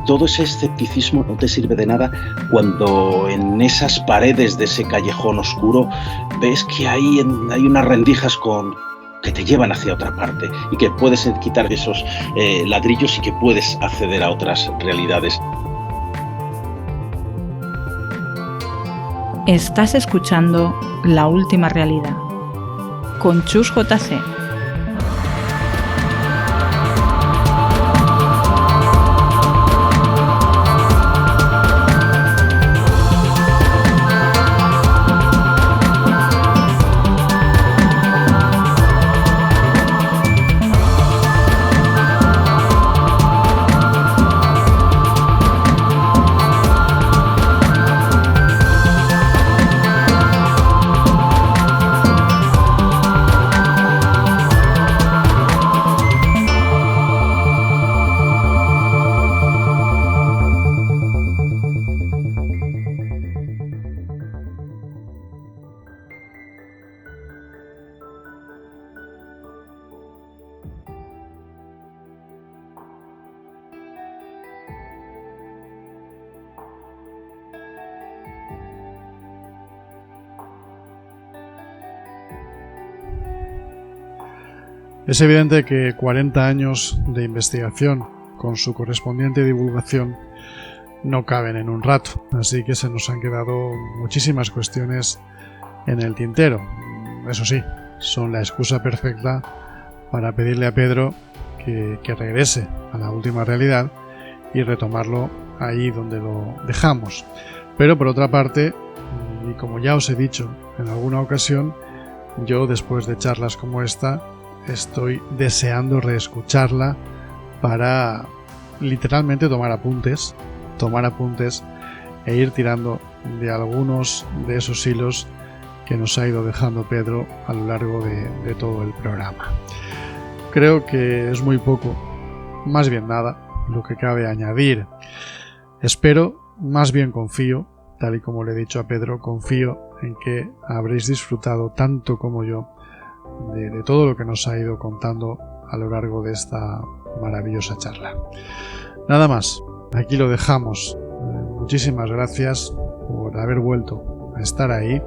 Speaker 8: Todo ese escepticismo no te sirve de nada cuando en esas paredes de ese callejón oscuro ves que hay unas rendijas que te llevan hacia otra parte y que puedes quitar esos ladrillos y que puedes acceder a otras realidades.
Speaker 9: Estás escuchando La Última Realidad con Chus JC.
Speaker 2: Es evidente que 40 años de investigación con su correspondiente divulgación no caben en un rato, así que se nos han quedado muchísimas cuestiones en el tintero. Eso sí, son la excusa perfecta para pedirle a Pedro que regrese a la última realidad y retomarlo ahí donde lo dejamos. Pero por otra parte, y como ya os he dicho en alguna ocasión, yo después de charlas como esta estoy deseando reescucharla para literalmente tomar apuntes e ir tirando de algunos de esos hilos que nos ha ido dejando Pedro a lo largo de todo el programa. Creo que es muy poco, más bien nada, lo que cabe añadir. Espero, más bien confío, tal y como le he dicho a Pedro, confío en que habréis disfrutado tanto como yo de todo lo que nos ha ido contando a lo largo de esta maravillosa charla. Nada más, aquí lo dejamos. Muchísimas gracias por haber vuelto a estar ahí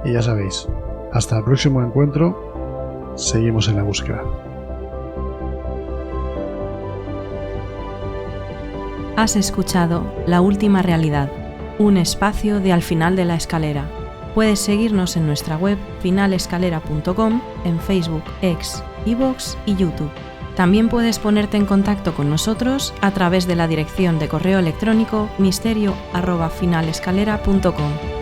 Speaker 2: y ya sabéis, hasta el próximo encuentro, seguimos en la búsqueda.
Speaker 1: Has escuchado La Última Realidad, un espacio de Al Final de la Escalera. Puedes seguirnos en nuestra web finalescalera.com, en Facebook, X, iVoox y YouTube. También puedes ponerte en contacto con nosotros a través de la dirección de correo electrónico misterio@finalescalera.com.